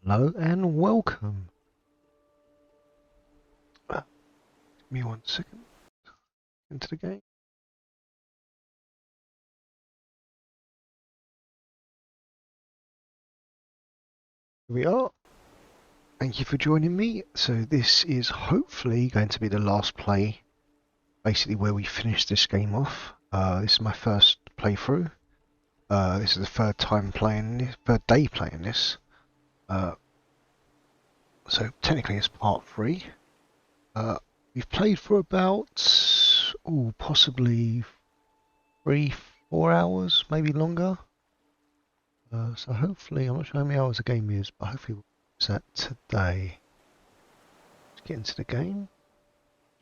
Hello and welcome. Give me 1 second into the game. Here we are. Thank you for joining me. So this is hopefully going to be the last play, basically where we finish this game off. This is my first playthrough. This is the third day playing this. So technically it's part 3. We've played for about, possibly 3-4 hours, maybe longer. So hopefully, I'm not sure how many hours the game is, but hopefully we'll use that today. Let's get into the game.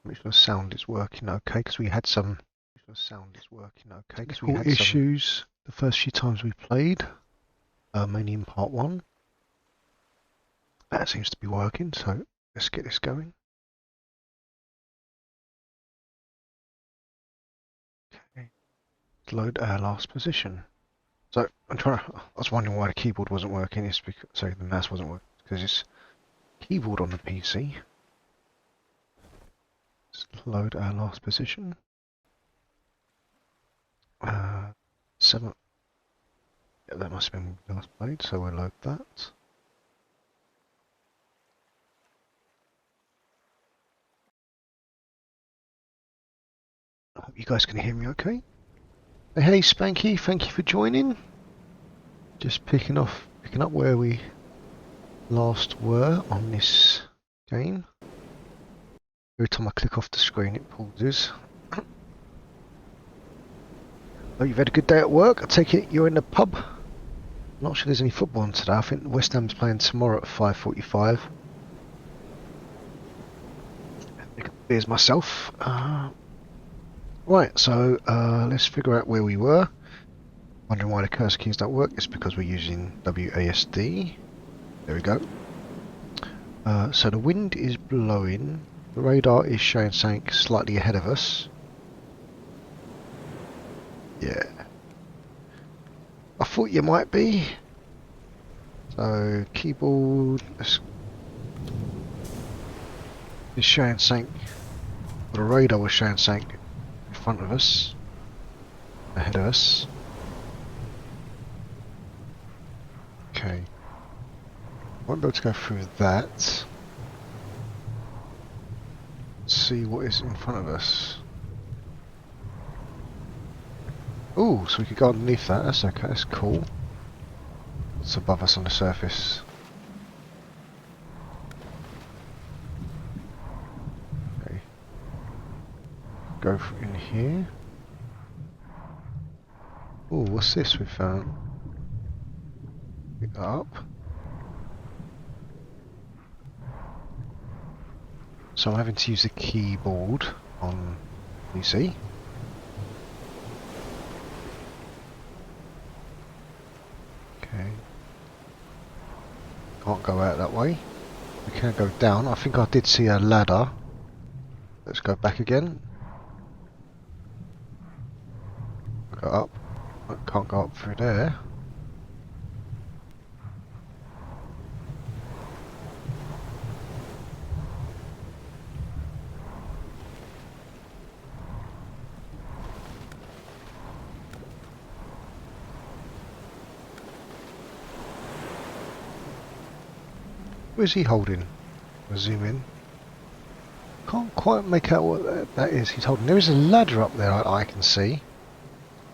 Make sure the sound is working okay, because we had some technical issues the first few times we played, mainly in part 1. That seems to be working, so let's get this going. Okay, let's load our last position. So I was wondering why the keyboard wasn't working. It's because, sorry, the mouse wasn't working because it's keyboard on the PC. Let's load our last position. 7. Yeah, that must have been the last played, so we'll load that. I hope you guys can hear me okay. Hey Spanky, thank you for joining. Just picking up where we last were on this game. Every time I click off the screen it pauses. Oh, you've had a good day at work? I take it you're in the pub? I'm not sure there's any football on today. I think West Ham's playing tomorrow at 5:45. There's myself. Right, so let's figure out where we were. Wondering why the cursor keys don't work. It's because we're using WASD. There we go. So the wind is blowing. The radar is showing something slightly ahead of us. Yeah. I thought you might be. So keyboard is showing something. The radar was showing something in front of us, ahead of us. Okay. Won't be able to go through that. See what is in front of us. Oh, so we could go underneath that. That's okay. That's cool. What's above us on the surface? Okay. Go in here. Oh, what's this we found? Pick that up. So I'm having to use the keyboard on PC. Okay. Can't go out that way. We can go down. I think I did see a ladder. Let's go back again. Go up. I can't go up through there. Where's he holding? I'll zoom in. Can't quite make out what that is he's holding. There is a ladder up there I can see.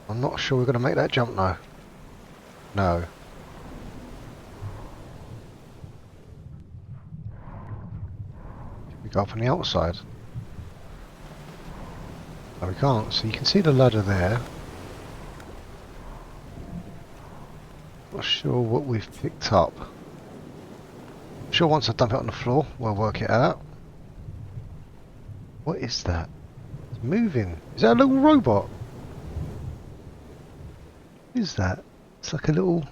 I'm not sure we're going to make that jump now. No. We go up on the outside. No, we can't. So you can see the ladder there. Not sure what we've picked up. I'm sure once I dump it on the floor, we'll work it out. What is that? It's moving. Is that a little robot? What is that? It's like a little...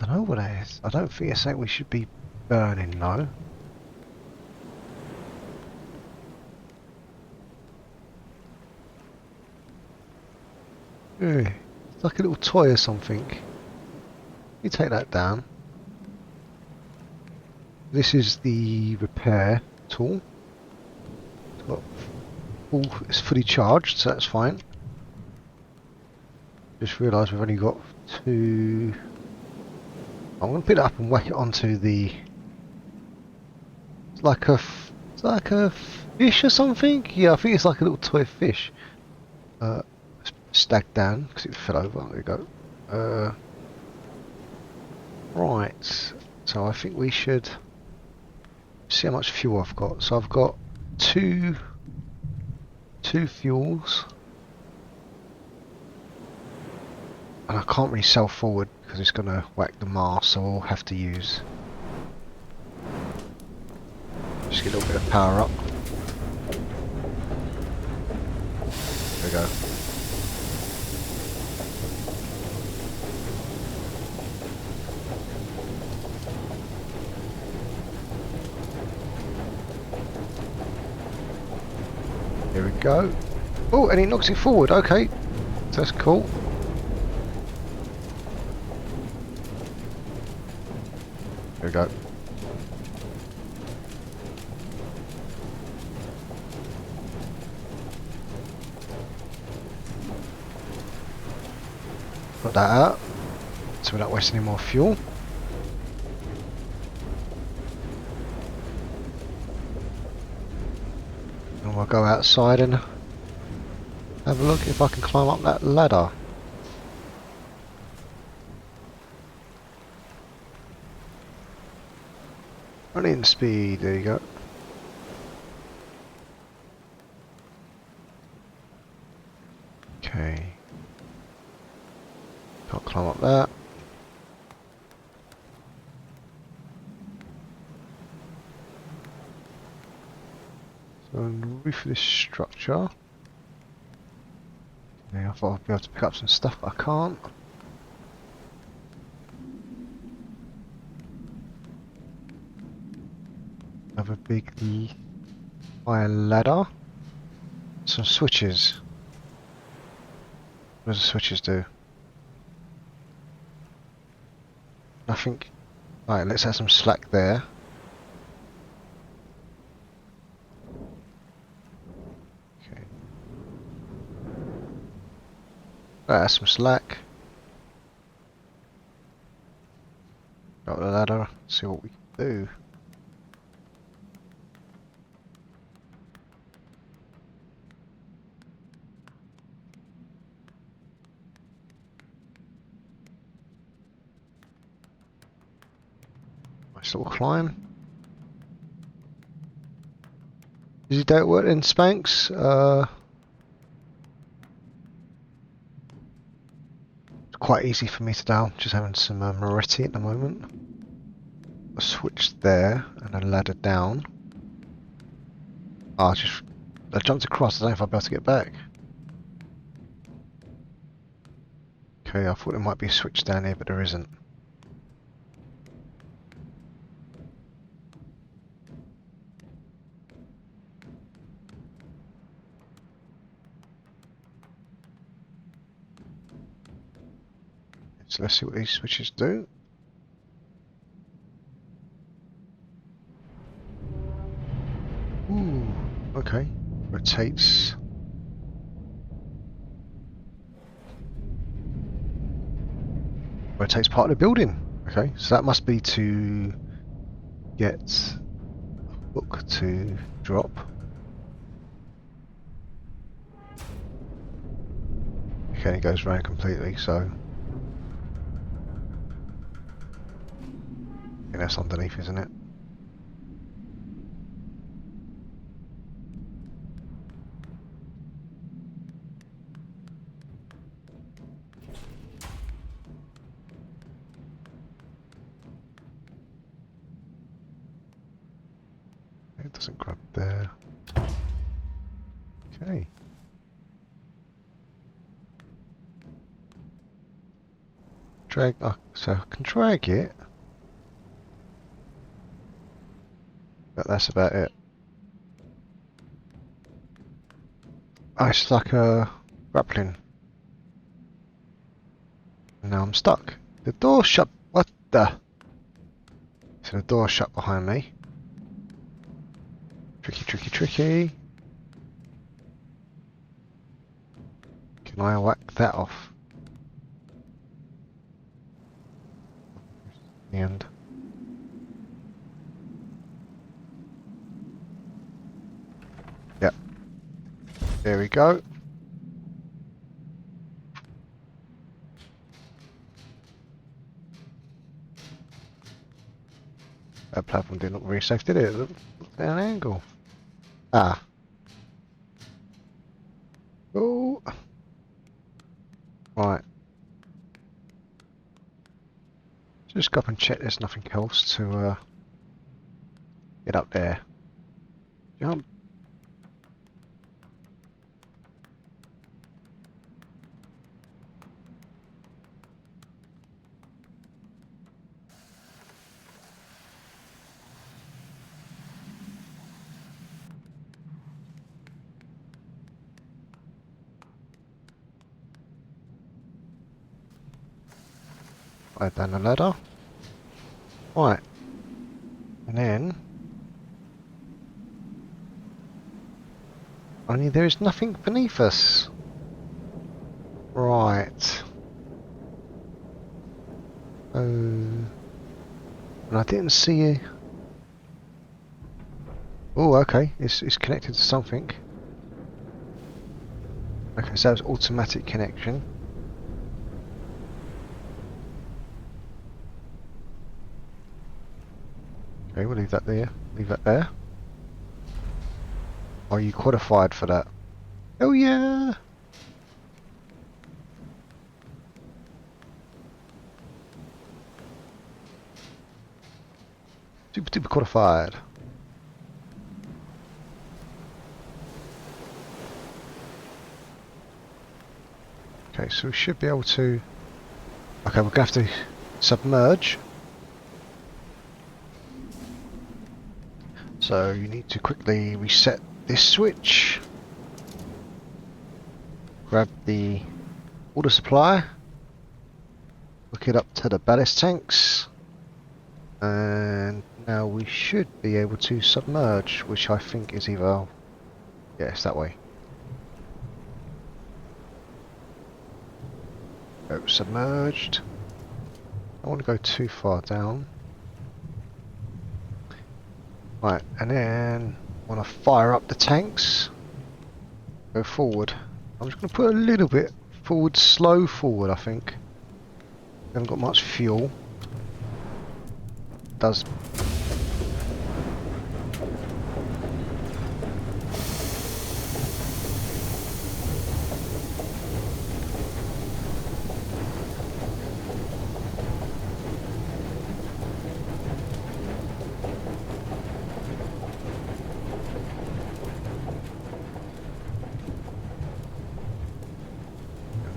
I don't know what that is. I don't think it's something we should be burning, no. Yeah, it's like a little toy or something. You take that down. This is the repair tool. It's fully charged, so that's fine. Just realised we've only got two. I'm going to pick it up and whack it onto the. It's like a fish or something. Yeah, I think it's like a little toy fish. Stacked down because it fell over. There we go. Right. So I think we should see how much fuel I've got. So I've got two fuels. And I can't really sail forward because it's going to whack the mast, so we'll have to use... Just get a little bit of power up. There we go. Here we go. Oh, and it knocks it forward. Okay, that's cool. Here we go. Put that out, so we're not wasting any more fuel. And we'll go outside and have a look if I can climb up that ladder. Running speed, there you go. Okay. Can't climb up that. So on the roof of this structure. Yeah, I thought I'd be able to pick up some stuff, but I can't. Another big iron ladder. Some switches. What does the switches do? Nothing. Alright, let's add some slack there. Okay. Add some slack. Got the ladder. See what we can do. Nice little climb. Does your date work in Spanx? It's quite easy for me to do. Just having some Moretti at the moment. A switch there and a ladder down. Oh, I jumped across. I don't know if I'll be able to get back. Okay, I thought there might be a switch down here, but there isn't. So let's see what these switches do. Ooh, okay. Rotates. Rotates part of the building. Okay, so that must be to get a hook to drop. Okay, it goes around completely, so I think that's underneath, isn't it? It doesn't grab there. Okay. Drag, so I can drag it, but that's about it. Oh, it's like a grappling. Now I'm stuck. The door's shut. What the? So the door's shut behind me. Tricky, tricky, tricky. Can I whack that off? The end. Yep. There we go. That platform didn't look very safe, did it? Look at an angle. Ah. Oh. Right. Just go up and check there's nothing else to get up there. Jump. Right down the ladder. Right. And then only there is nothing beneath us. Right. Oh. And I didn't see a... Oh, okay. It's connected to something. Okay, so that was automatic connection. Okay, we'll leave that there. Leave that there. Are you qualified for that? Oh yeah! Super duper qualified. Okay, so we should be able to... Okay, we're going to have to submerge. So you need to quickly reset this switch. Grab the water supply. Hook it up to the ballast tanks. And now we should be able to submerge, which I think is either... Yeah, it's that way. Oh, submerged. I don't want to go too far down. Right, and then I want to fire up the tanks. Go forward. I'm just going to put a little bit forward, slow forward, I think. Haven't got much fuel. Does.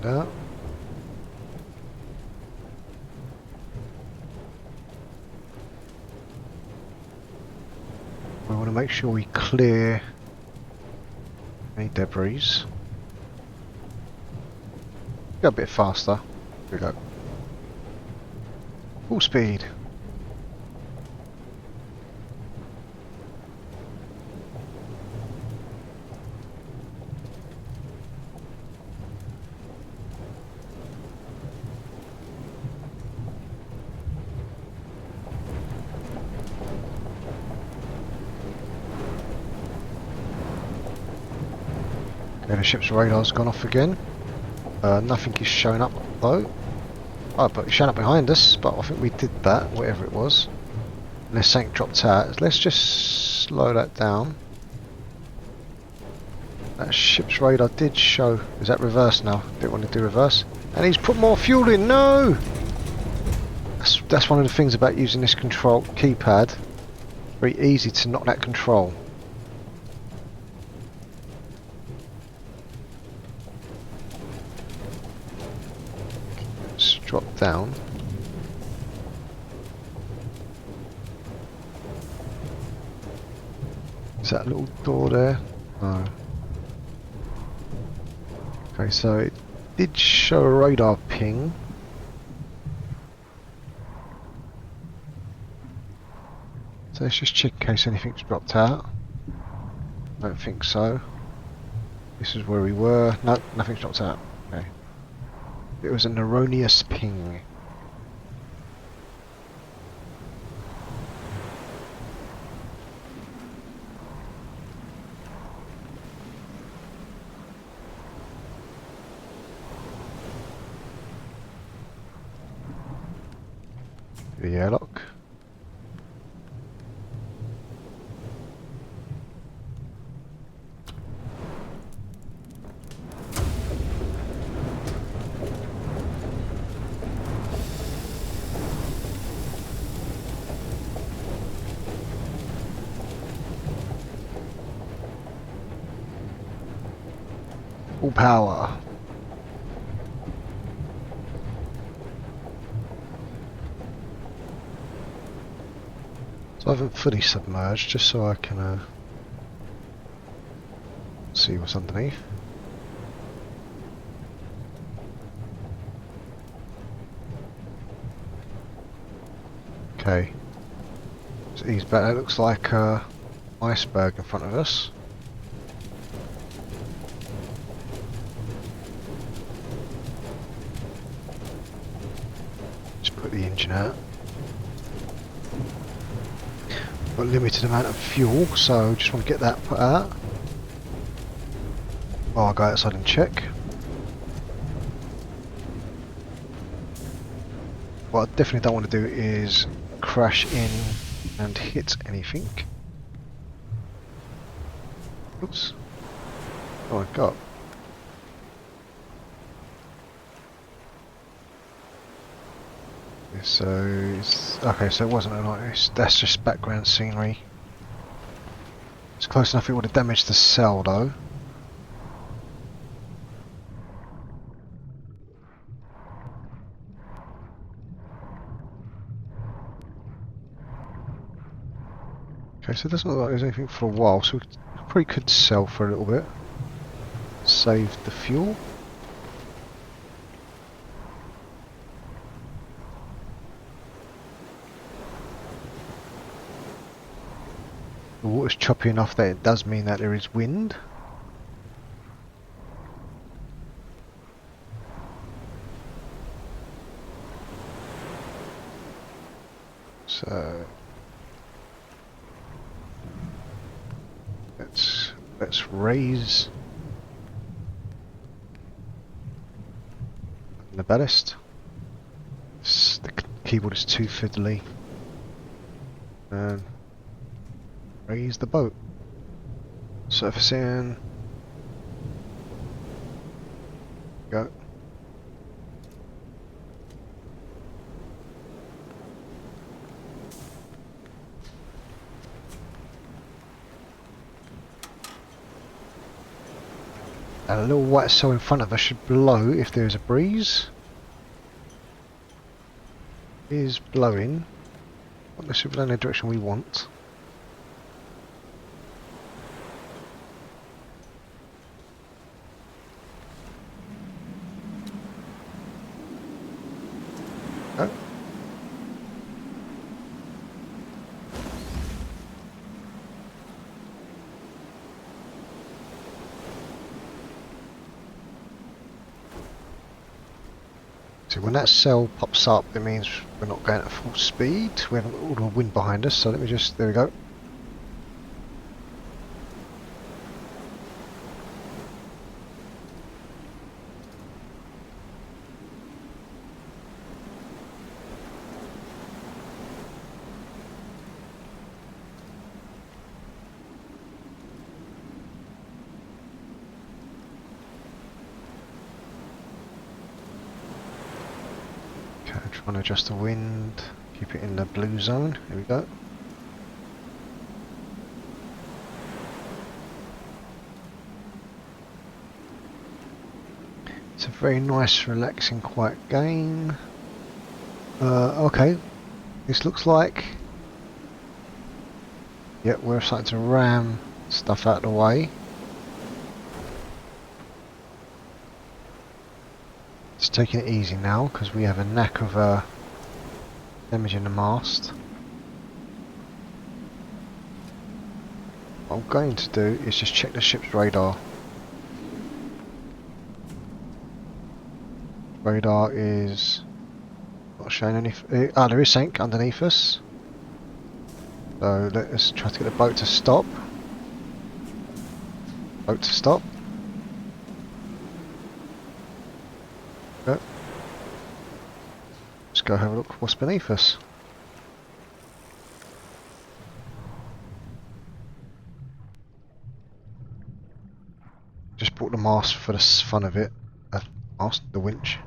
And out. We want to make sure we clear any debris. Go a bit faster. Here we go. Full speed. Okay, the ship's radar's gone off again. Nothing is showing up though. Oh, but it's showing up behind us, but I think we did that, whatever it was. Unless something dropped out. Let's just slow that down. That ship's radar did show... Is that reverse now? Didn't want to do reverse. And he's put more fuel in! No! That's one of the things about using this control keypad. Very easy to knock that control. Let's drop down. Is that little door there? No. Okay, so it did show a radar ping. So let's just check in case anything's dropped out. Don't think so. This is where we were. No, nothing's dropped out. Okay. It was an erroneous ping. The airlock. Full power. So I haven't fully submerged, just so I can see what's underneath. Okay. So ease back. That looks like an iceberg in front of us. Just put the engine out. Got a limited amount of fuel, so just want to get that put out. Oh, I'll go outside and check. What I definitely don't want to do is crash in and hit anything. Oops. Oh my god. So, okay, so it wasn't an ice, that's just background scenery. It's close enough, it would have damaged the cell though. Okay, so it doesn't look like there's anything for a while, so we probably could sell for a little bit. Save the fuel. The water's choppy enough that it does mean that there is wind. So let's raise the ballast. The keyboard is too fiddly. And raise the boat. Surface in. Go. And a little white cell in front of us should blow if there is a breeze. It is blowing. Not necessarily in the direction we want. Oh. So when that cell pops up, it means we're not going at full speed. We haven't got all the wind behind us, so let me just, there we go. Trying to adjust the wind, keep it in the blue zone. Here we go. It's a very nice, relaxing, quiet game. Okay, this looks like, yeah, we're starting to ram stuff out of the way. It's taking it easy now because we have a knack of damaging the mast. What I'm going to do is just check the ship's radar. Radar is not showing any. There is something underneath us. So let's try to get the boat to stop. Boat to stop. Go. Let's go have a look what's beneath us. Just brought the mast for the fun of it. Mast, the winch.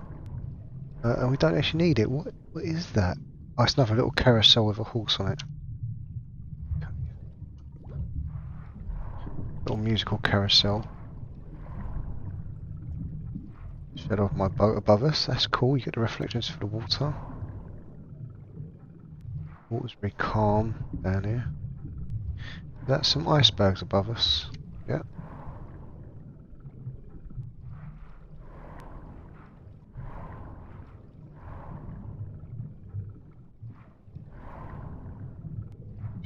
And we don't actually need it. What is that? Oh, it's another little carousel with a horse on it. Little musical carousel. Shadow of my boat above us. That's cool. You get the reflections for the water. Water's very calm down here. That's some icebergs above us. Yeah.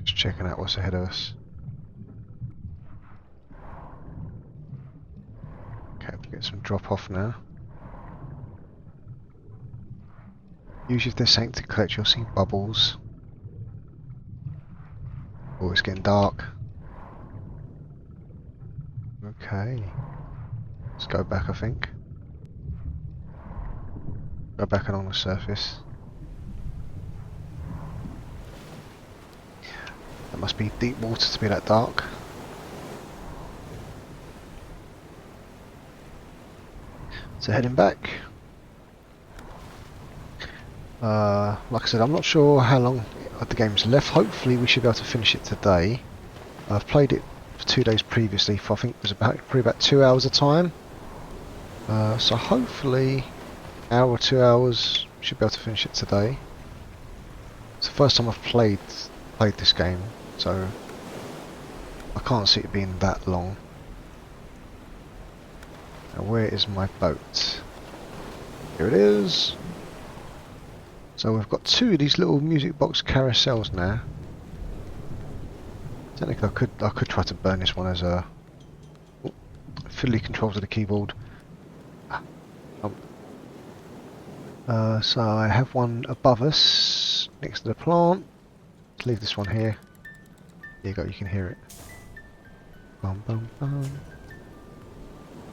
Just checking out what's ahead of us. Okay, we get some drop off now. Usually if there's something to collect, you'll see bubbles. Oh, it's getting dark. Okay. Let's go back, I think. Go back along the surface. That must be deep water to be that dark. So heading back. Like I said, I'm not sure how long the game's left. Hopefully we should be able to finish it today. I've played it for 2 days previously for I think it was probably about 2 hours of time. So hopefully an hour or 2 hours should be able to finish it today. It's the first time I've played this game, so I can't see it being that long. Now where is my boat? Here it is. So we've got 2 of these little music box carousels now. Technically, I could try to burn this one as a fiddly controls of the keyboard. Um, so I have one above us next to the plant. Let's leave this one here. There you go. You can hear it. Bum bum bum.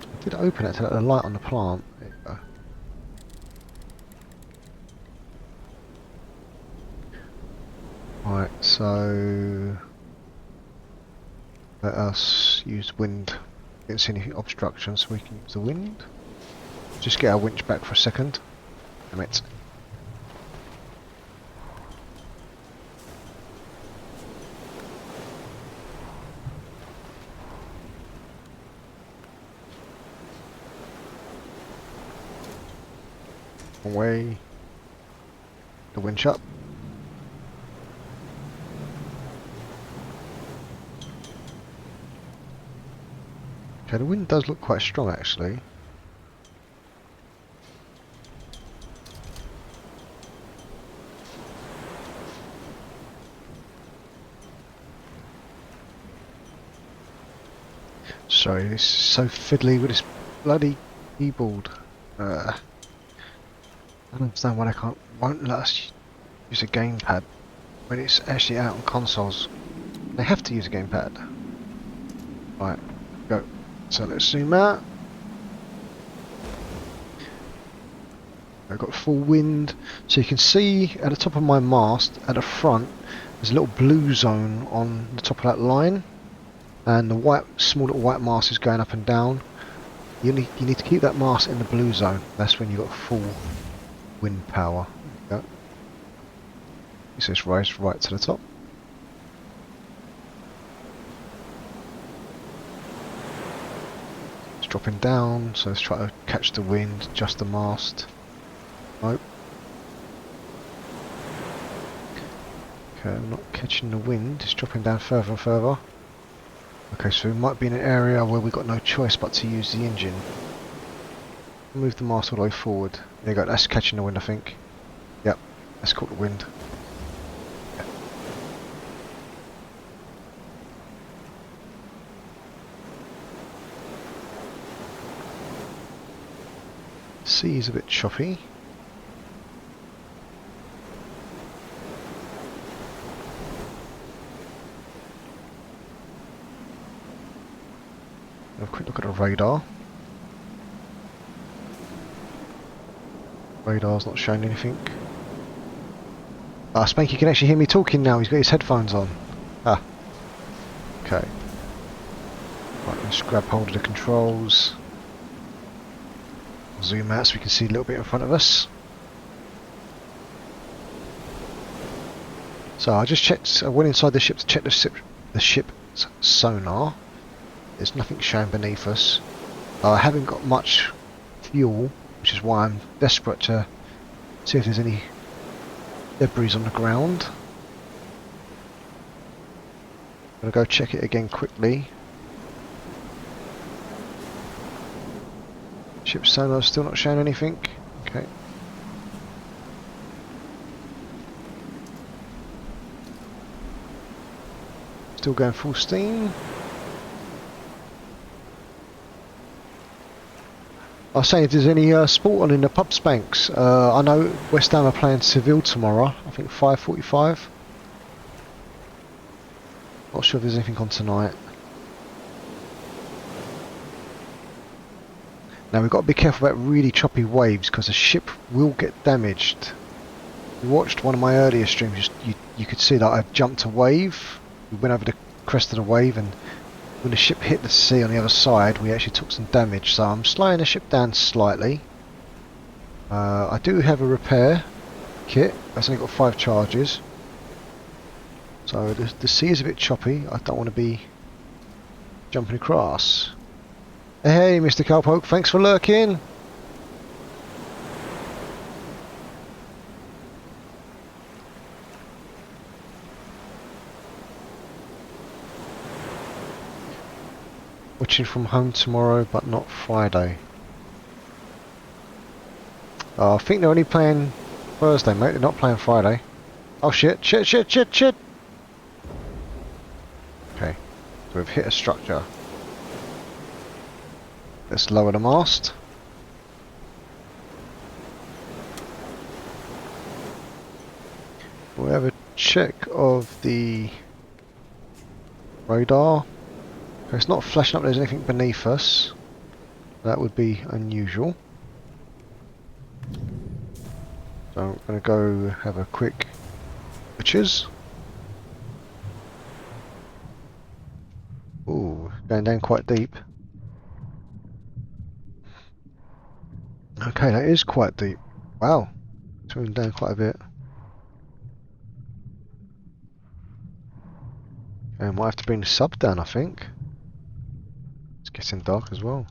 I did open it to let the light on the plant. There you go. Right, so let us use wind. Didn't see any obstruction, so we can use the wind. Just get our winch back for a second. Damn it. Away. The winch up. Okay, the wind does look quite strong actually. Sorry, this is so fiddly with this bloody keyboard. I don't understand why they won't let us use a gamepad when it's actually out on consoles. They have to use a gamepad. Right, go. So let's zoom out. I've got full wind, so you can see at the top of my mast, at the front, there's a little blue zone on the top of that line, and the white, small little white mast is going up and down. You need to keep that mast in the blue zone. That's when you've got full wind power. There you go. It says rise right to the top. It's dropping down, so let's try to catch the wind, adjust the mast. Nope. Okay, I'm not catching the wind, it's dropping down further and further. Okay, so we might be in an area where we've got no choice but to use the engine. Move the mast all the way forward. There you go, that's catching the wind I think. Yep, that's caught the wind. Yep. Sea is a bit choppy. Have a quick look at the radar. Radar's not showing anything. Ah, Spanky can actually hear me talking now. He's got his headphones on. Ah. Okay. Right, let's grab hold of the controls. Zoom out so we can see a little bit in front of us. So I just checked. I went inside the ship to check the ship's sonar. There's nothing showing beneath us. I haven't got much fuel, which is why I'm desperate to see if there's any debris on the ground. I'm going to go check it again quickly. Ship's sonar still not showing anything. Okay. Still going full steam. I was saying if there's any sport on in the pub spanks. I know West Ham are playing Seville tomorrow. I think 5:45. Not sure if there's anything on tonight. Now we've got to be careful about really choppy waves because the ship will get damaged. If you watched one of my earlier streams, you could see that I jumped a wave. We went over the crest of the wave, and when the ship hit the sea on the other side, we actually took some damage. So I'm slowing the ship down slightly. I do have a repair kit. That's only got 5 charges. So the sea is a bit choppy. I don't want to be jumping across. Hey, Mr. Cowpoke, thanks for lurking. Watching from home tomorrow, but not Friday. I think they're only playing Thursday, mate. They're not playing Friday. Oh shit! Shit! Shit! Shit! Shit! Okay, So we've hit a structure. Let's lower the mast. We'll have a check of the radar. It's not flashing up there's anything beneath us. That would be unusual. So I'm going to go have a quick butchers. Ooh, going down quite deep. Okay, that is quite deep. Wow, it's going down quite a bit. I might have to bring the sub down, I think. It's getting dark as well.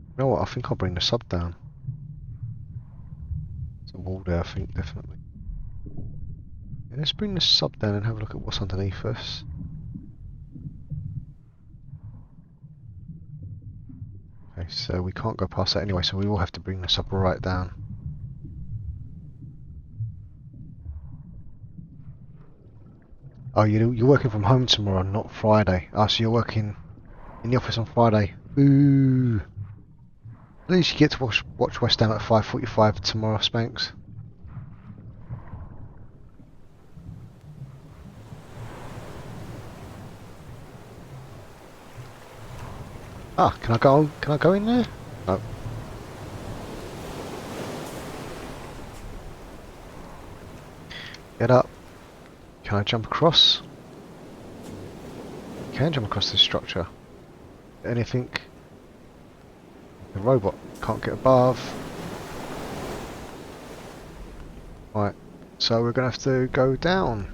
You know what, I think I'll bring the sub down. There's a wall there, I think, definitely. Yeah, let's bring the sub down and have a look at what's underneath us. Okay, so we can't go past that anyway, so we will have to bring the sub right down. Oh, you're working from home tomorrow, not Friday. Oh, so you're working in the office on Friday. Ooh. At least you get to watch West Ham at 5:45 tomorrow, Spanks. Ah, can I go? Can I go in there? No. Get up. Can I jump across? Can jump across this structure. Anything? The robot can't get above. Right, so we're gonna have to go down.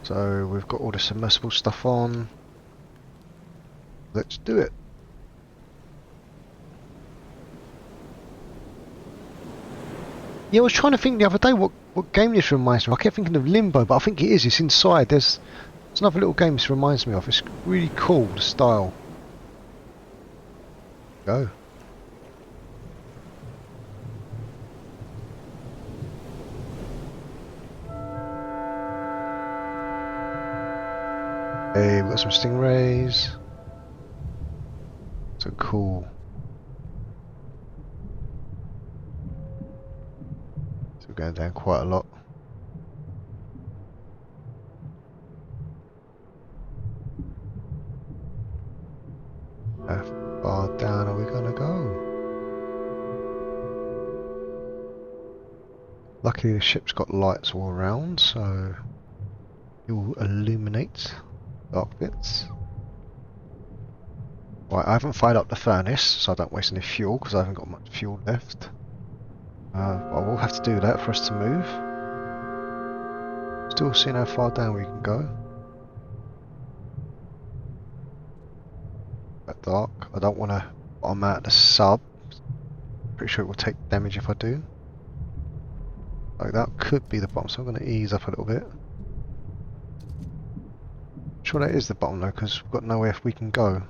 So we've got all the submersible stuff on. Let's do it. Yeah, I was trying to think the other day what game this reminds me of. I kept thinking of Limbo, but I think it is. It's inside. There's another little game this reminds me of. It's really cool, the style. Go. Hey, we've got some stingrays. So cool. So we're going down quite a lot. How far down are we gonna go? Luckily the ship's got lights all around, so it will illuminate dark bits. Right, I haven't fired up the furnace, so I don't waste any fuel because I haven't got much fuel left. I will have to do that for us to move. Still seeing how far down we can go. That dark. I don't want to bottom out the sub. Pretty sure it will take damage if I do. Like that could be the bottom, so I'm going to ease up a little bit. I'm sure that is the bottom though, because we've got nowhere we can go.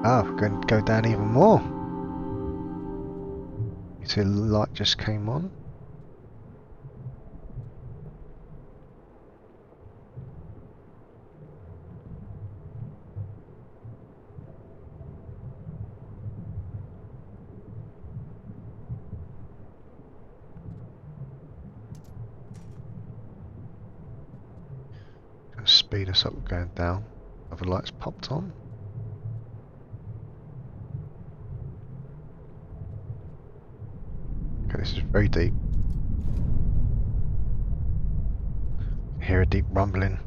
Ah, we're going to go down even more. You see the light just came on. Going to speed us up, going down. Other lights popped on. Okay, this is very deep. I hear a deep rumbling.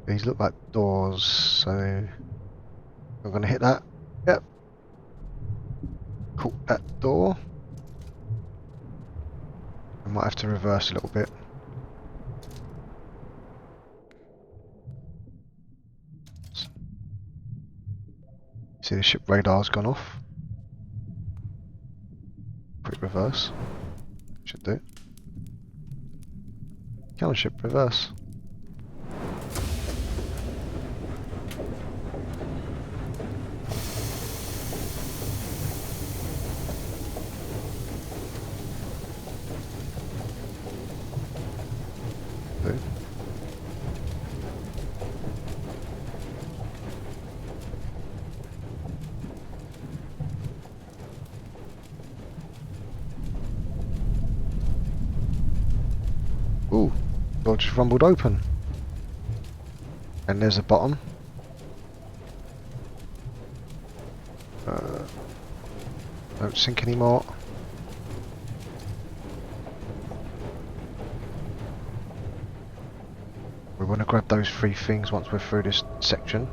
These look like doors, so I'm going to hit that. Yep. Caught that door. I might have to reverse a little bit. See the ship radar's gone off. Quick reverse. Should do. Come on ship, reverse. just rumbled open. And there's a bottom. Don't sink anymore. We want to grab those 3 things once we're through this section.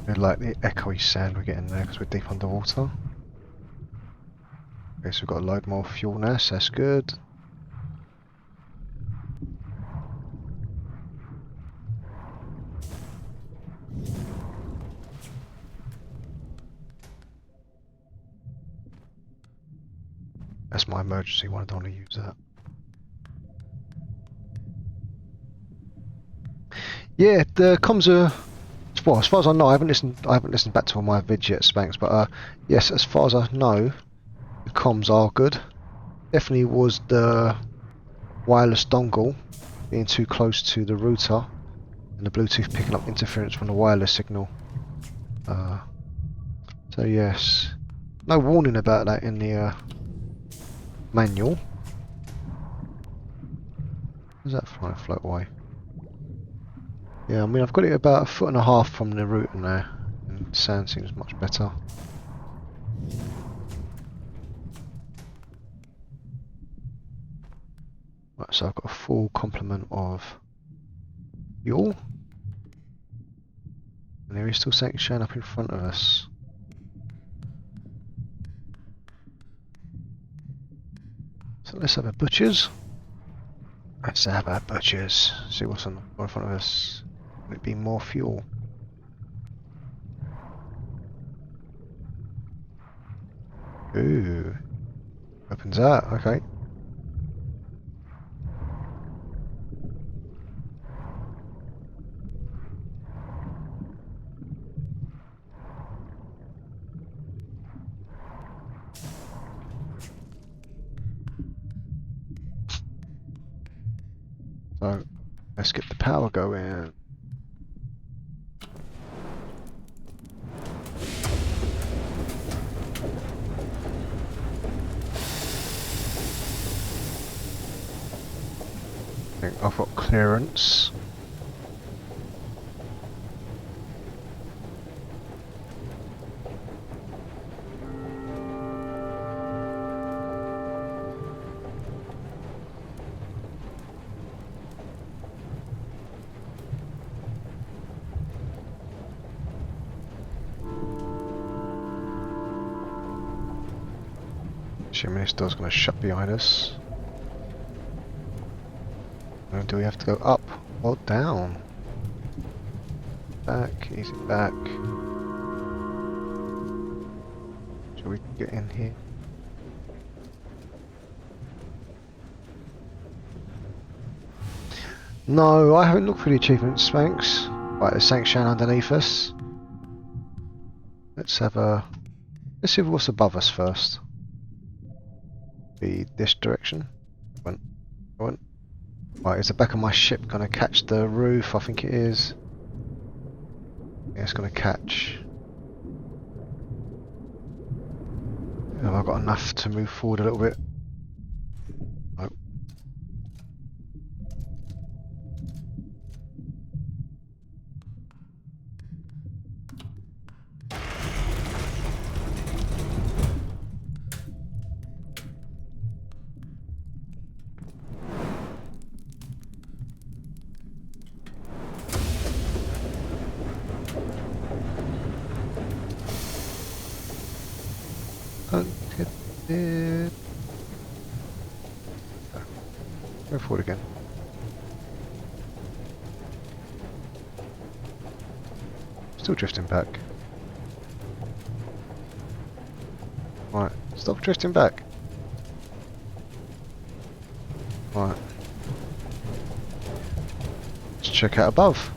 I like the echoey sound we're getting there because we're deep underwater. Okay, so we've got a load more fuel now, so that's good. That's my emergency one, I don't want to use that. Yeah, the comms are, well, as far as I know, I haven't listened back to all my vids yet, Spanks, but yes, as far as I know, the comms are good. Definitely was the wireless dongle being too close to the router and the Bluetooth picking up interference from the wireless signal. So yes, no warning about that in the manual. Does that float away? Yeah, I mean I've got it about 1.5 feet from the router now, and sound seems much better. Right, so I've got a full complement of fuel. And there is still something showing up in front of us. So let's have a butcher's. Let's have a butcher's. See what's on the floor in front of us. Will it be more fuel? Ooh. Opens that, okay. So let's get the power going. I think I've got clearance. Assuming this door's going to shut behind us. And do we have to go up or down? Back, easy back. Shall we get in here? No, I haven't looked for the achievements, Spanks. Right, there's something showing underneath us. Let's see what's above us first. Be this direction. Went. Right, is the back of my ship going to catch the roof? I think it is. Yeah, it's going to catch. Have I got enough to move forward a little bit? Nope. Don't hit it. Go forward again. Still drifting back. Right, stop drifting back. Right. Let's check out above.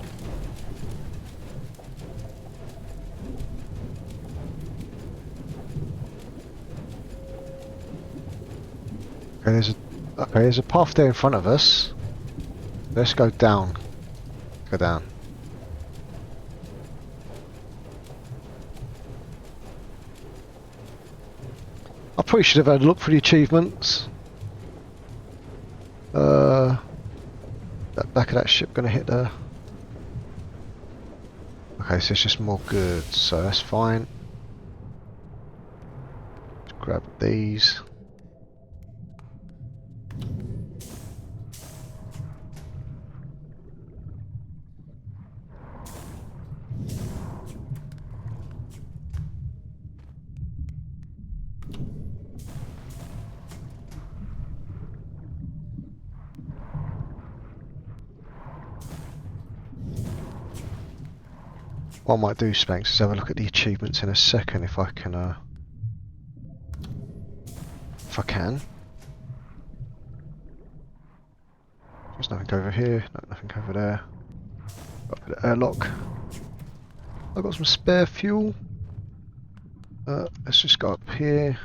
there's a path there in front of us. Let's go down. Go down. I probably should have had a look for the achievements. That back of that ship gonna hit the... Okay, so it's just more goods, so that's fine. Let's grab these. What I might do, Spanks, is have a look at the achievements in a second if I can. If I can. There's nothing over here, no, nothing over there. Got a bit of airlock. I've got some spare fuel. Let's just go up here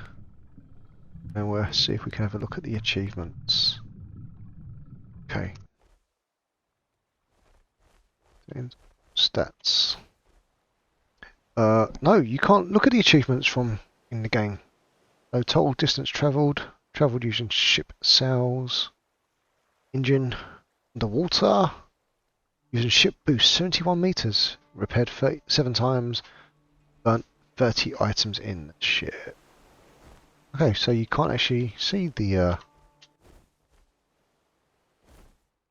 and we'll see if we can have a look at the achievements. Okay. Stats. No, you can't look at the achievements from in the game. So total distance travelled, travelled using ship sails, engine underwater, using ship boost 71 meters, repaired 37 times, burnt 30 items in the ship. Okay, so you can't actually see the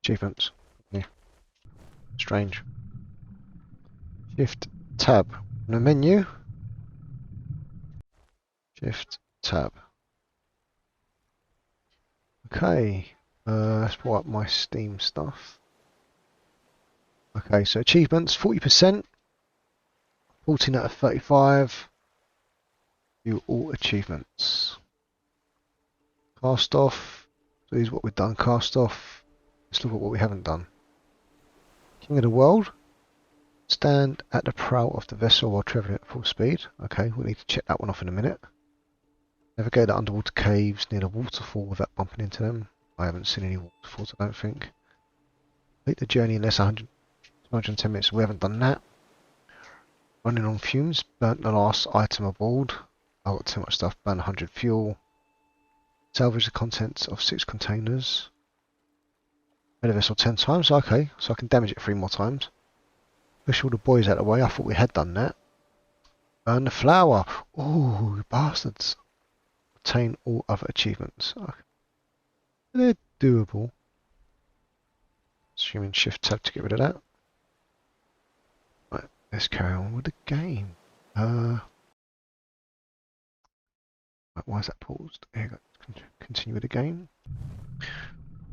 achievements. Yeah. Strange. Shift tab on the menu. Shift tab. Okay, let's pull up my Steam stuff. Okay, so achievements 40%, 14 out of 35. View all achievements. Cast off. So here's what we've done. Cast off. Let's look at what we haven't done. King of the world. Stand at the prow of the vessel while travelling at full speed. Okay, we'll need to check that one off in a minute. Navigate the underwater caves near the waterfall without bumping into them. I haven't seen any waterfalls, I don't think. Complete the journey in less than 210 minutes. We haven't done that. Running on fumes. Burnt the last item aboard. I've got too much stuff. Burn 100 fuel. Salvage the contents of 6 containers. Made a vessel 10 times. Okay, so I can damage it 3 more times. Push all the boys out of the way. I thought we had done that. Burn the flower. Ooh, bastards. Obtain all other achievements. Okay. They're doable. Assuming shift tab to get rid of that. Right, let's carry on with the game. Right, why is that paused? Here we go. Continue with the game.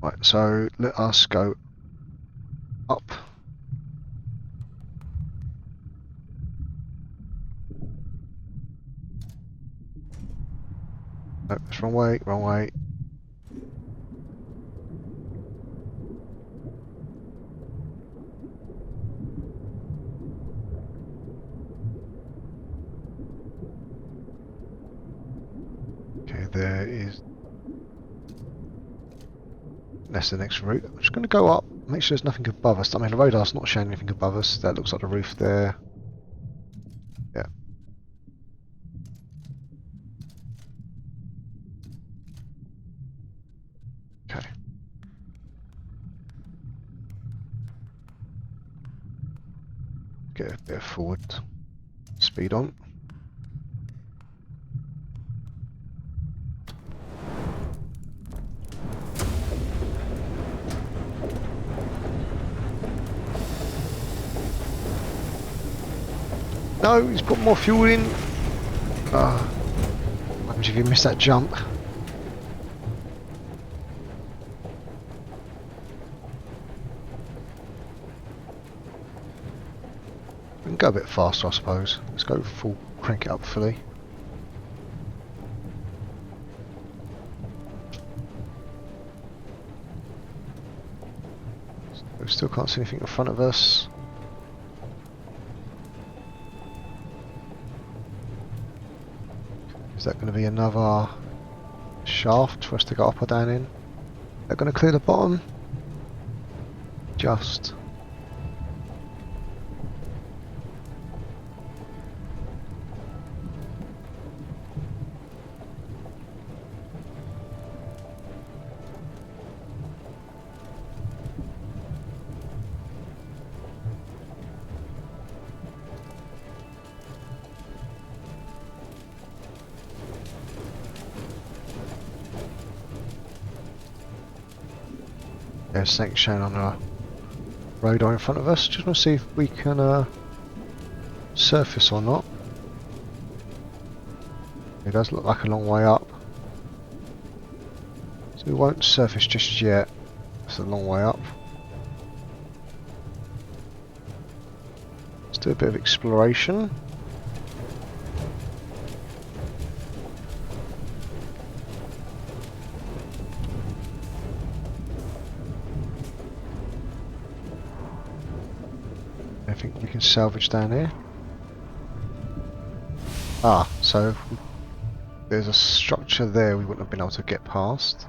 Right, so let us go up. No, that's wrong way, wrong way. Okay, there is... That's the next route. I'm just going to go up, make sure there's nothing above us. I mean, the radar's not showing anything above us. That looks like the roof there. Yeah. Okay. Get a bit of forward speed on. No, he's put more fuel in. What happens if you miss that jump? We can go a bit faster, I suppose. Let's go full, crank it up fully. We still can't see anything in front of us. Is that going to be another shaft for us to go up or down in. They're going to clear the bottom. Just. There's snake showing on our radar in front of us. Just want to see if we can surface or not. It does look like a long way up. So we won't surface just yet. It's a long way up. Let's do a bit of exploration. I think we can salvage down here. Ah, so there's a structure there we wouldn't have been able to get past.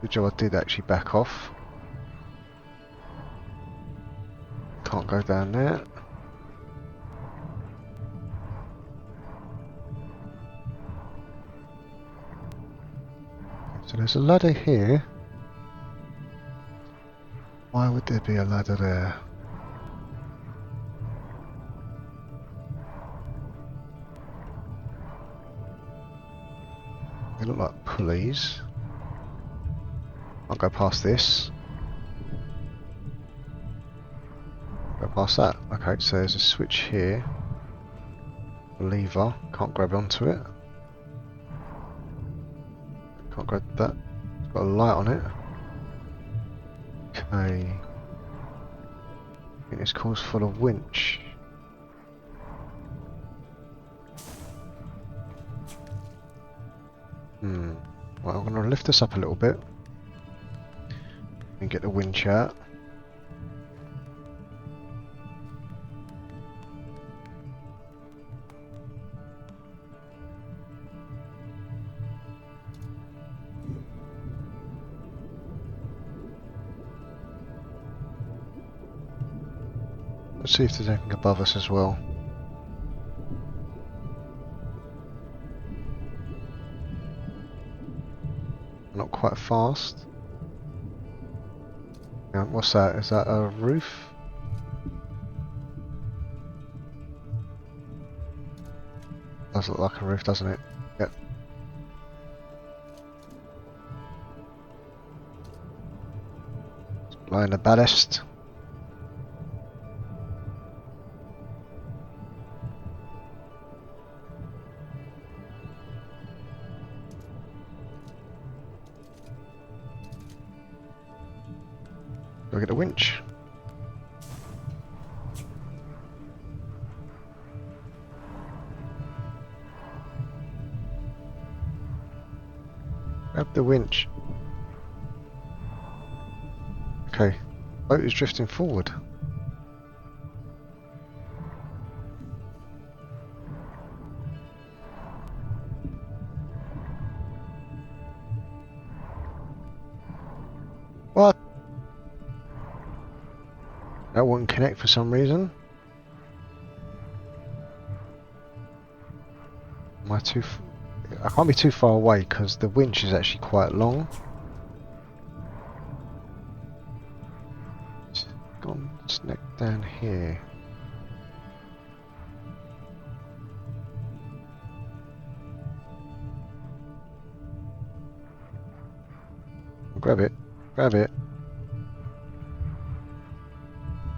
Good job I did actually back off. Can't go down there. So there's a ladder here. Why would there be a ladder there? They look like pulleys. I'll go past this. Go past that. Okay, so there's a switch here. A lever. Can't grab onto it. Can't grab that. It's got a light on it. Okay. I think this calls for a winch. Well, I'm going to lift this up a little bit and get the winch out. Let's see if there's anything above us as well. Not quite fast. Yeah, what's that? Is that a roof? Does look like a roof, doesn't it? Yep. It's blowing the ballast. Go get a winch. Grab the winch. Okay, boat is drifting forward. What? That wouldn't connect for some reason. Am I too? I can't be too far away because the winch is actually quite long. It's gone snack down here. Grab it. Grab it.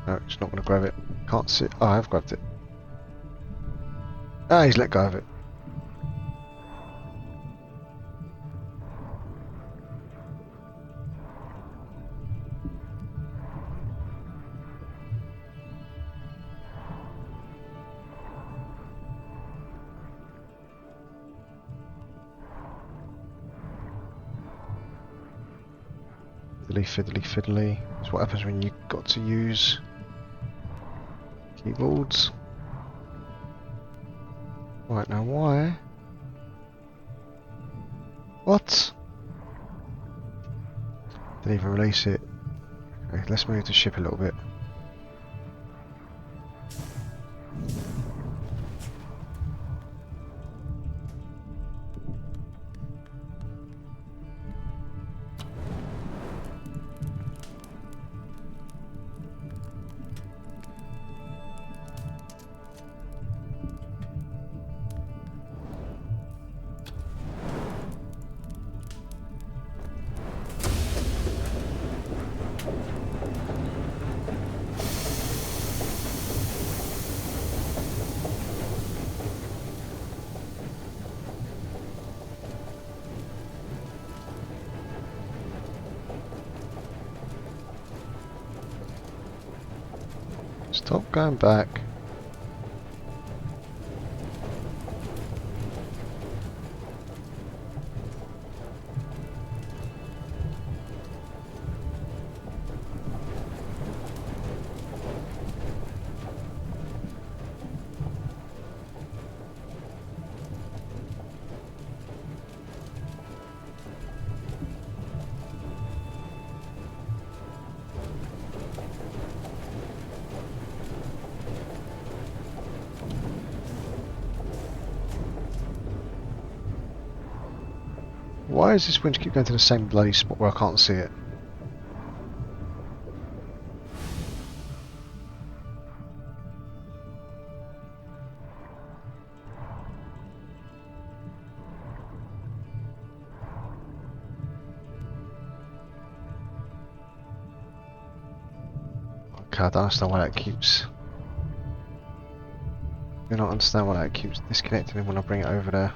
No, it's not going to grab it. Can't see. Oh, I have grabbed it. Ah, he's let go of it. Fiddly, fiddly, fiddly. That's what happens when you've got to use keyboards. Right, now why? What? Didn't even release it. Okay, let's move the ship a little bit. Stop going back. Why does this winch keep going to the same bloody spot where I can't see it? Okay, I don't understand why that keeps... I do not understand why that keeps disconnecting when I bring it over there.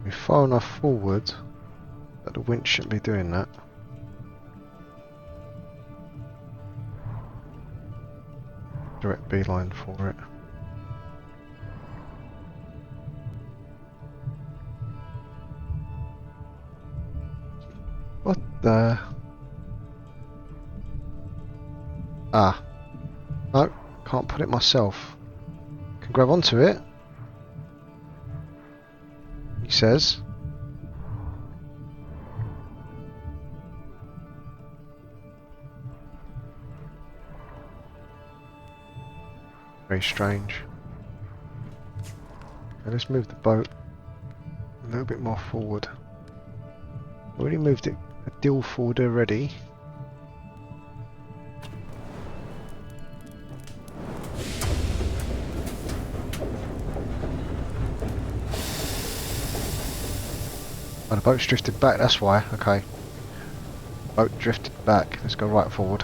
We're far enough forward that the winch shouldn't be doing that. Direct beeline for it. What the? Ah. No, can't put it myself. Can grab onto it. He says. Very strange. Okay, let's move the boat a little bit more forward. Already moved it a deal forward already. Oh, the boat's drifted back, that's why. Okay. Boat drifted back. Let's go right forward.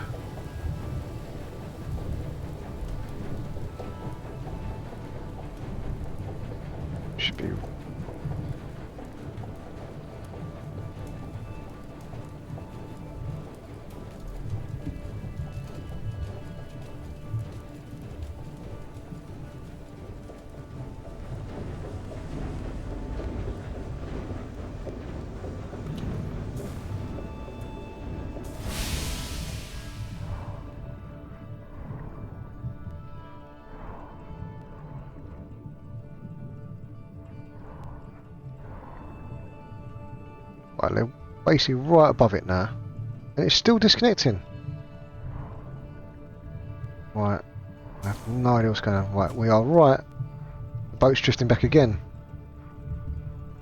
Should be... Right, they're basically right above it now. And it's still disconnecting. Right. I have no idea what's going on. Right, we are right. The boat's drifting back again.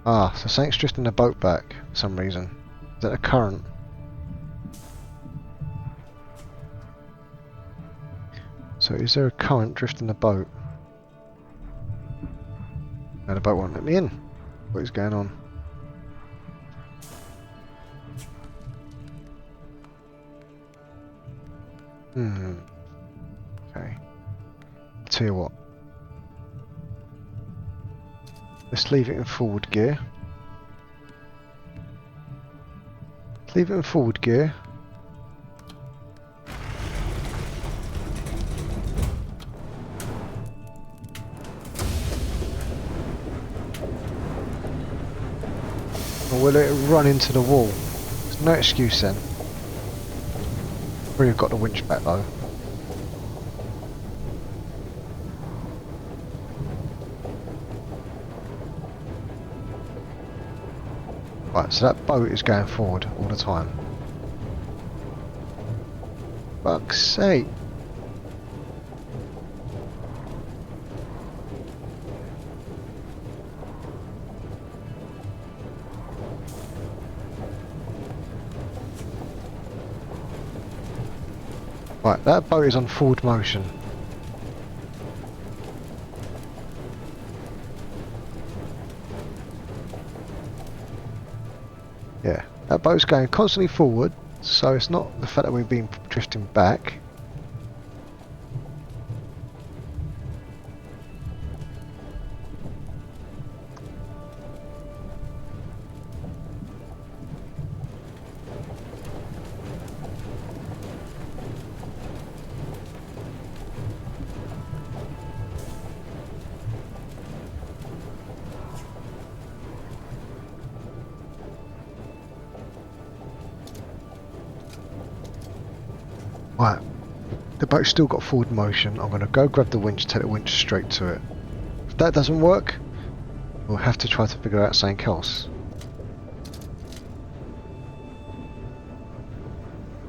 Ah, so something's drifting the boat back for some reason. Is that a current? So is there a current drifting the boat? No, the boat won't let me in. What is going on? Okay. I'll tell you what. Let's leave it in forward gear. Leave it in forward gear. Or will it run into the wall? There's no excuse then. We've got the winch back though. Right, so that boat is going forward all the time. Fuck's sake. Right, that boat is on forward motion. Yeah, that boat's going constantly forward, so it's not the fact that we've been drifting back. Right, the boat's still got forward motion. I'm going to go grab the winch, take the winch straight to it. If that doesn't work, we'll have to try to figure out something else.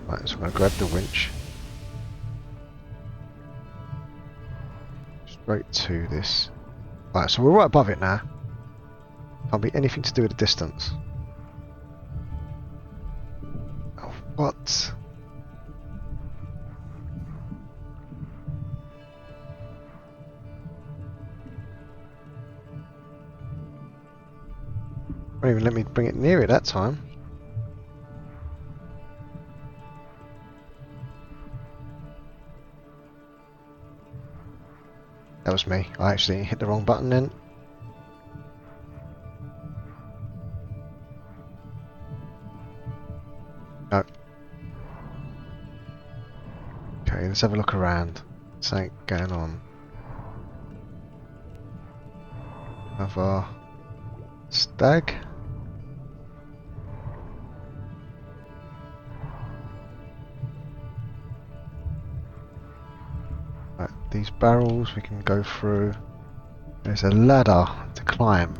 Right, so I'm going to grab the winch. Straight to this. Right, so we're right above it now. Can't be anything to do with the distance. Oh, what? Won't even let me bring it near it that time. That was me. I actually hit the wrong button then. No. Okay, let's have a look around. Something going on. Another stag. Right, these barrels we can go through. There's a ladder to climb.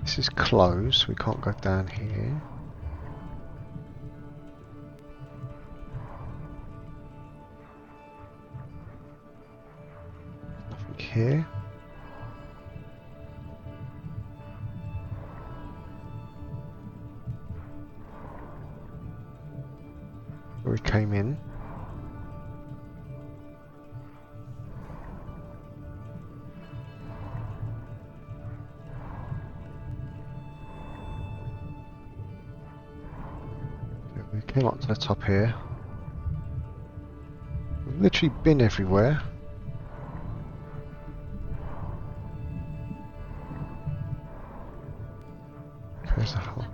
This is closed, we can't go down here. Nothing here. Where we came in. We came up to the top here. We've literally been everywhere. There's a hole.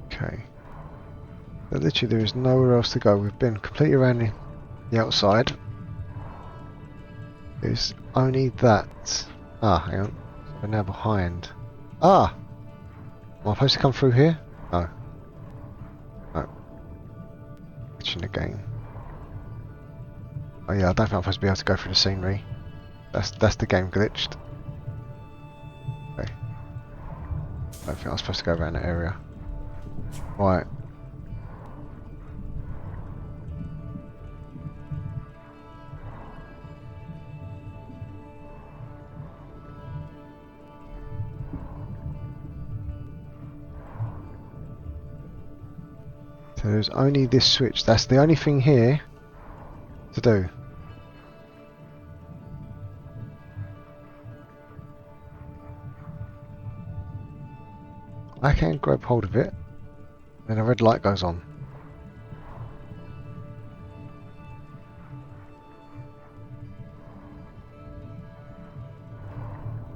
Okay. But literally there is nowhere else to go. We've been completely around the outside. There's only that. Ah, hang on. We're now behind. Ah! Am I supposed to come through here? No. No. Glitching again. Oh yeah, I don't think I'm supposed to be able to go through the scenery. That's the game glitched. Okay. I don't think I'm supposed to go around that area. Right. So there's only this switch. That's the only thing here to do. I can grab hold of it, then a red light goes on.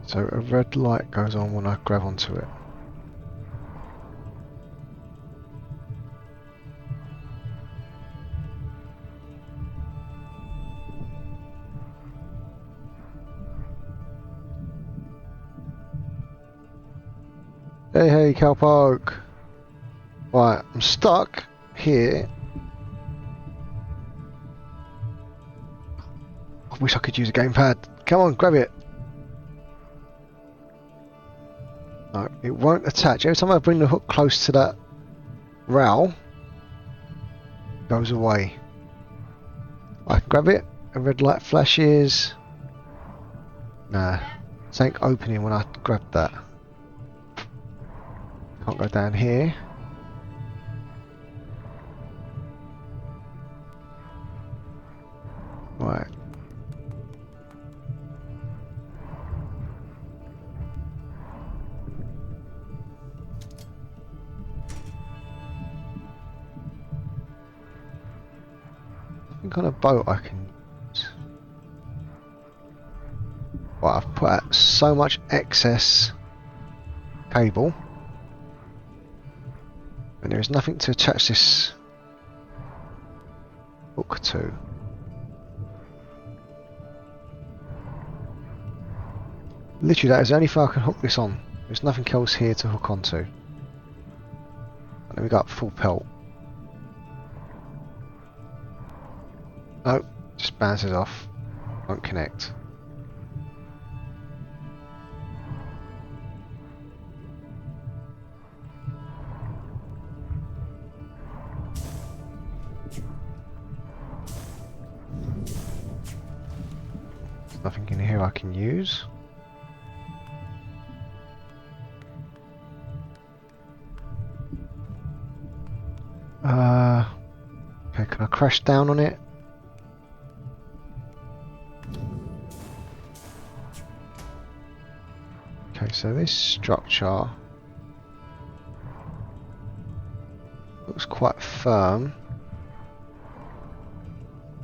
So a red light goes on when I grab onto it. Hey, hey, cowpoke! Right, I'm stuck here. I wish I could use a gamepad. Come on, grab it! No, it won't attach. Every time I bring the hook close to that rail, it goes away. I grab it, a red light flashes. Nah, it's ain't opening when I grab that. Can't go down here. Right. I think on a boat I can use. Well, I've put out so much excess cable, and there is nothing to attach this hook to. Literally, that is the only thing I can hook this on. There's nothing else here to hook onto. Let me go up full pelt. Nope, just bounces off. Won't connect. There's nothing in here I can use. Okay, can I crash down on it? Okay, so this structure looks quite firm,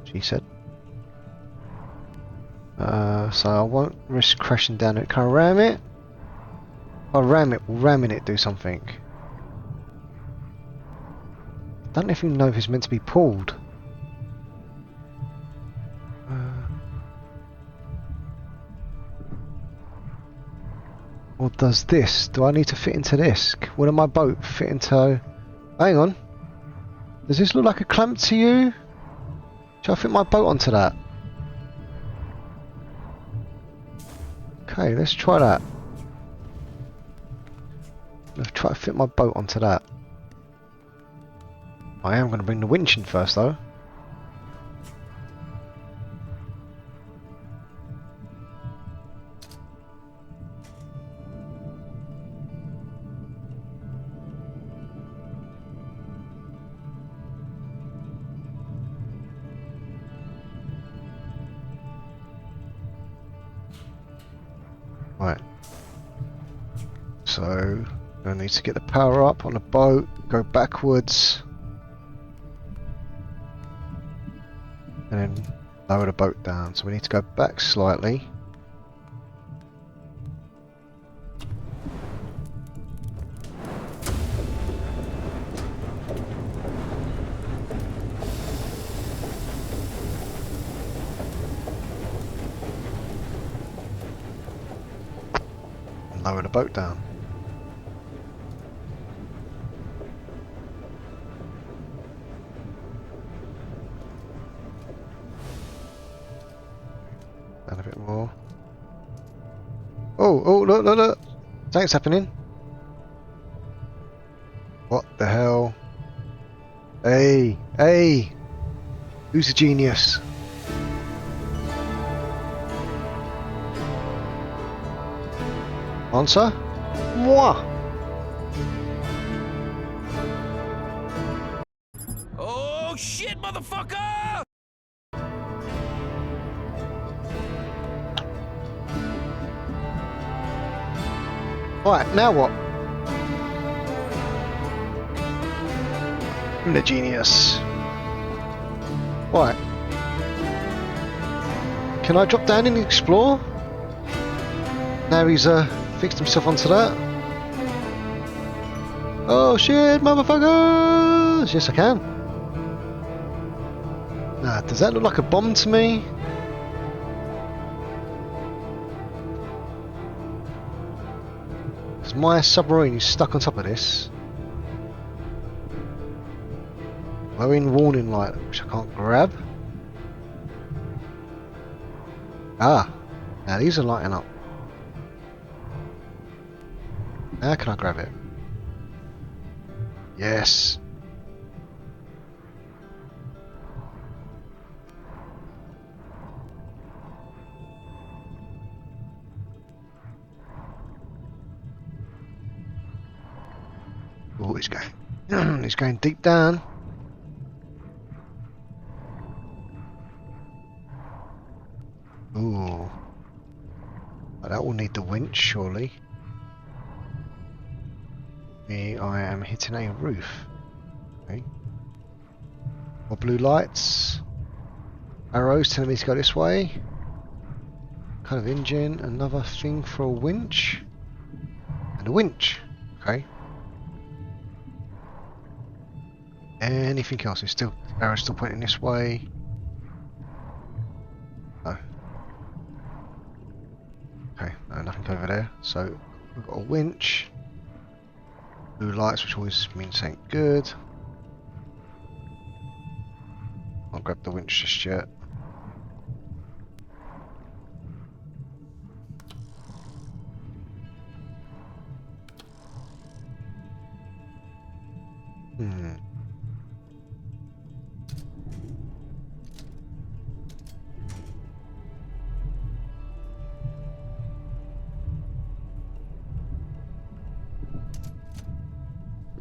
she said. So I won't risk crashing down it. Can I ram it? If I ram it, will ramming it do something? I don't even know if it's meant to be pulled. Or does this? Do I need to fit into this? Will my boat fit into... Hang on. Does this look like a clamp to you? Shall I fit my boat onto that? Okay, let's try that. Let's try to fit my boat onto that. I am going to bring the winch in first though. Right. So, I need to get the power up on the boat, go backwards, and then lower the boat down. So we need to go back slightly. And lower the boat down. And a bit more. Oh, look, look, look! Something's happening. What the hell? Hey, hey! Who's a genius? Answer? Moi! Oh shit, motherfucker! Right, now what? I'm the genius. Right. Can I drop down and explore? Now he's fixed himself onto that. Oh shit, motherfuckers! Yes, I can. Does that look like a bomb to me? Because my submarine is stuck on top of this. Glowing warning light, which I can't grab. Ah, now these are lighting up. How can I grab it? Yes. Oh, he's going. He's going deep down. Ooh. Well, that will need the winch, surely. I am hitting a roof. Okay. More blue lights. Arrows telling me to go this way. Kind of engine. Another thing for a winch. And a winch. Okay. Anything else? It's still arrows still pointing this way. No. Okay, no, nothing over there. So we've got a winch. Blue lights, which always means something good. I'll grab the winch just yet.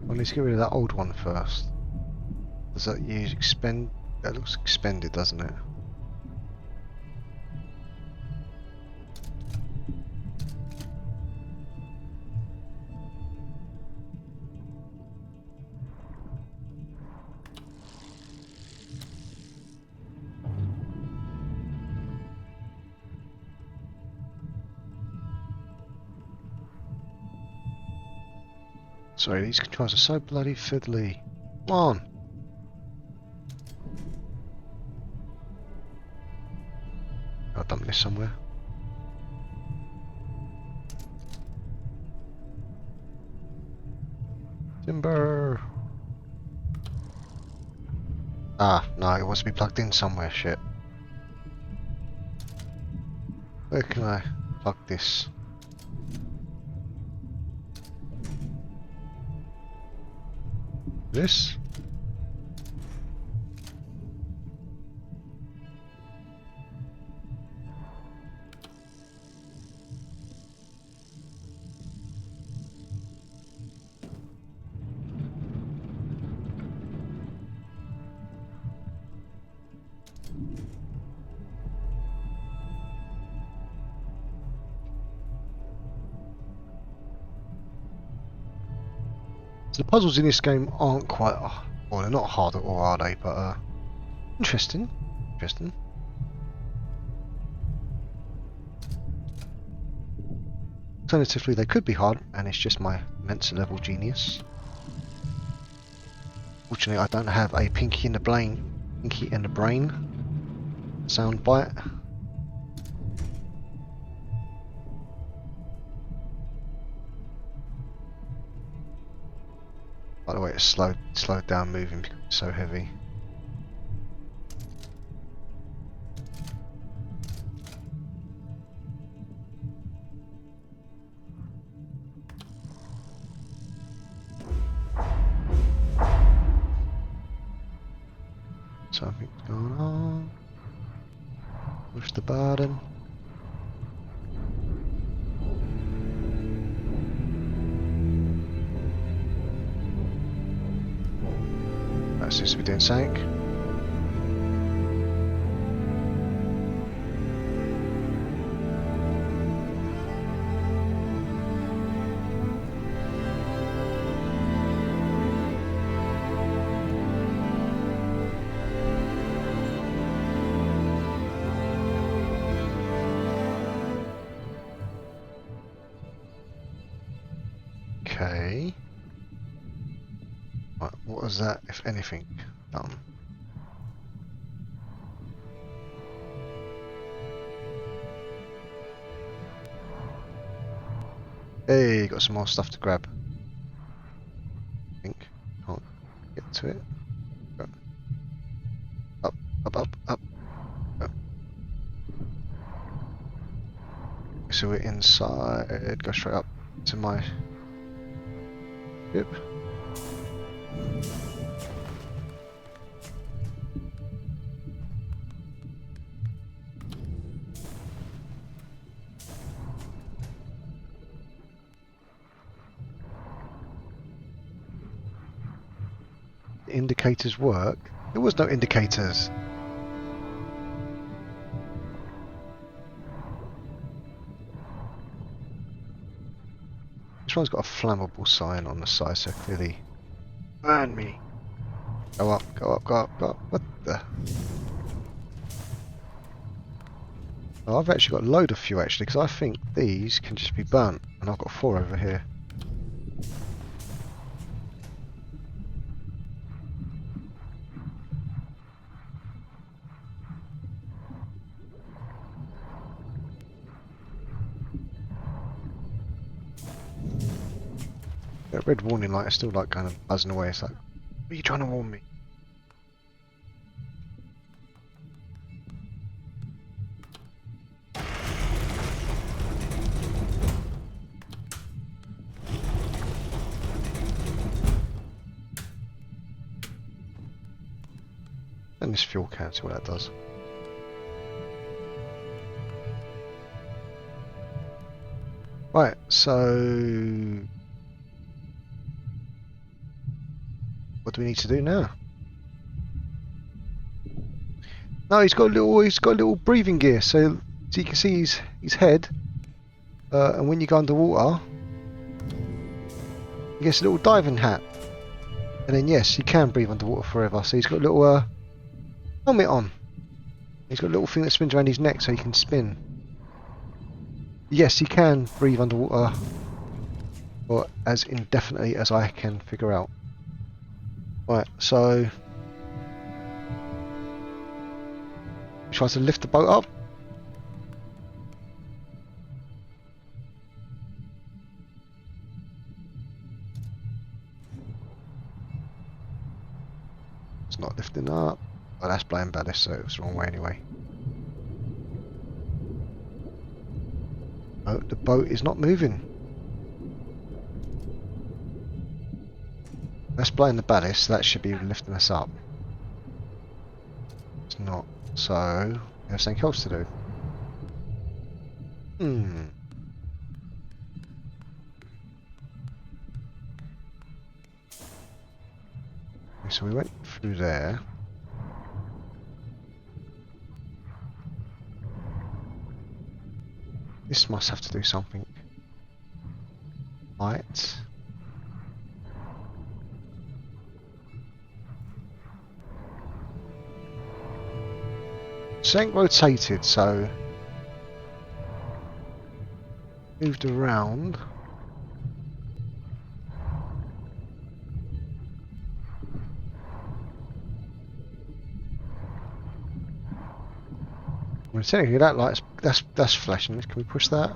Well, let's get rid of that old one first. Does that use expend? That looks expended, doesn't it? Sorry, these controls are so bloody fiddly. Come on. I'll dump this somewhere. Timber. Ah, no, it wants to be plugged in somewhere. Shit. Where can I plug this? This? So the puzzles in this game aren't quite, well, they're not hard at all, are they? But interesting, interesting. Alternatively, they could be hard, and it's just my Mensa level genius. Fortunately, I don't have a Pinky in the brain sound bite. By the way, it's slowed down moving because it's so heavy. Something's going on. Push the button. That seems to be doing something. Okay. Right, what was that, if anything, done? Hey, got some more stuff to grab. I think. Can't get to it. Go. Up, up, up, up. Go. So we're inside. Go straight up to my ship. Indicators work. There was no indicators. This one's got a flammable sign on the side, so clearly burn me. Go up, go up, go up, go up. What the? Oh, I've actually got a load of fuel actually, because I think these can just be burnt, and I've got 4 over here. That red warning light is still like kind of buzzing away. It's like, what are you trying to warn me? And this fuel can, see what that does. Right, so what do we need to do now? No, he's got a little breathing gear, so you can see his head, and when you go underwater, he gets a little diving hat, and then yes, he can breathe underwater forever. So he's got a little helmet on. He's got a little thing that spins around his neck, so he can spin. Yes, he can breathe underwater, or as indefinitely as I can figure out. Right, so he tries to lift the boat up. It's not lifting up. Oh, that's blowing ballast, so it was the wrong way anyway. Oh, the boat is not moving. That's blowing the ballast, so that should be lifting us up. It's not, so we have something else to do. So we went through there. This must have to do something. Right. Something rotated, so moved around. Well, technically that light's that's flashing. Can we push that?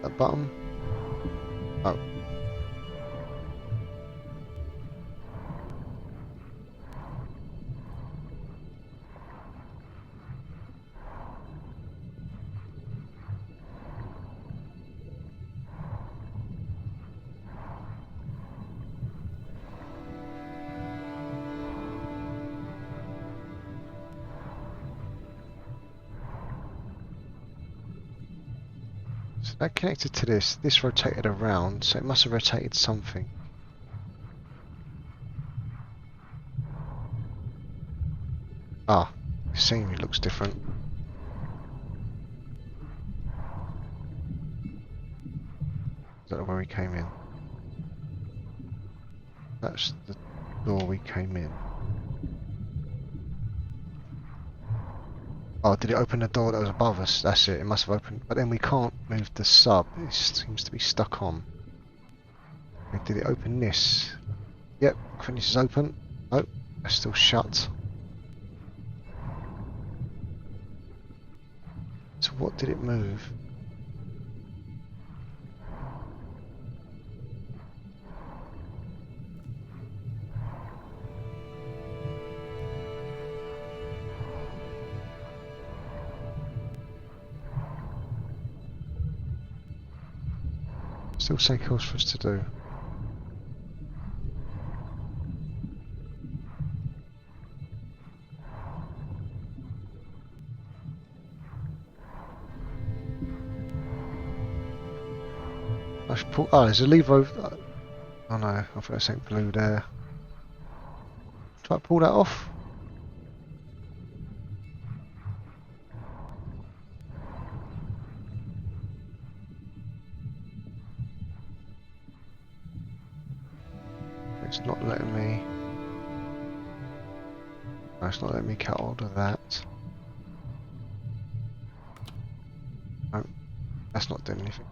That button? Oh. So that connected to this. This rotated around, so it must have rotated something. Ah, the scenery looks different. Is that where we came in? That's the door we came in. Oh, did it open the door that was above us? That's it, it must have opened. But then we can't move the sub. It seems to be stuck on. Okay, did it open this? Yep, I think this is open. Oh, it's still shut. So what did it move? Still something else for us to do. I should pull. Oh, there's a lever over. Oh no, I thought there's something blue there. Try to pull that off. It's not letting me. No, it's not letting me cut hold of that. No, that's not doing anything.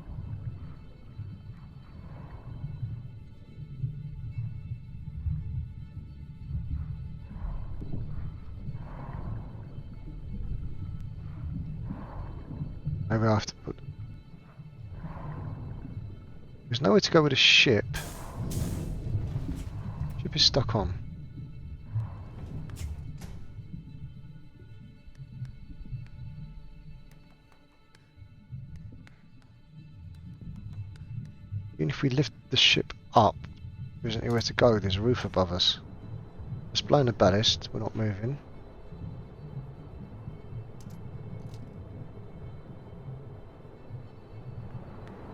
Maybe I have to put. There's nowhere to go with the ship. Ship is stuck on. Even if we lift the ship up, there isn't anywhere to go. There's a roof above us. It's blown the ballast. We're not moving.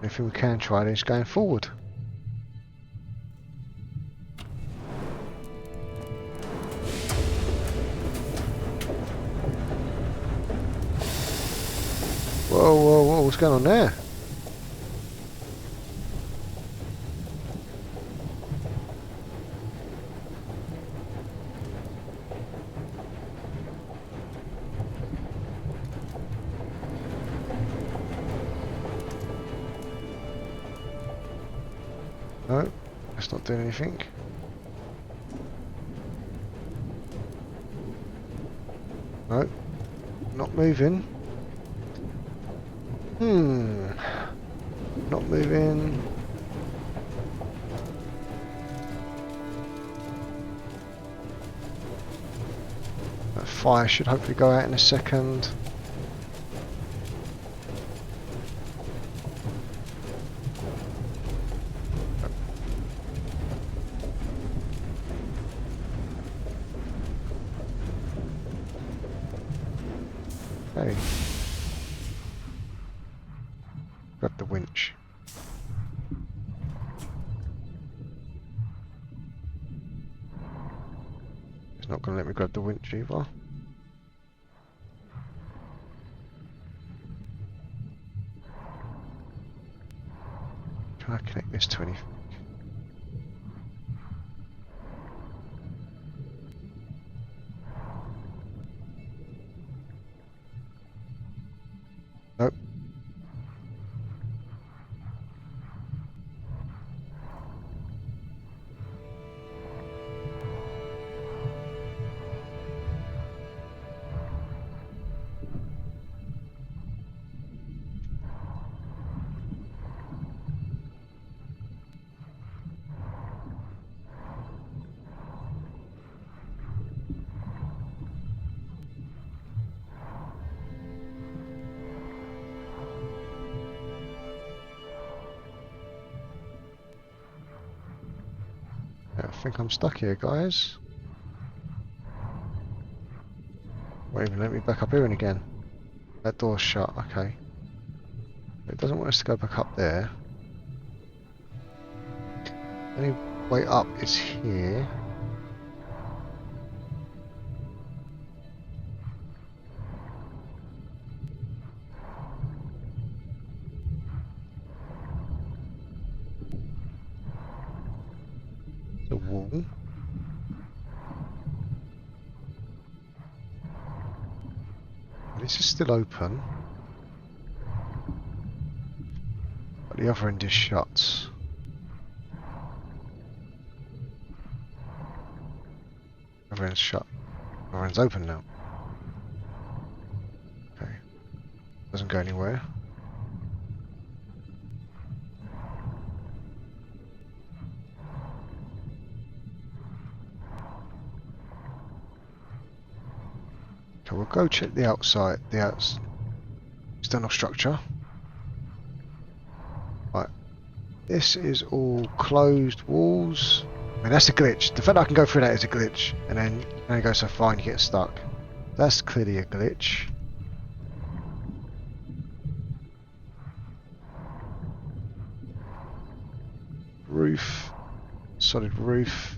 The only thing we can try is going forward. Whoa, whoa, whoa, what's going on there? No, that's not doing anything. No, not moving. Not moving. That fire should hopefully go out in a second. Hey. Grab the winch. It's not going to let me grab the winch either. Try to connect this to anything. Nope. I think I'm stuck here, guys. Won't even let me back up here and again. That door's shut, okay. It doesn't want us to go back up there. The only way up is here. The wall. This is still open, but the other end is shut. other end's shut. The other end's open now. Okay. Doesn't go anywhere. Okay, we'll go check the outside, external structure. Right. This is all closed walls. I mean, that's a glitch. The fact that I can go through that is a glitch. And then you can only go so far and you get stuck. That's clearly a glitch. Roof. Solid roof.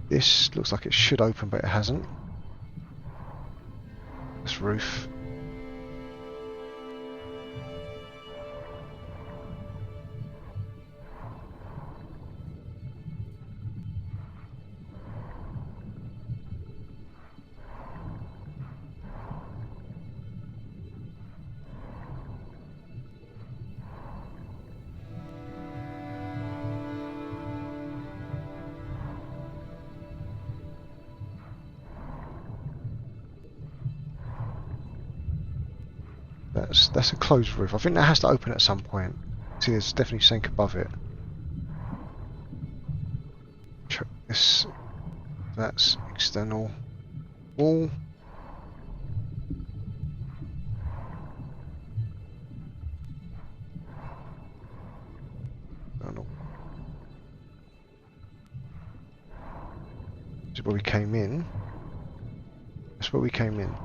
This looks like it should open, but it hasn't. This roof. That's a closed roof. I think that has to open at some point. See, there's definitely something above it. Check this. That's external wall. External. This is where we came in. That's where we came in.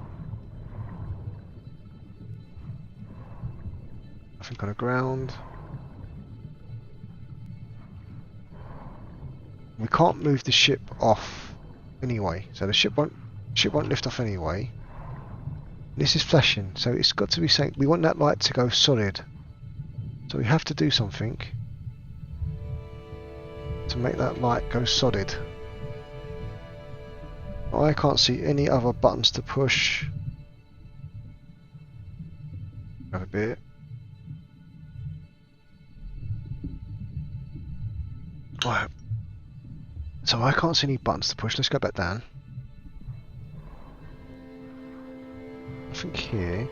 Nothing on the ground. We can't move the ship off anyway, so the ship won't lift off anyway. This is flashing, so it's got to be saying we want that light to go solid. So we have to do something to make that light go solid. I can't see any other buttons to push. Have a bit. Right. So I can't see any buttons to push. Let's go back down. I think here.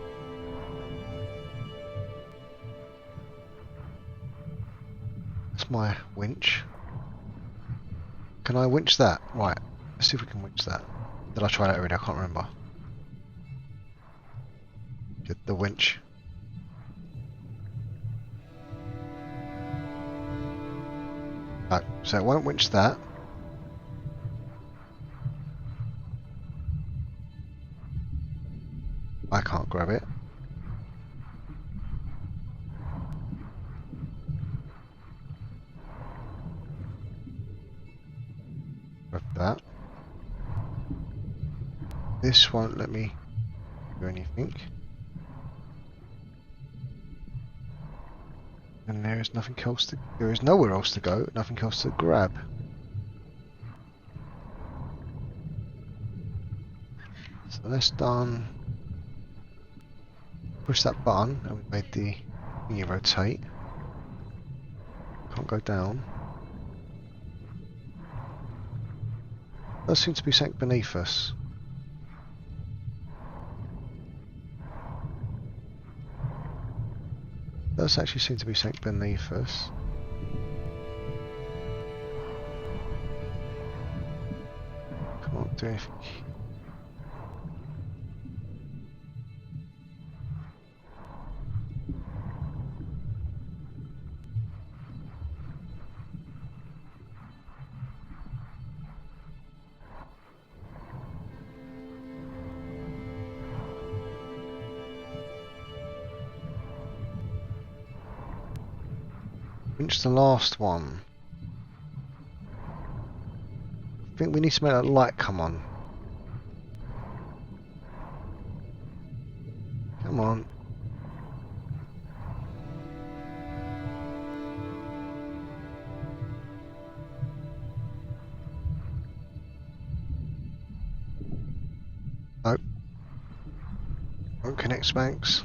That's my winch. Can I winch that? Right. Let's see if we can winch that. Did I try that already? I can't remember. Get the winch. No, so it won't winch that. I can't grab it. Grab that. This won't let me do anything. And there is nothing else to. There is nowhere else to go. Nothing else to grab. So that's done. Push that button, and we made the thingy rotate. Can't go down. Does seem to be something beneath us. Does actually seem to be something beneath us. Can't do anything. Winch the last one. I think we need to make that light come on. Come on. Nope. Won't connect Spanx.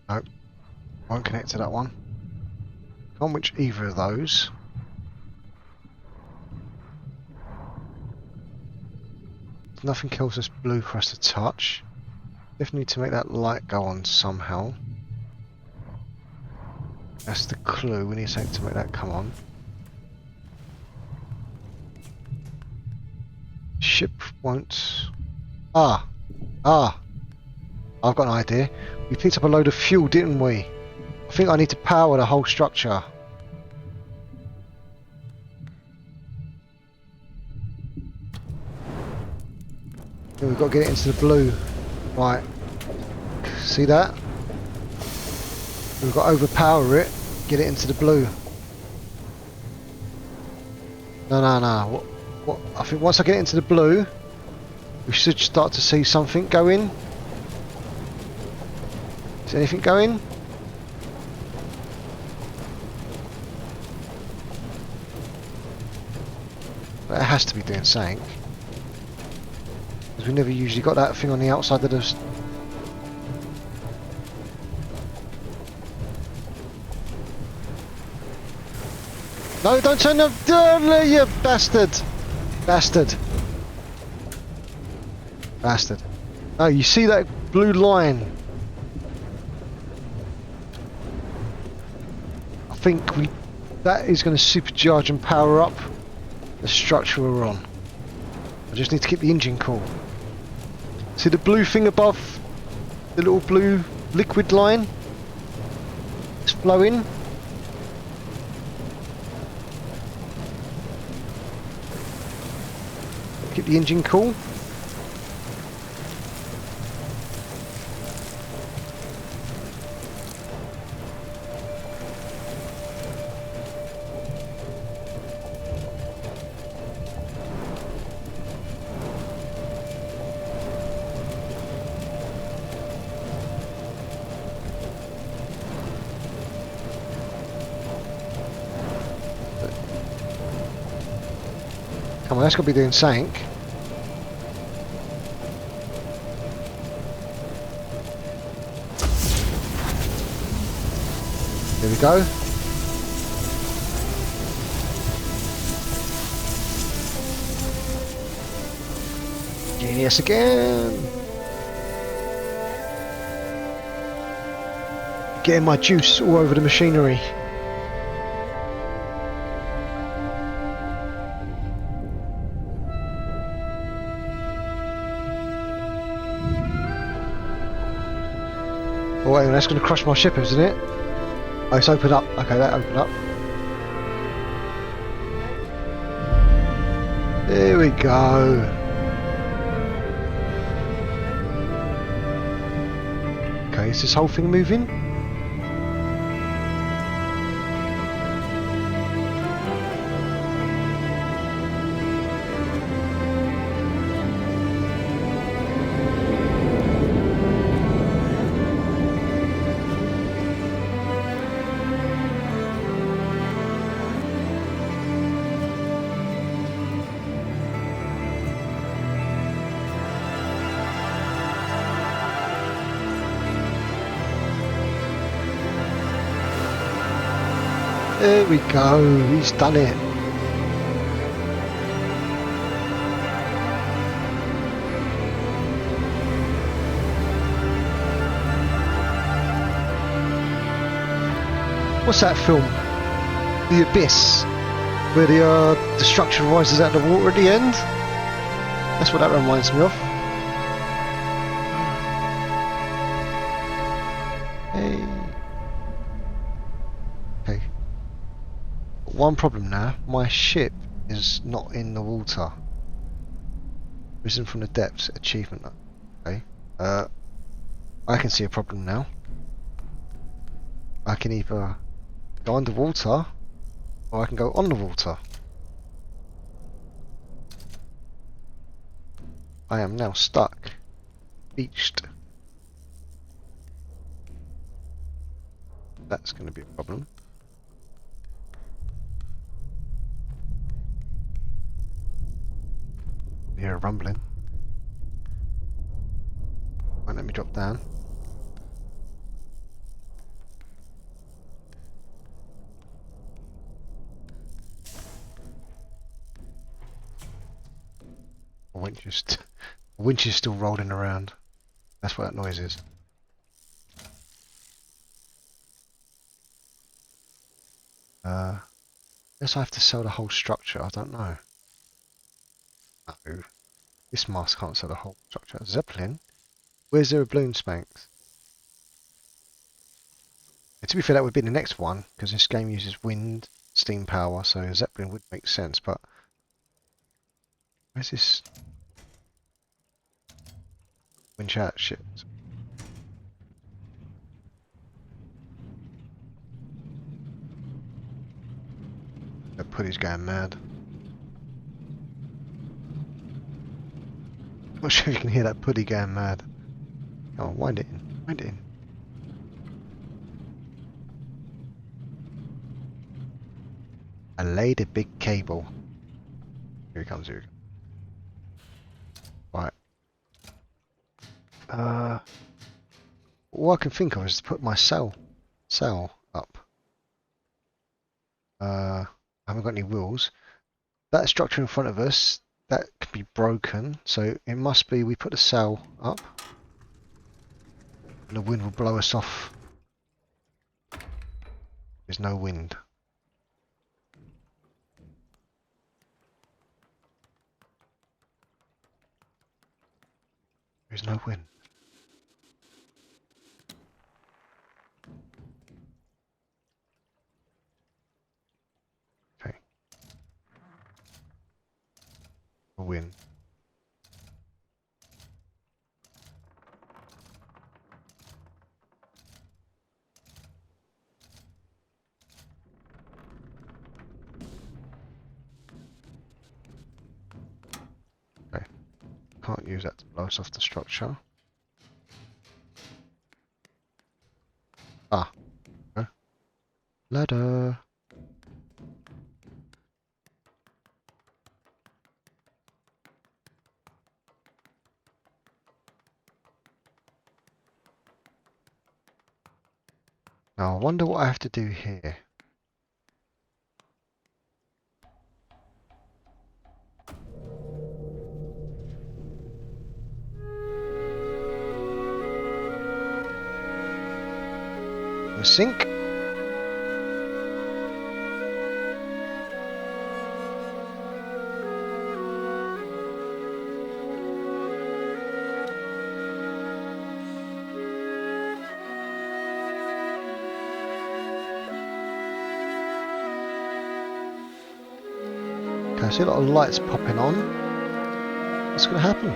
Nope, won't connect to that one. Can't reach either of those. There's nothing else that's blue for us to touch. Definitely need to make that light go on somehow. That's the clue. We need something to make that come on. Ship won't. Ah! I've got an idea. We picked up a load of fuel, didn't we? I think I need to power the whole structure. Yeah, we've got to get it into the blue. Right. See that? We've got to overpower it, get it into the blue. No. What? I think once I get it into the blue, we should start to see something go in. Is anything going? That has to be doing something. Because we never usually got that thing on the outside of the... No, don't turn the... Oh, you bastard! Bastard. No, you see that blue line? I think that is going to supercharge and power up the structure we're on. I just need to keep the engine cool. See the blue thing above? The little blue liquid line? It's flowing. Keep the engine cool. Come on, that's got to be doing something. There we go. Genius again. Getting my juice all over the machinery. Oh wait, that's going to crush my ship, isn't it? Oh, it's opened up. Okay, that opened up. There we go. Okay, is this whole thing moving? There we go, he's done it. What's that film? The Abyss, where the structure rises out of the water at the end? That's what that reminds me of. Hey. Okay. One problem now, my ship is not in the water. Risen from the depths, achievement. Okay. I can see a problem now. I can either go underwater or I can go on the water. I am now stuck. Beached. That's going to be a problem. I hear a rumbling. Right, let me drop down. The winch is still rolling around. That's what that noise is. Guess I have to sell the whole structure. I don't know. No, this mast can't sell the whole structure. Zeppelin? Where's there a balloon Spanks? And to be fair, that would be the next one, because this game uses wind, steam power, so Zeppelin would make sense, but where's this winch out shit? That putty's going mad. I'm not sure if you can hear that putty going mad. Come on, wind it in. Wind it in. I laid a big cable. Here he comes, here he comes. Right. All I can think of is to put my cell up. I haven't got any wheels. That structure in front of us, that can be broken, so it must be we put the sail up and the wind will blow us off. There's no wind. There's no wind. Okay. No wind. Okay. Can't use that to blow us off the structure. Ah. Okay. Ladder. Now I wonder what I have to do here. The sink. Okay, I see a lot of lights popping on. What's going to happen?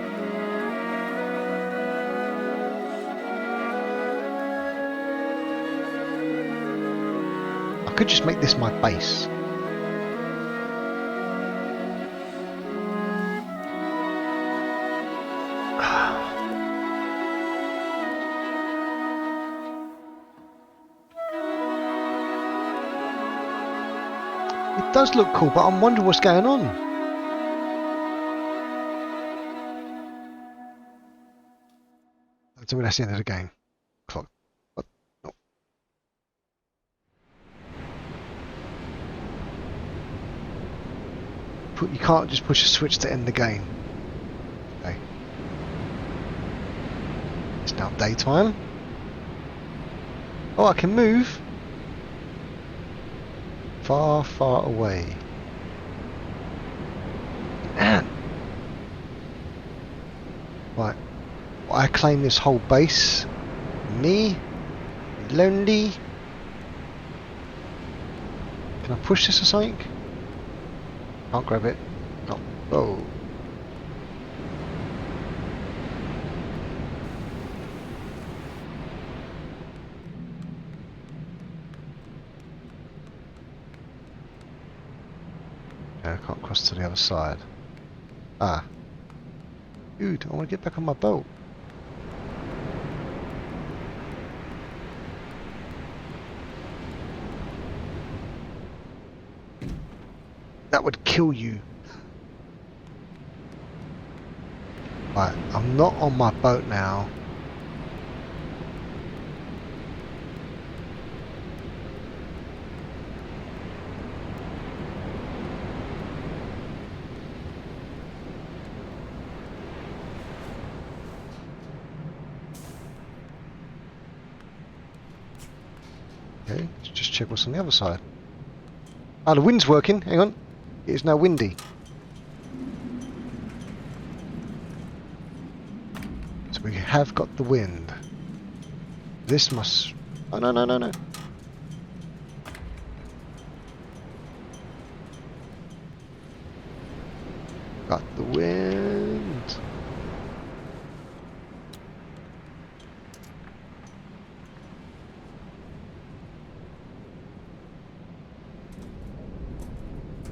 I could just make this my base. It does look cool, but I'm wondering what's going on. So that's the end of the game. Clock. What? No. You can't just push a switch to end the game. Okay. It's now daytime. Oh, I can move. Far, far away. Man. Right. I claim this whole base. Me. Lonely. Can I push this or something? Can't grab it. Oh. Oh. I can't cross to the other side. Ah. Dude, I want to get back on my boat. That would kill you. Right, I'm not on my boat now. Okay, let's just check what's on the other side. Oh, the wind's working. Hang on. It is now windy. So we have got the wind. This must... Oh, no, no, no, no. Got the wind.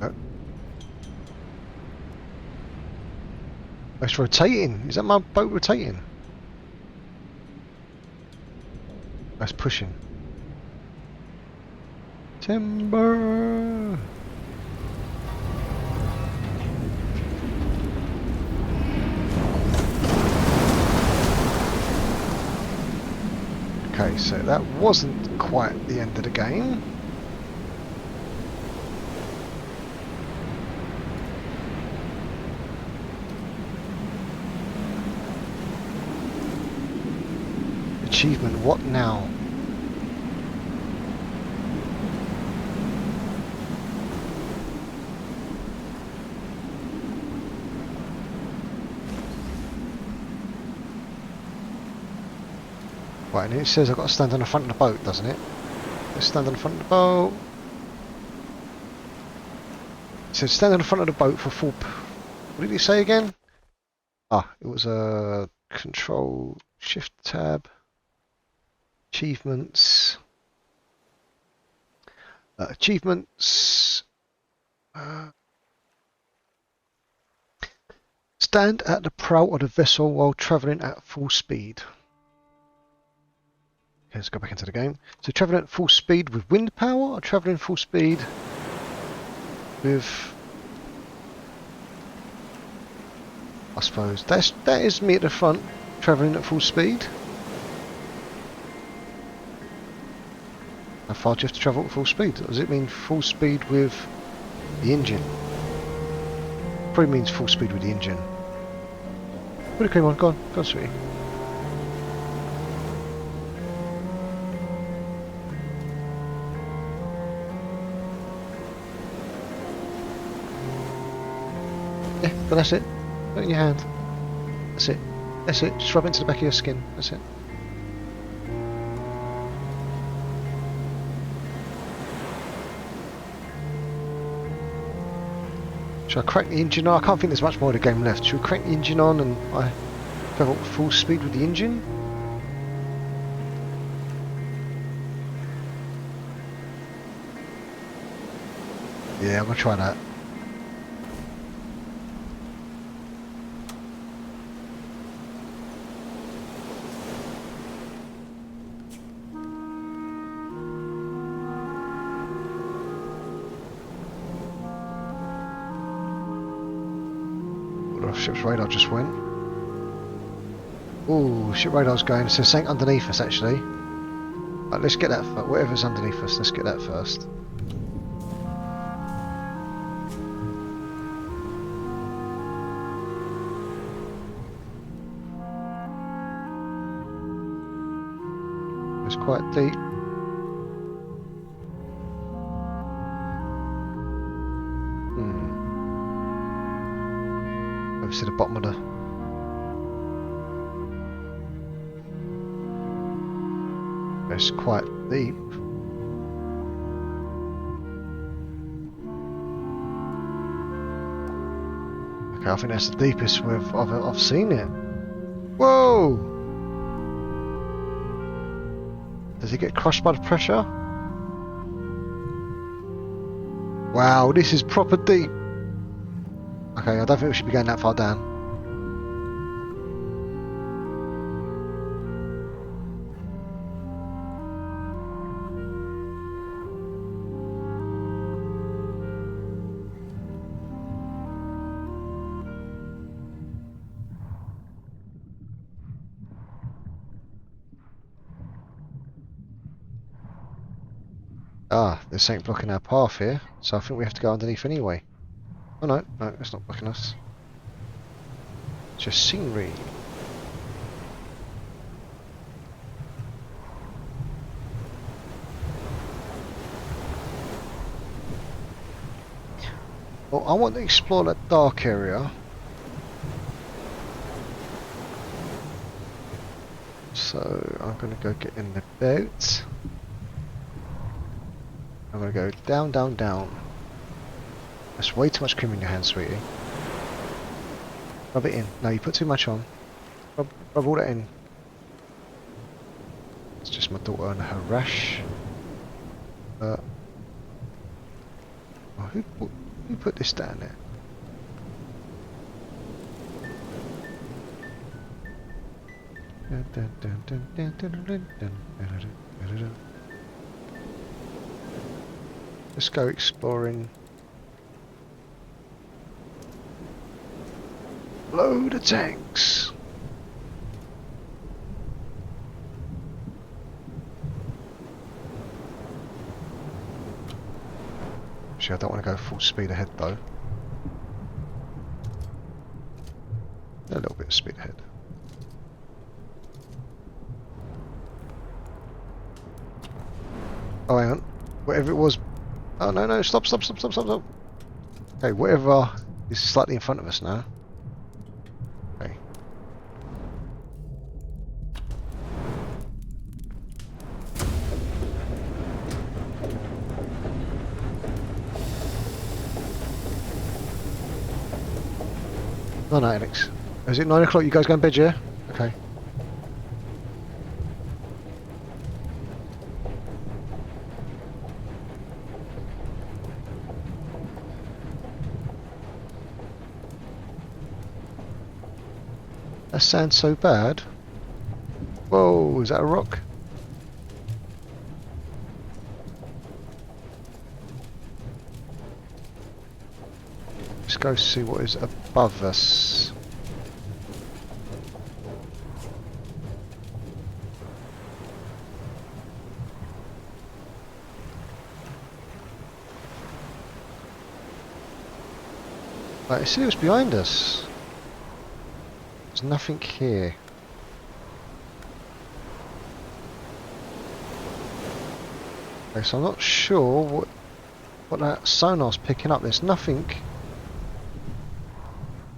Oh. It's rotating. Is that my boat rotating? That's pushing. Timber. Okay, so that wasn't quite the end of the game. Achievement, what now? Right, and it says I've got to stand on the front of the boat, doesn't it? Let's stand on the front of the boat. It says stand on the front of the boat for full... What did it say again? Ah, it was a control shift tab. Achievements. Achievements. Stand at the prow of the vessel while travelling at full speed. Okay, let's go back into the game. So travelling at full speed with wind power, or travelling full speed with... I suppose that is me at the front, travelling at full speed. How far do you have to travel at full speed? Does it mean full speed with the engine? Probably means full speed with the engine. Put a cream on, go on, sweetie. Yeah, but that's it. Put it in your hand. That's it. That's it. Just rub it into the back of your skin. That's it. Should I crank the engine on? I can't think there's much more of the game left. Should we crank the engine on and I travel at full speed with the engine? Yeah, I'm going to try that. Ship's radar just went. Ooh, ship radar's going. So something underneath us actually. Right, let's get that. Whatever's underneath us, let's get that first. It's quite deep. To the bottom of the... It's quite deep. Okay, I think that's the deepest I've seen it. Whoa! Does it get crushed by the pressure? Wow, this is proper deep. Okay, I don't think we should be going that far down. Ah, there's something blocking our path here, so I think we have to go underneath anyway. Oh no, no, it's not blocking us. Just scenery. Well, I want to explore that dark area. So I'm going to go get in the boat. I'm going to go down, down, down. That's way too much cream in your hand, sweetie. Rub it in. No, you put too much on. Rub all that in. It's just my daughter and her rash. Oh, who put this down there? Let's go exploring. Load of tanks. Actually, I don't want to go full speed ahead though. A little bit of speed ahead. Oh, hang on. Whatever it was. Oh, no, no. Stop, stop, stop, stop, stop, stop. Okay, whatever is slightly in front of us now. Okay. No, no, Alex. Is it 9 o'clock? You guys going to bed, yeah? Okay. That sounds so bad. Whoa, is that a rock? Let's go see what is above us. Right, see what's behind us. There's nothing here. Okay, so I'm not sure what that sonar's picking up. There's nothing.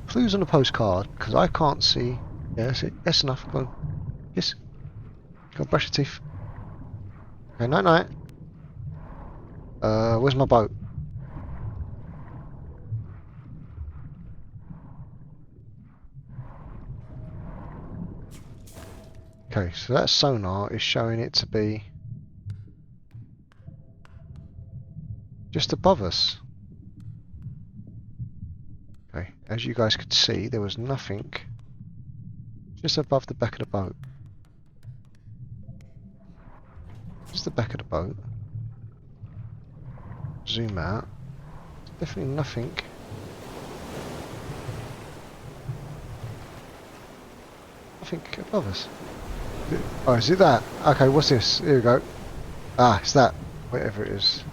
Clues on the postcard, because I can't see. Yeah, that's it. That's enough. Go on. Yes. Go on, brush your teeth. Okay, night night. Where's my boat? Okay, so that sonar is showing it to be just above us. Okay, as you guys could see, there was nothing just above the back of the boat. Just the back of the boat. Zoom out. Definitely nothing. Nothing above us. Oh, is it that? Okay, what's this? Here we go. Ah, it's that. Whatever it is.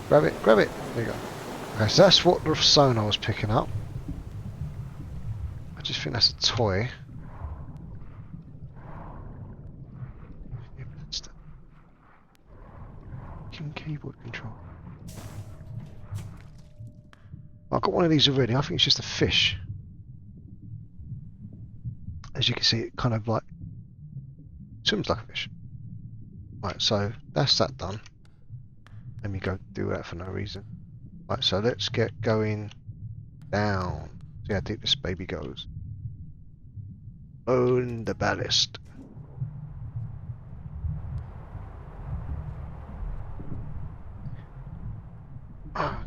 Grab it, grab it. There you go. Okay, so that's what the sonar was picking up. I just think that's a toy. Yeah, but that's the keyboard control. I've got one of these already. I think it's just a fish. As you can see, it kind of like swims like a fish. Right, so that's that done. Let me go do that for no reason. Right, so let's get going down. See how deep this baby goes. Own the ballast.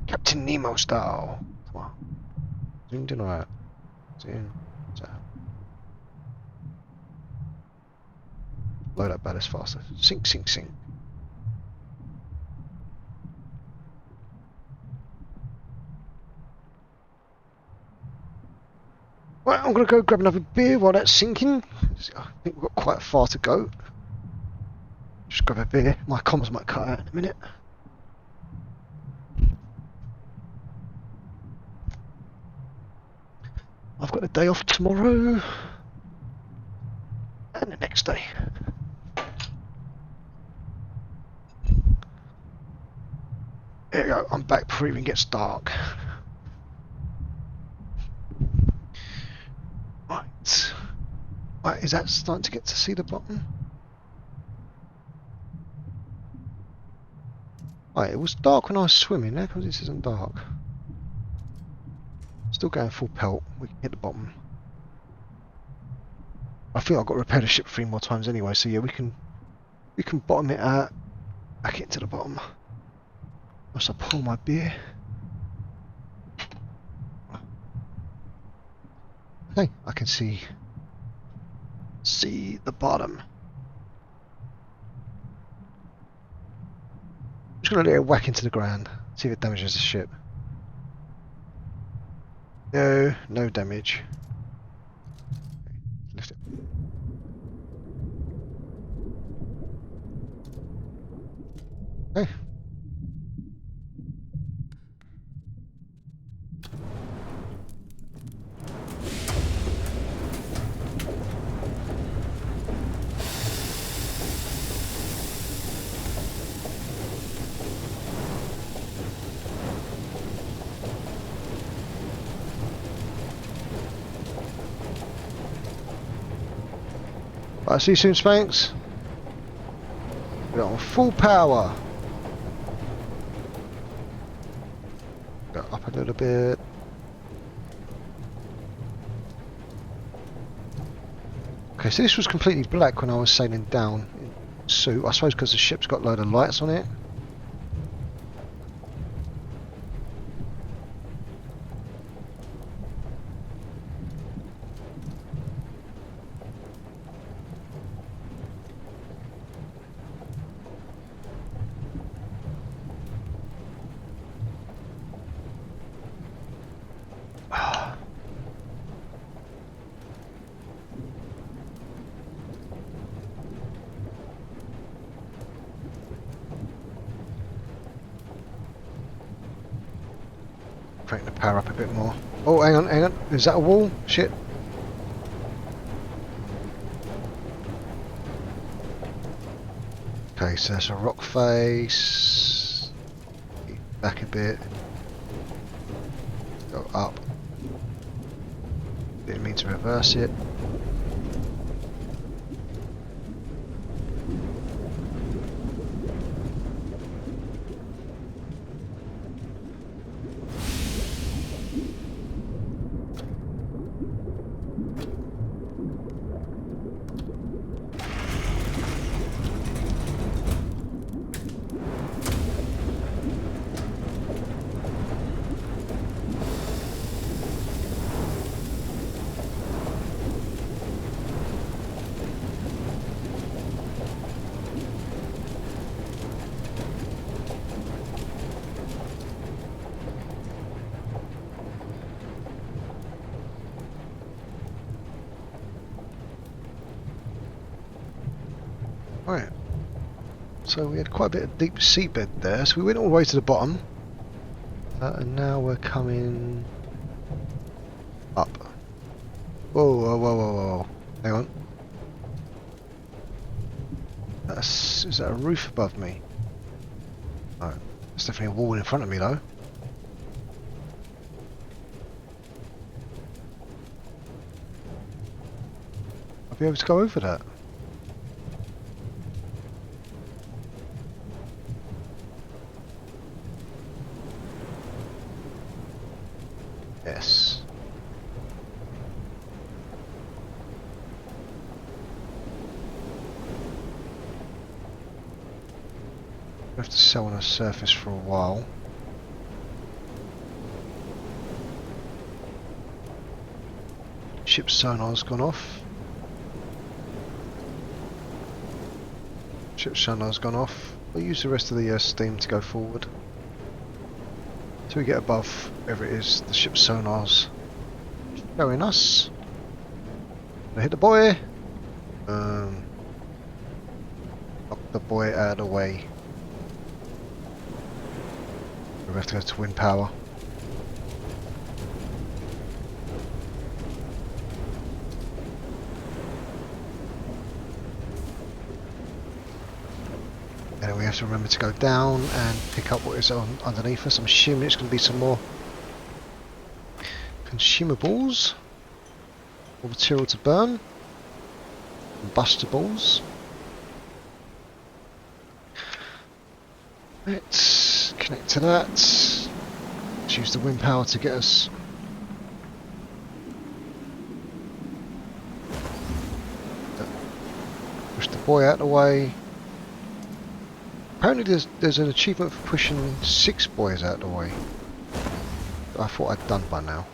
Captain Nemo style. Come on. Zoomed in or out? Zoom. Out. Load that ballast faster. Sink, sink, sink. Right, I'm going to go grab another beer while that's sinking. I think we've got quite far to go. Just grab a beer. My comms might cut out in a minute. I've got a day off tomorrow. And the next day. There we go, I'm back before it even gets dark. Right. Right, is that starting to get to see the bottom? Right, it was dark when I was swimming. How come this isn't dark? Still going full pelt. We can hit the bottom. I think I've got to repair the ship 3 more times anyway, so yeah, we can bottom it out, back it to the bottom. Whilst I pour my beer. Okay, I can see the bottom. I'm just gonna let it whack into the ground, see if it damages the ship. No, no damage. Lift it. Okay. Right, see you soon, Spanks. We're on full power. Go up a little bit. Okay, so this was completely black when I was sailing down in suit. I suppose because the ship's got a load of lights on it. Crank the power up a bit more. Oh, hang on, hang on. Is that a wall? Shit. Okay, so that's a rock face. Back a bit. Go up. Didn't mean to reverse it. Right. So we had quite a bit of deep seabed there, so we went all the way to the bottom. And now we're coming up. Whoa, whoa, whoa, whoa, whoa. Hang on. Is that a roof above me? No. There's definitely a wall in front of me though. I'll be able to go over that. Yes. We have to sail on the surface for a while. Ship's sonar's gone off. Ship's sonar's gone off. We'll use the rest of the steam to go forward. Till we get above wherever it is, the ship's sonar's showing us. Gonna hit the buoy. Knock the buoy out of the way. We have to go to wind power. And we have to remember to go down and pick up what is on underneath us. I'm assuming it's going to be some more consumables, or material to burn, combustibles. Let's connect to that. Let's use the wind power to get us. Push the buoy out of the way. Apparently there's an achievement for pushing 6 buoys out of the way. I thought I'd done by now.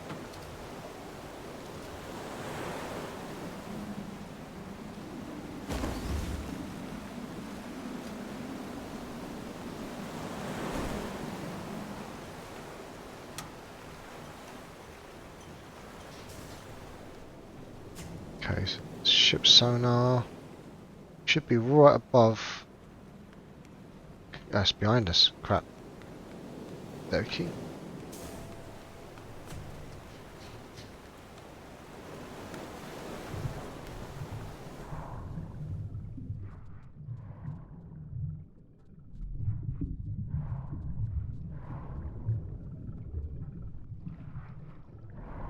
Okay, so ship sonar should be right above. That's behind us. Crap. Okay.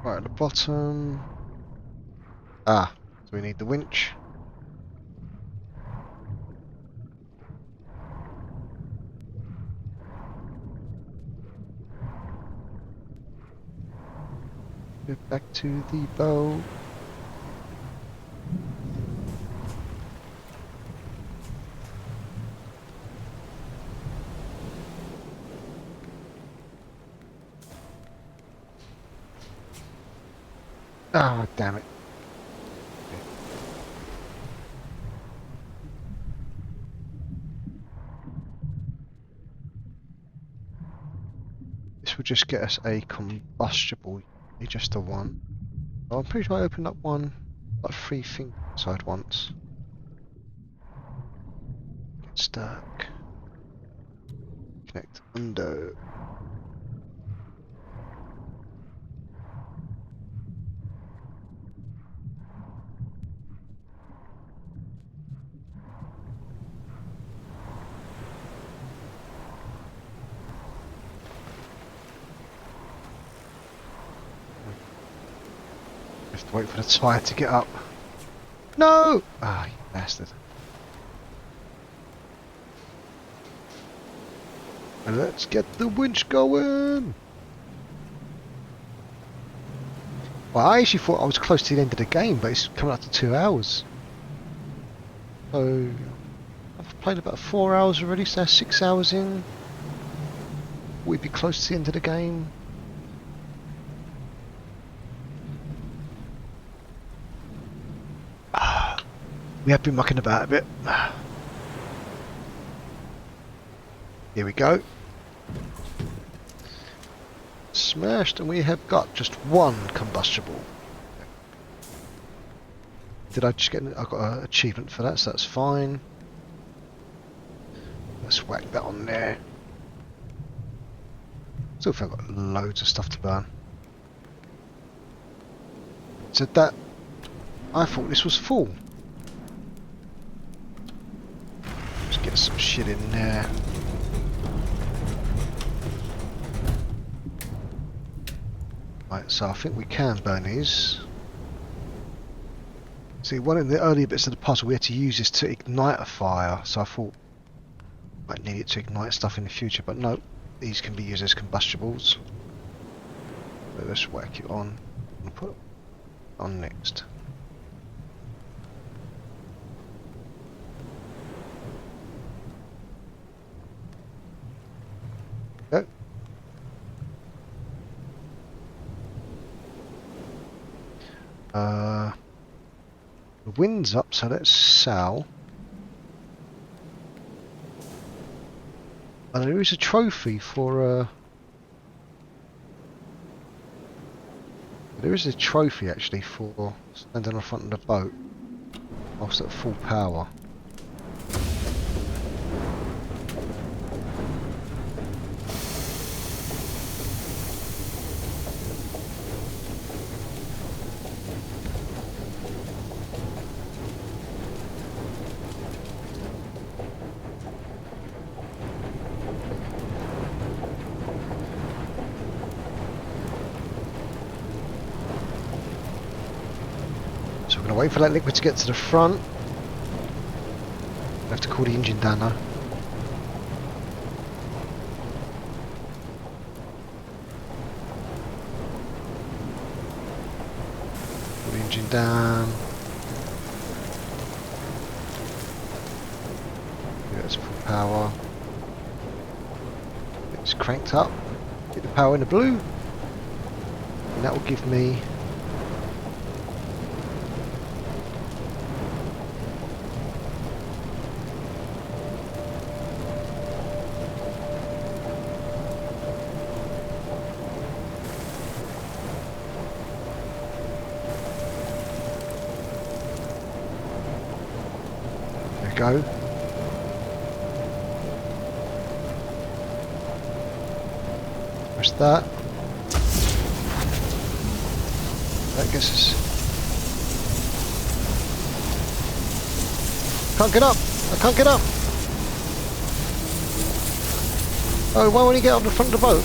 Right at the bottom. Ah, so we need the winch. Get back to the boat. Ah, damn it. This will just get us a combustible, just the one. Oh, I'm pretty sure I opened up one, like 3 things inside once. Get stuck. Connect window. Have to wait for the tire to get up. No! Ah, you bastard. And let's get the winch going! Well, I actually thought I was close to the end of the game, but it's coming up to 2 hours. So, I've played about 4 hours already, so 6 hours in. We'd be close to the end of the game. We have been mucking about a bit. Here we go. Smashed, and we have got just 1 combustible. Did I just get I got an achievement for that, so that's fine. Let's whack that on there. Still feel I've got loads of stuff to burn. So that, I thought this was full. Let's get some shit in there. Right, so I think we can burn these. See, one of the earlier bits of the puzzle we had to use this to ignite a fire, so I thought I might need it to ignite stuff in the future, but no, these can be used as combustibles. So let's whack it on and put it on next. Go. The wind's up, so let's sail. And there is a trophy for there is a trophy actually for standing on the front of the boat whilst at full power. wait for that liquid to get to the front. I have to cool the engine down now. Cool the engine down. That's full power. It's cranked up. Get the power in the blue. And that will give me go. Where's that? That gets us. Can't get up! I can't get up! Oh, why won't he get up the front of the boat?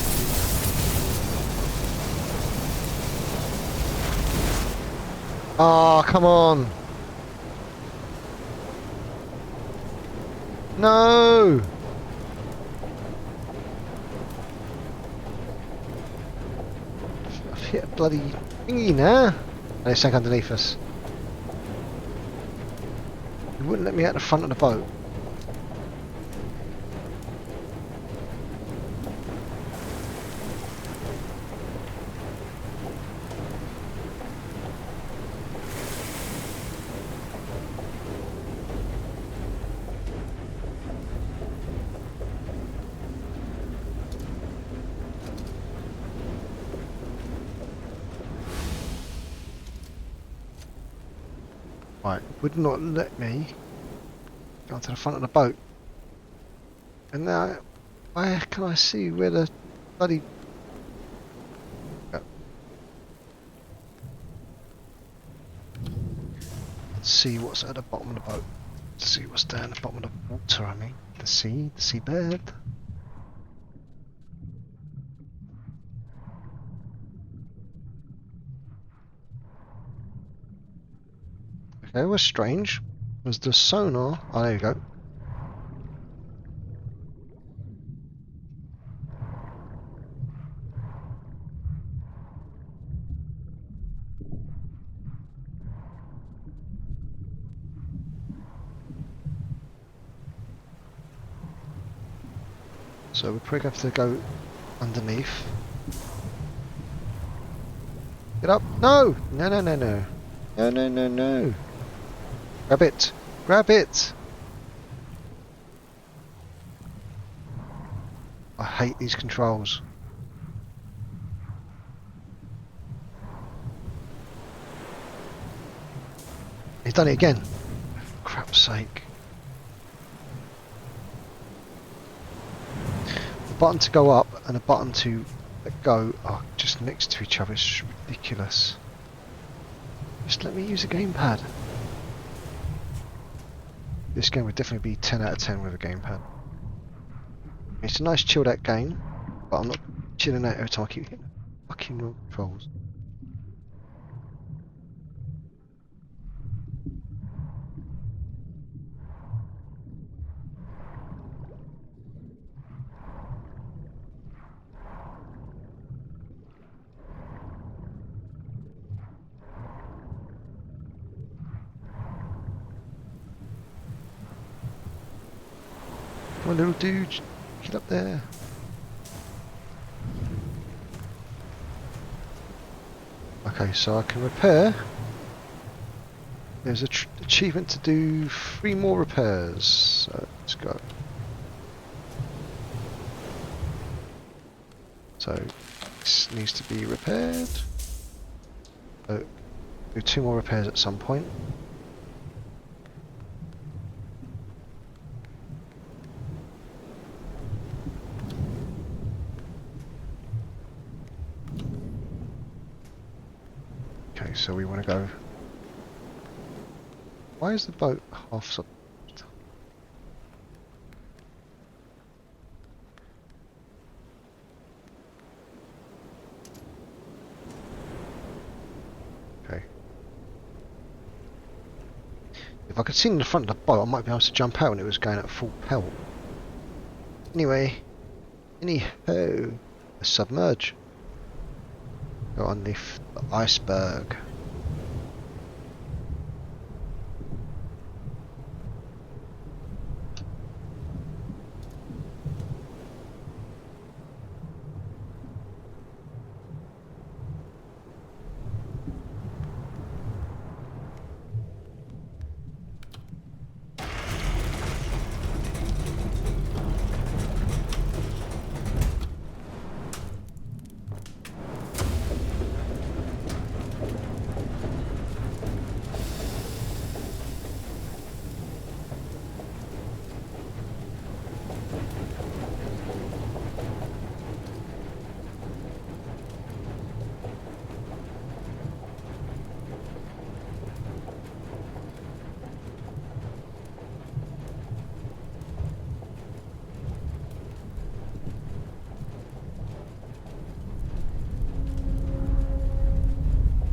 Oh, come on! No! I've hit a bloody thingy now. And it sank underneath us. It wouldn't let me out the front of the boat. Right, would not let me go to the front of the boat. And now, where can I see where the bloody... Let's see what's at the bottom of the boat. Let's see what's down at the bottom of the water, I mean. The seabed. Okay, was strange. Was the sonar... Oh, there you go. So we probably have to go underneath. Get up! No! No, no, no, no. No, no, no, no. Grab it! Grab it! I hate these controls. He's done it again. For crap's sake. The button to go up and a button to let go are just next to each other. It's ridiculous. Just let me use a gamepad. This game would definitely be 10 out of 10 with a gamepad. It's a nice chilled out game, but I'm not chilling out every time I keep hitting fucking wrong controls. Come on, little dude, get up there. Okay, so I can repair. There's an achievement to do 3 more repairs. So let's go. So this needs to be repaired. So do 2 more repairs at some point. Okay, so we want to go. Why is the boat half sub? Okay. If I could see in the front of the boat, I might be able to jump out when it was going at full pelt. Anyway, anyhow, submerge. Go on the iceberg.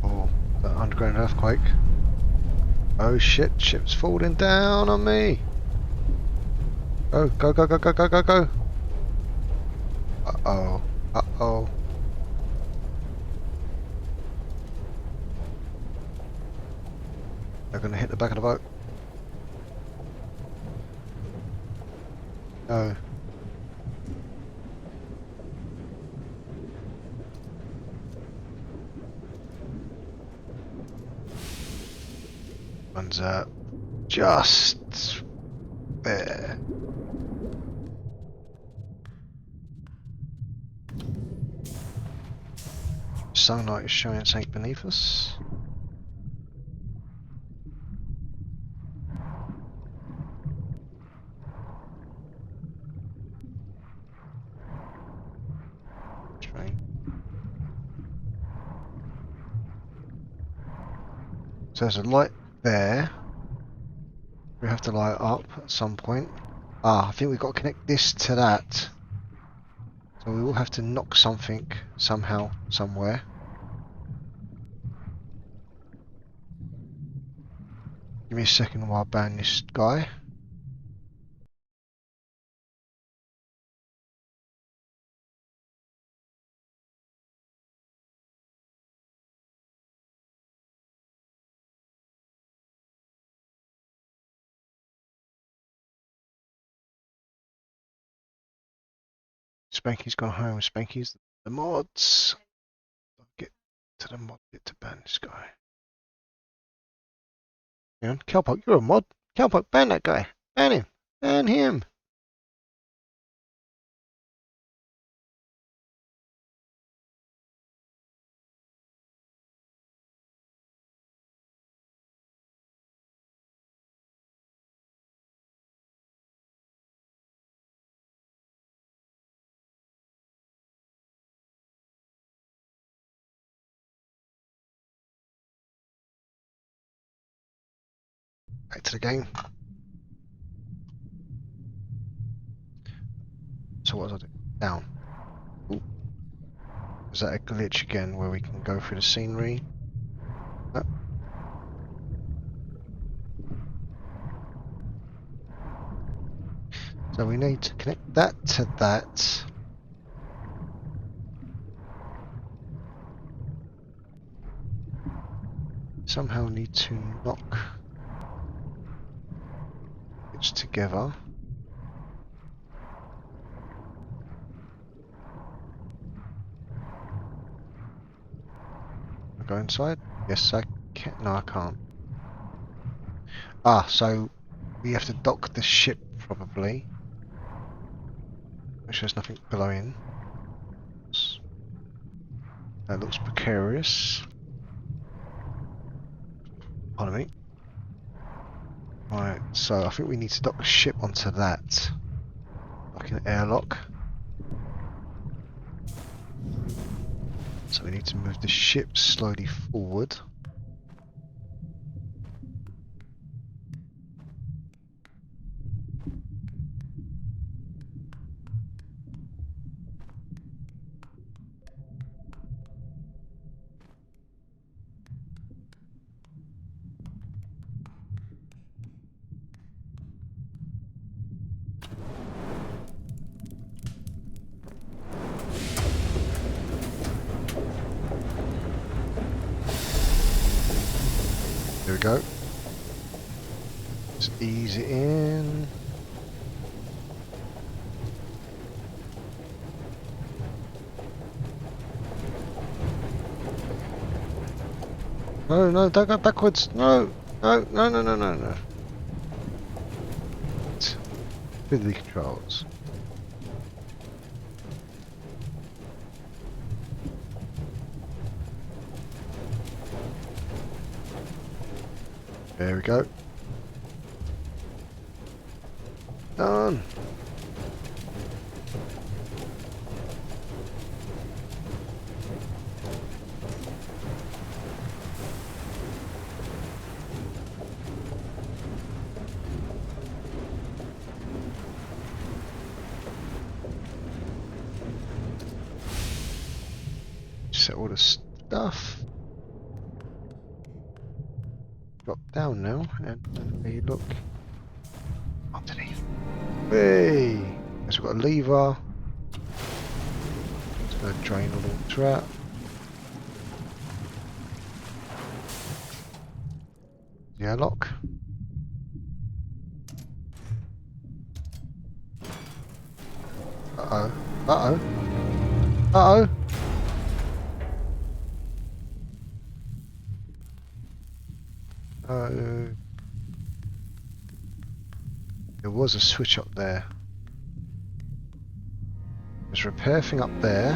Oh, the underground earthquake. Oh shit, ship's falling down on me. Go, go, go, go, go, go, go, go. Uh-oh. Uh-oh. They're gonna hit the back of the boat. No. One's just there. Sunlight is showing something beneath us. Train. So there's a light there. We have to light up at some point. Ah, I think we've got to connect this to that. So we will have to knock something somehow, somewhere. Give me a second while I ban this guy. Spanky's gone home. Spanky's the mods. Get to the mod bit to ban this guy. Hang on, Cowpoke, you're a mod. Cowpoke, ban that guy. Ban him. Ban him. Back to the game. So what was I doing? Down. Ooh. Is that a glitch again where we can go through the scenery? No. So we need to connect that to that. Somehow need to knock it together. I go inside? Yes, I can. No, I can't. Ah, so we have to dock the ship probably. Which there's nothing below in. That looks precarious. Pardon me. Right, so I think we need to dock the ship onto that. Like an airlock. So we need to move the ship slowly forward. go. Just ease it in. No, no, don't go backwards. No, no, no, no, no, no, no. With the controls. There we go. Done. Set all the stuff. Drop down now and hopefully look underneath. Hey! Guess we've got a lever. It's going to drain all the water out. Yeah, lock. Uh-oh. Uh-oh. Uh-oh. There was a switch up there. There's a repair thing up there.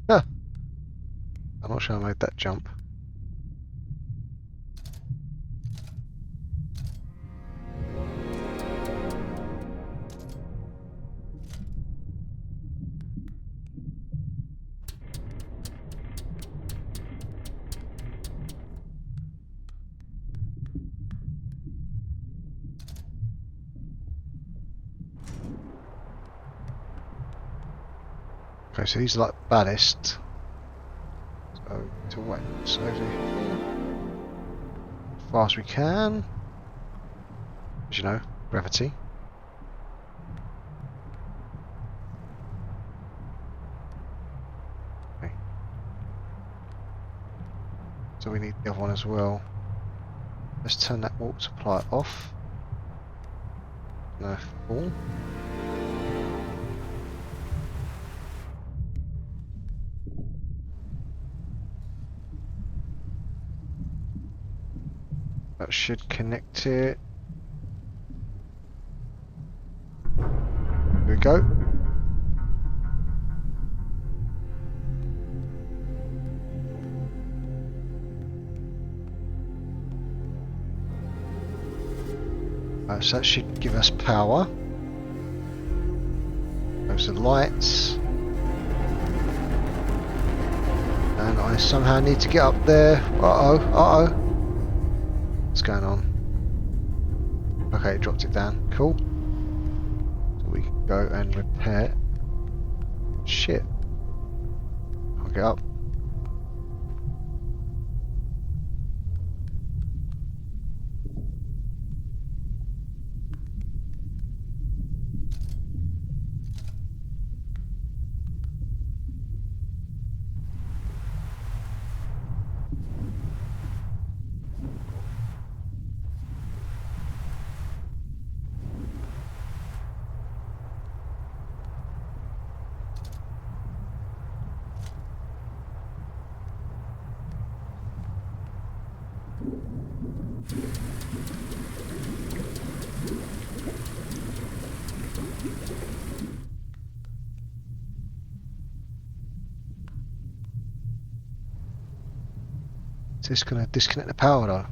Huh. I'm not sure I made that jump. Okay, so these are like ballast. So to wet. So over here. As fast as we can. As you know, gravity. Okay. So we need the other one as well. Let's turn that water supply off. No, full. That should connect it. Here we go. So that should give us power. Those are lights. And I somehow need to get up there. Uh-oh, uh-oh. What's going on? Okay, it dropped it down. Cool. So we can go and repair. Shit. I'll get up. Is this going to disconnect the power though?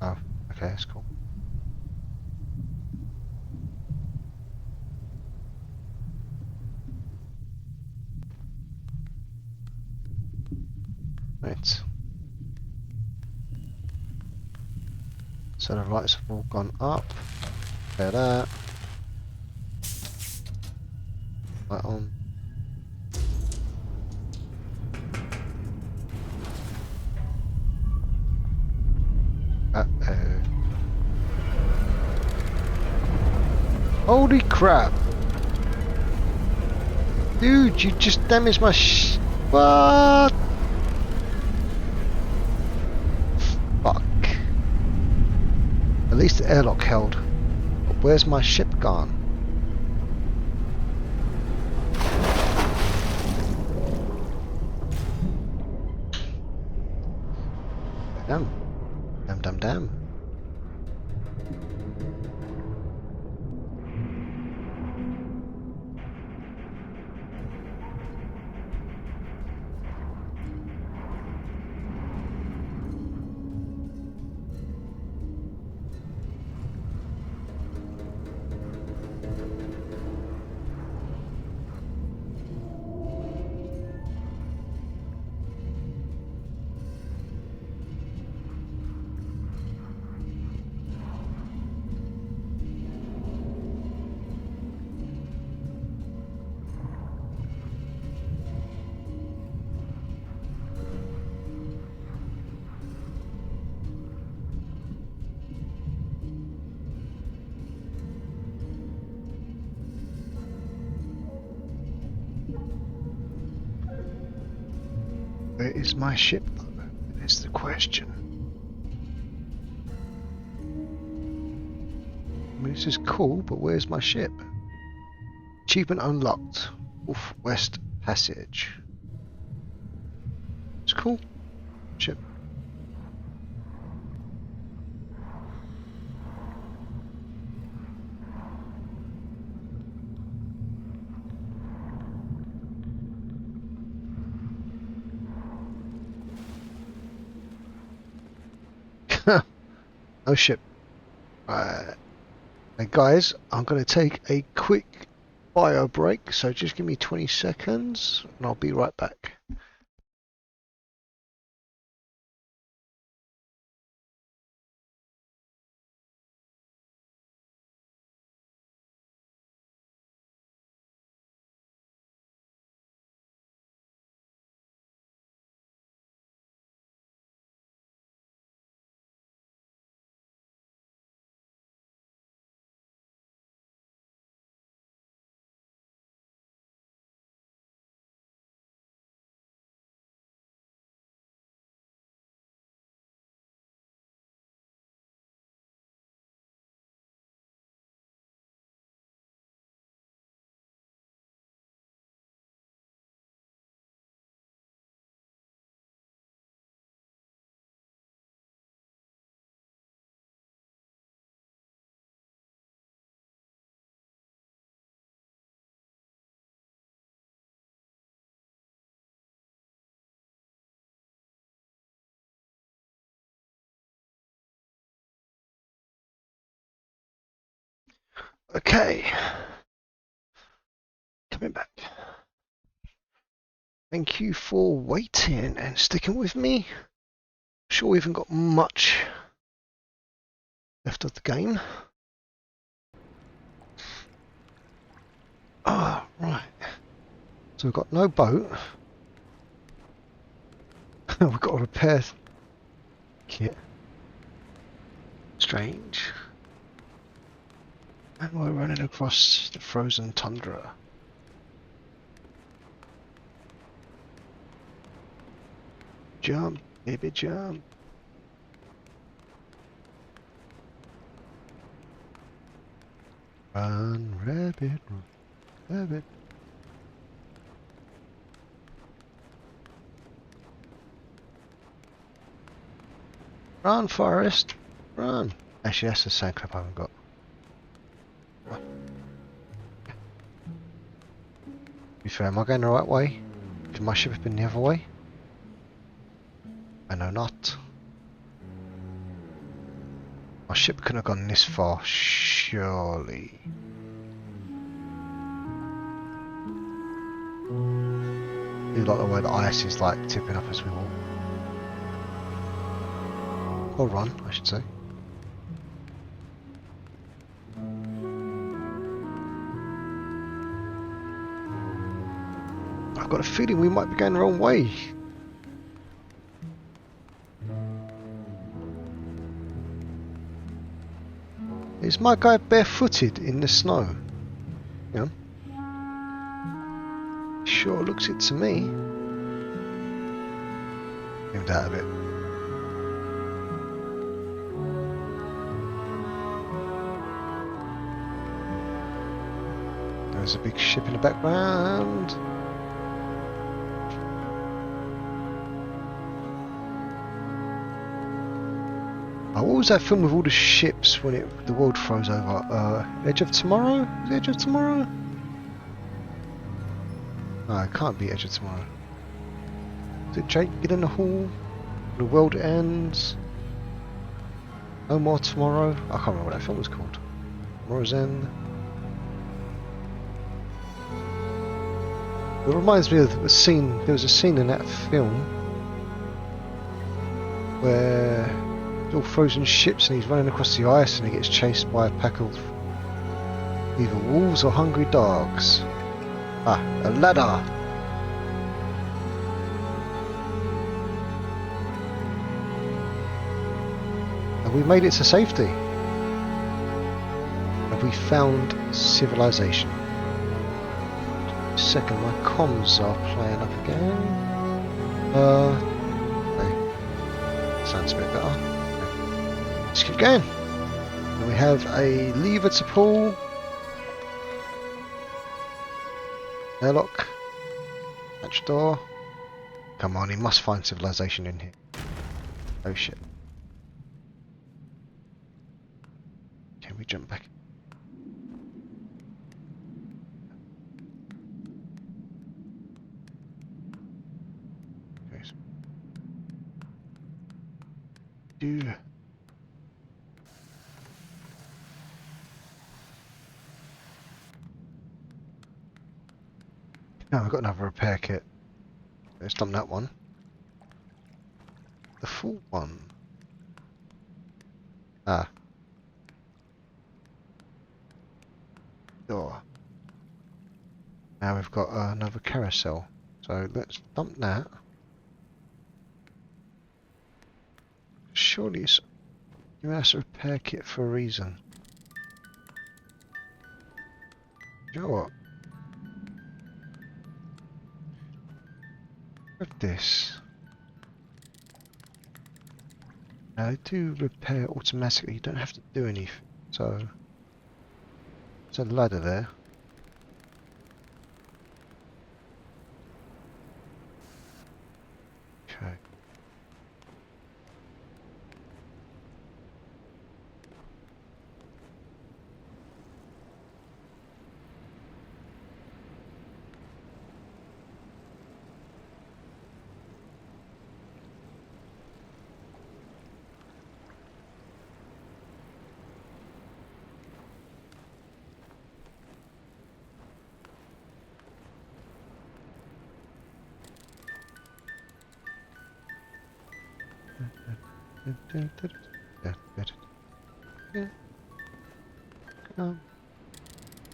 Oh, okay, that's cool. Right. So the lights have all gone up. There that. Light on. Uh-oh. Holy crap. Dude, you just damaged my what? Fuck. At least the airlock held. But where's my ship gone? Damn. Damn, damn, damn. Where is my ship though? Is the question. I mean, this is cool, but where's my ship? Achievement unlocked. Wolf West Passage. It's cool. Ship. No ship. Hey guys, I'm going to take a quick bio break, so just give me 20 seconds and I'll be right back. Okay, coming back. Thank you for waiting and sticking with me. Sure we haven't got much left of the game. Ah, right. So we've got no boat. We've got a repair kit. Strange. And we're running across the frozen tundra. Jump, baby, jump. Run, rabbit, run, rabbit. Run, Forest, run. Actually, that's the same clip I haven't got. What? To be fair, am I going the right way? Could my ship have been the other way? I know not. My ship couldn't have gone this far, surely. I do like the way the ice is like tipping up as we walk. Or run, I should say. I've got a feeling we might be going the wrong way. Is my guy barefooted in the snow? Yeah. Sure looks it to me. Moved out of it. There's a big ship in the background. Oh, what was that film with all the ships when the world froze over? Edge of Tomorrow? Is it Edge of Tomorrow? No, it can't be Edge of Tomorrow. Is it Jake Gyllenhaal? The world ends. No More Tomorrow? I can't remember what that film was called. Tomorrow's End. It reminds me of a scene. There was a scene in that film where it's all frozen ships and he's running across the ice and he gets chased by a pack of either wolves or hungry dogs. Ah, a ladder! Have we made it to safety? Have we found civilization? Second, my comms are playing up again. Okay. Sounds a bit better. Okay. Let's keep going. And we have a lever to pull. Airlock. Hatch door. Come on, he must find civilization in here. Oh shit. Can we jump back? Okay. Do. No, I've got another repair kit. Let's dump that one. The full one. Ah. Door. Now we've got another carousel. So let's dump that. Surely it's giving us a repair kit for a reason. You know what? With this. Now they do repair automatically, you don't have to do anything. So there's a ladder there. Okay. Come,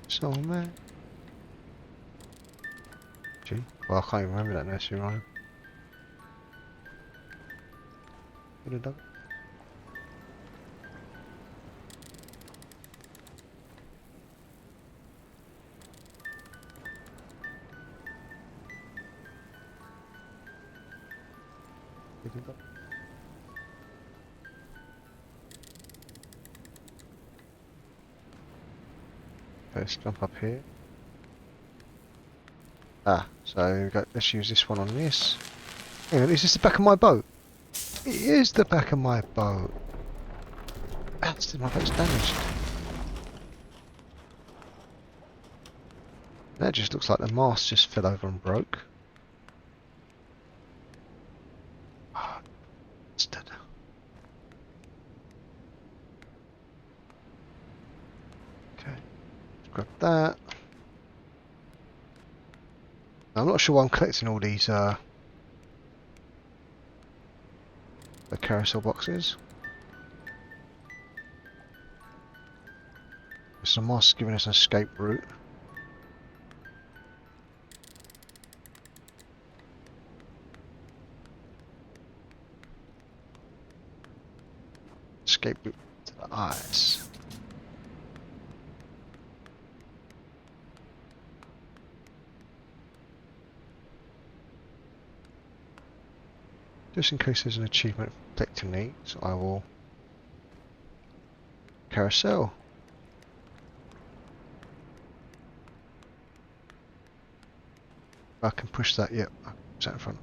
so man. Gee, well I can't even remember that nursery rhyme. Get a dog. Get a dog. Let's jump up here. Ah, so let's use this one on this. Hang on, is this the back of my boat? It is the back of my boat. Ah, my boat's damaged. That just looks like the mast just fell over and broke. Ah, bastard. Okay, let's grab that. I'm not sure why I'm collecting all these the carousel boxes. Some moss giving us an escape route. Escape route to the ice. Just in case there's an achievement for collecting these, I will carousel. I can push that, yep, I can push that in front.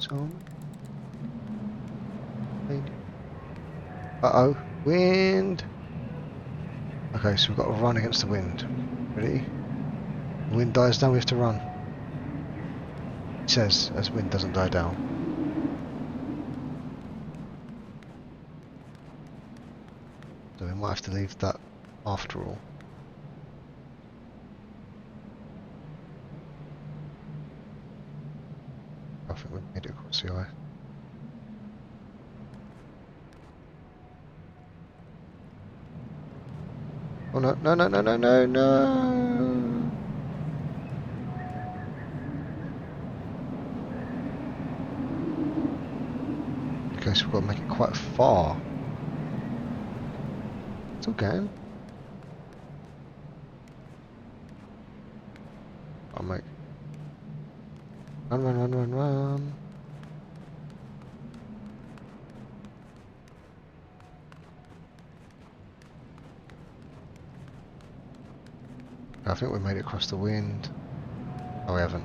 So, uh-oh, wind! Okay, so we've got to run against the wind. Ready? The wind dies down, we have to run. It says, as wind doesn't die down. So we might have to leave that after all. I think we made it across the eye. Oh no, no, no, no, no, no, no! Okay, so we've got to make it quite far. Still going. I'll make... Run, run, run, run, run. I think we made it across the wind. Oh, we haven't.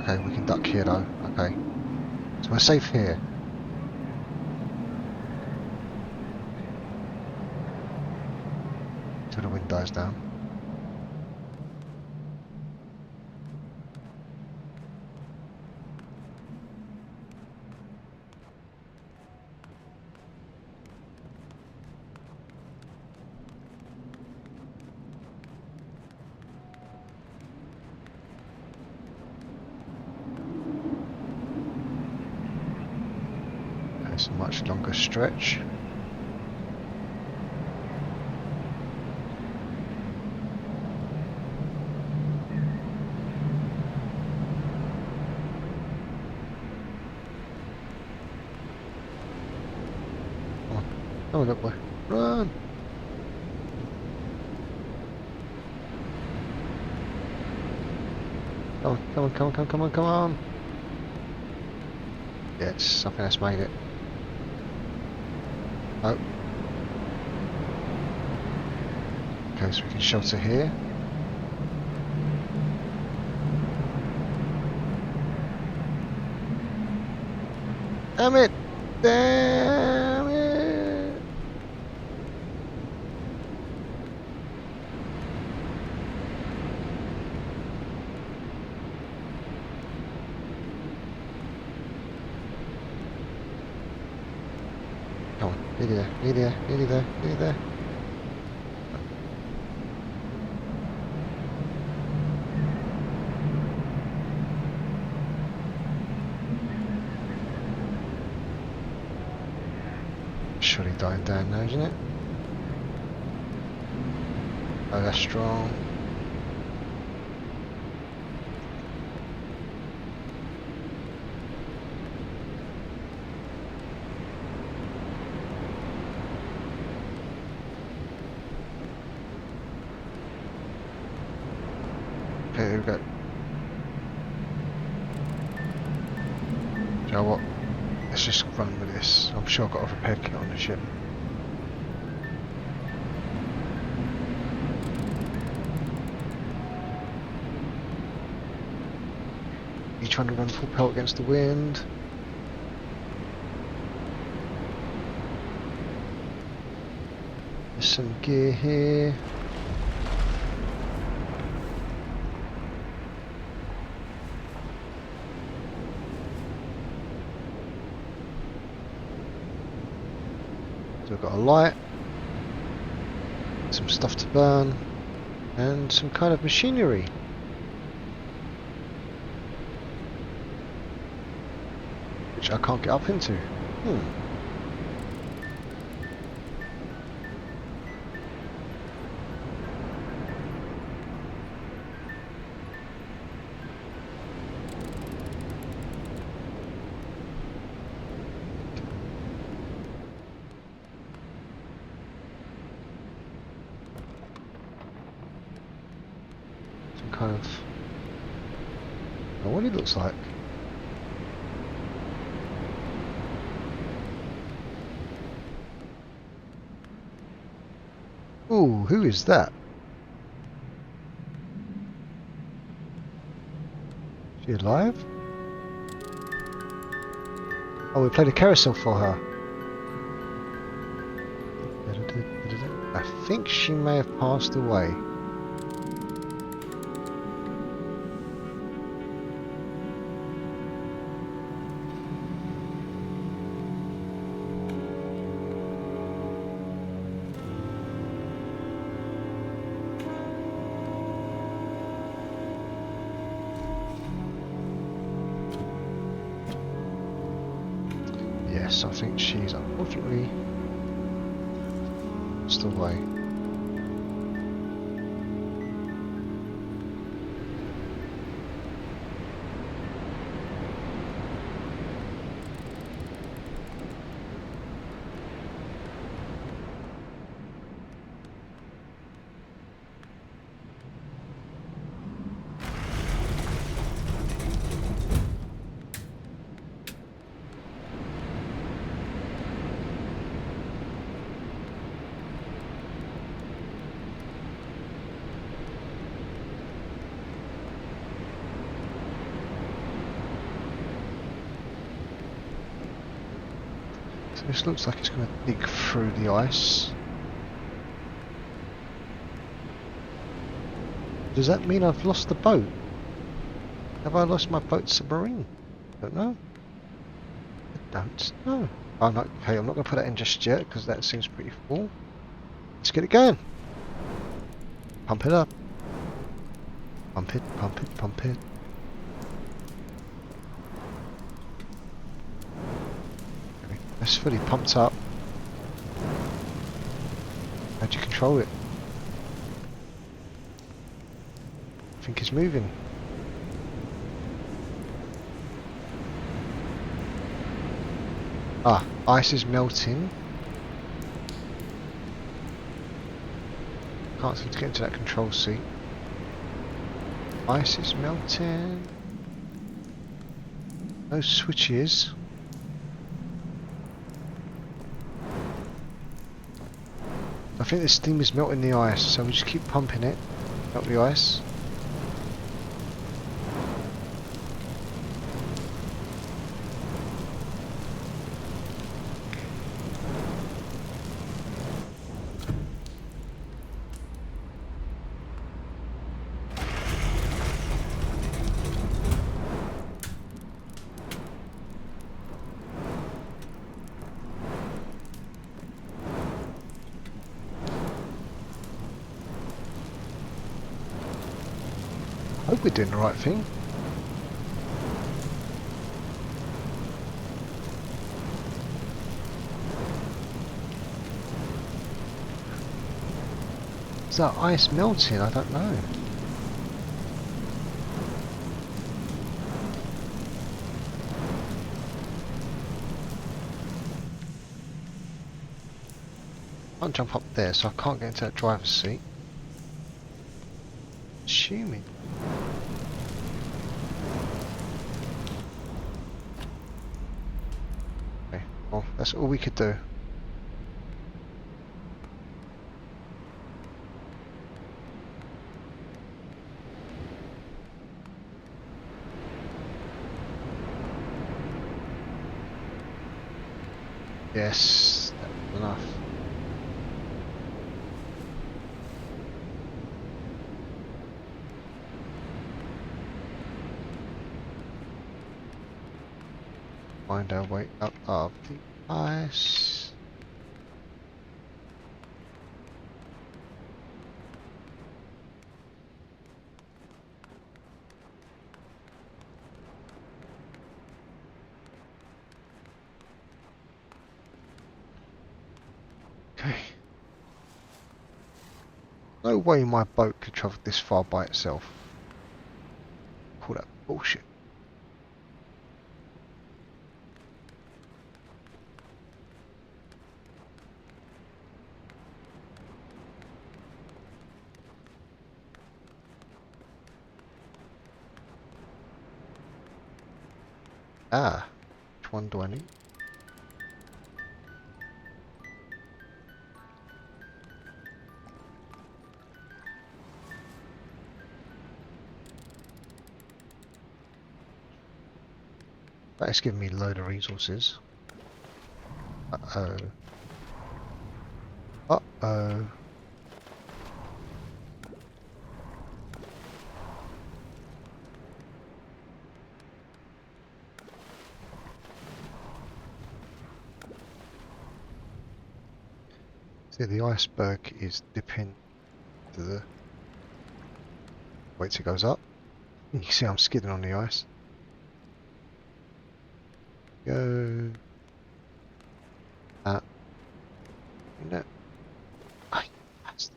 Okay, we can duck here though. Okay. So we're safe here. Till the wind dies down. It's a much longer stretch. Come on, come on, little boy, run! Come on, come on, come on, come on, come on, come on! Yes, I think that's made it. Oh. Okay, so we can shelter here. Damn it! Damn it! Come on, nearly there, nearly there, nearly there, nearly there. Surely dying down now, isn't it? Oh, that's strong. Okay, here we go. Do you know what? Let's just run with this. I'm sure I've got a repair kit on the ship. You trying to run full pelt against the wind? There's some gear here. So we've got a light, some stuff to burn, and some kind of machinery. Which I can't get up into. kind of... what it looks like. Ooh, who is that? Is she alive? Oh, we played a carousel for her. I think she may have passed away. Yes, I think she's unfortunately passed away. So this looks like it's going to dig through the ice. Does that mean I've lost the boat? Have I lost my boat submarine? Don't know. I don't know. I'm not, okay, I'm not going to put that in just yet because that seems pretty full. Let's get it going. Pump it up. Pump it, pump it, pump it. Okay, that's fully pumped up. How do you control it? I think it's moving. Ah, ice is melting. Can't seem to get into that control seat. Ice is melting. No switches. I think the steam is melting the ice, so we just keep pumping it. Melt the ice. I hope we're doing the right thing. Is that ice melting? I don't know. I can't jump up there, so I can't get into that driver's seat. Assuming. Okay, well, that's all we could do. Yes, that's enough. Find our way up of the ice. Okay. No way my boat could travel this far by itself. Call that bullshit. Ah, which one do I need? That is giving me a load of resources. Uh-oh. Uh-oh. See, the iceberg is dipping to the... Wait till it goes up. You can see I'm skidding on the ice. Go... That. No. Ay, that's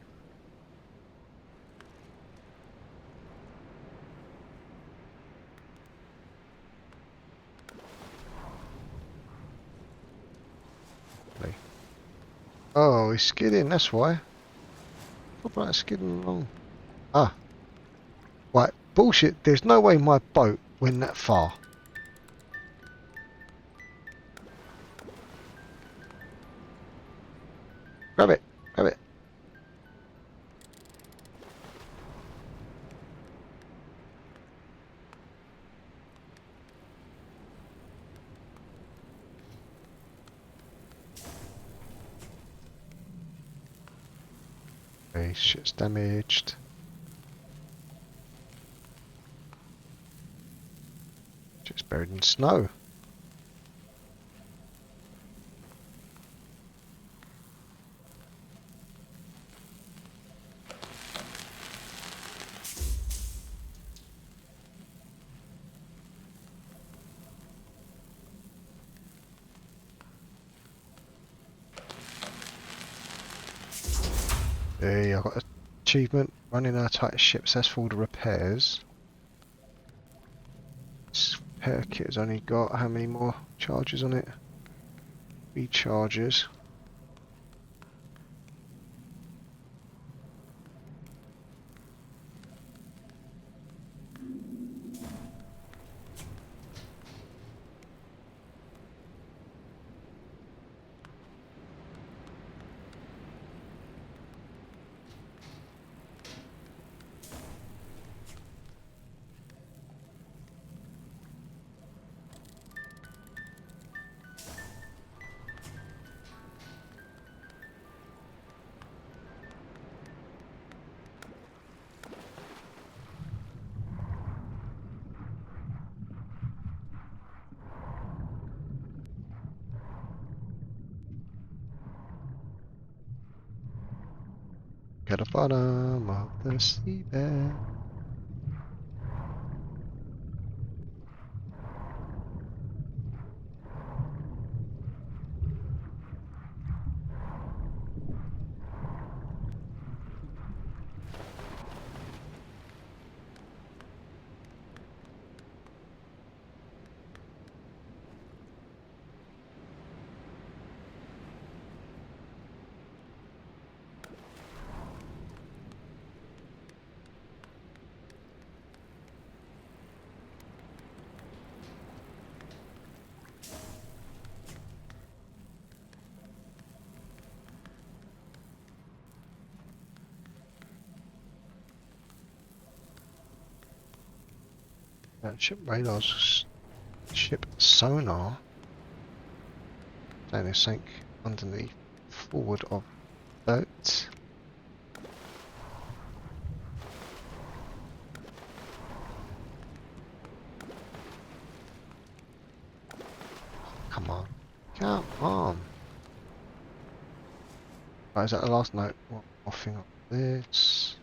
lovely. Oh, he's skidding, that's why. Talk about skidding along. Ah, right. Bullshit, there's no way my boat went that far. Grab it, grab it. Okay, shit's damaged. Shit's buried in snow. Hey, I got an achievement. Running our tightest ship successful to repairs. This repair kit has only got how many more charges on it? 3 charges. At the bottom of the seabed. Ship radars, ship sonar. Saying they sank underneath forward of boat. Come on. Come on. Right, is that the last note? One more thing on this.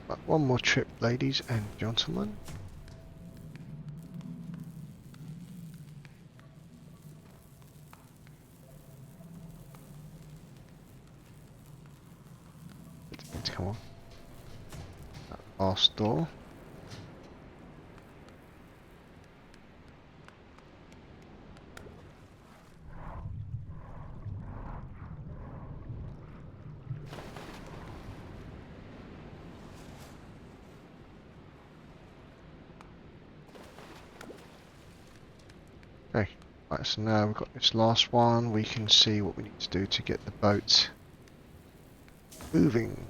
Right, one more trip, ladies and gentlemen. Come on. That last door. Okay, right, so now we've got this last one. We can see what we need to do to get the boat moving.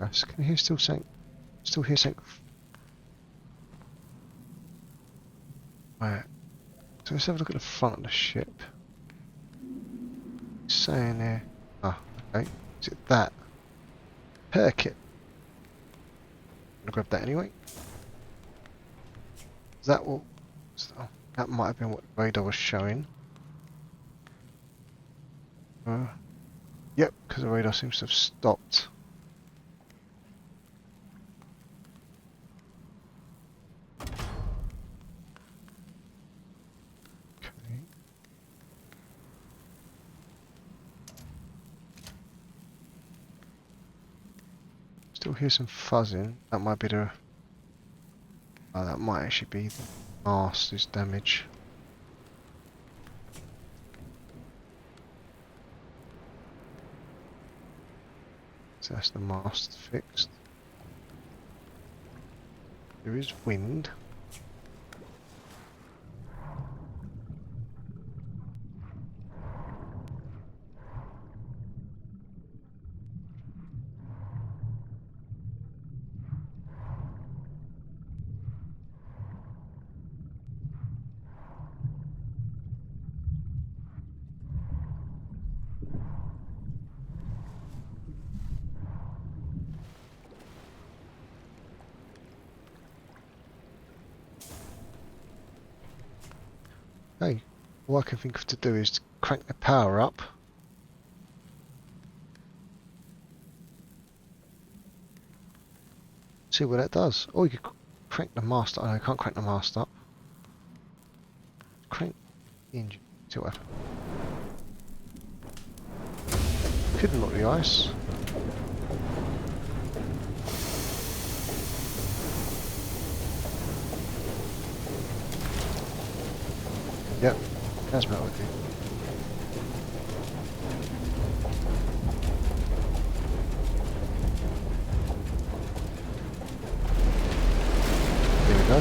Yes, can you hear still saying? Still hear saying? Right. So let's have a look at the front of the ship. It's saying there. Ah, okay. Is it that? Repair kit. I'm gonna grab that anyway. Is that what? Oh, that might have been what the radar was showing. Yep, because the radar seems to have stopped. Okay. Still hear some fuzzing. That might be the. Oh, that might actually be the mast is damaged. So that's the mast fixed. There is wind. Hey, all I can think of to do is to crank the power up. See what that does. Or you could crank the mast up. Oh, no, I can't crank the mast up. Crank the engine. See what happens. Couldn't lock the ice. Yep, that's melted with you. There we go.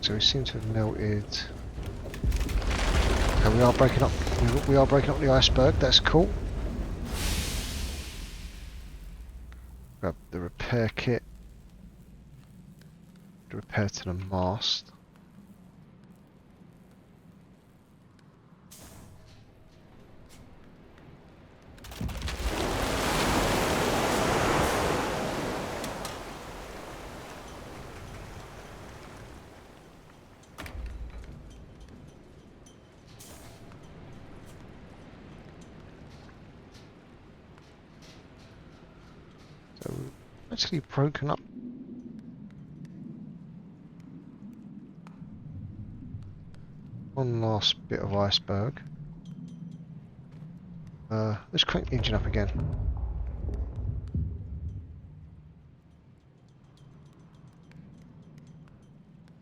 So we seem to have melted. Okay, we are breaking up. We are breaking up the iceberg. That's cool. Grab the repair kit. The repair to the mast. So we've actually broken up. One last bit of iceberg. Let's crank the engine up again.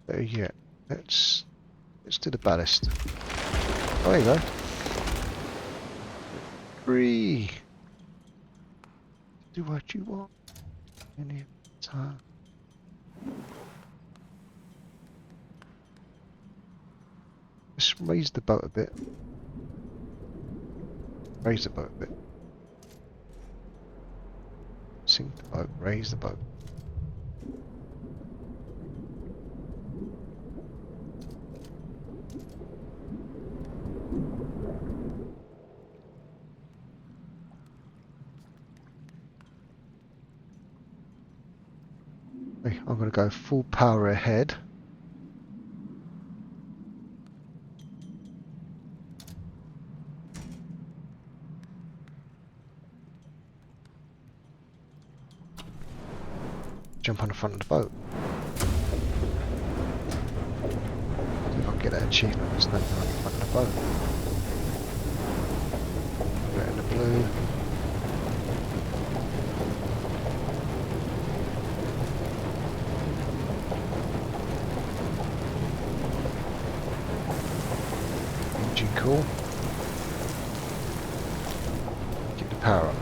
Better yet, let's do the ballast. Oh, there you go. Free. Do what you want. Any time. Let's raise the boat a bit. Raise the boat a bit. Sink the boat. Raise the boat. Okay, I'm going to go full power ahead. Jump on the front of the boat. See if I can get that achievement. There's nothing on the front of the boat. Put it in the blue. Engine cool. power up.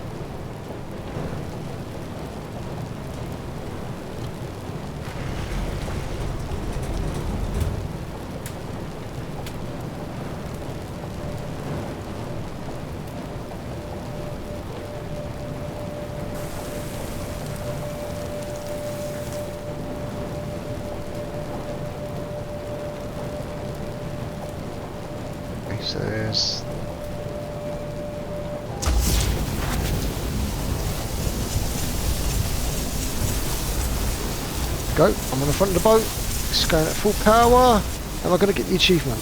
Okay, so there's go. I'm on the front of the boat. It's going at full power. Am I going to get the achievement?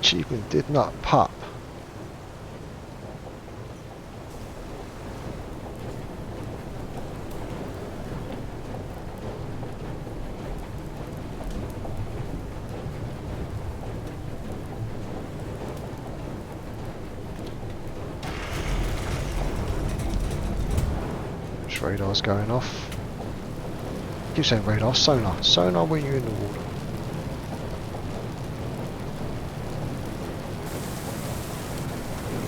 Achievement did not pop. Radar's going off. Keep saying radar, sonar. Sonar when you're in the water.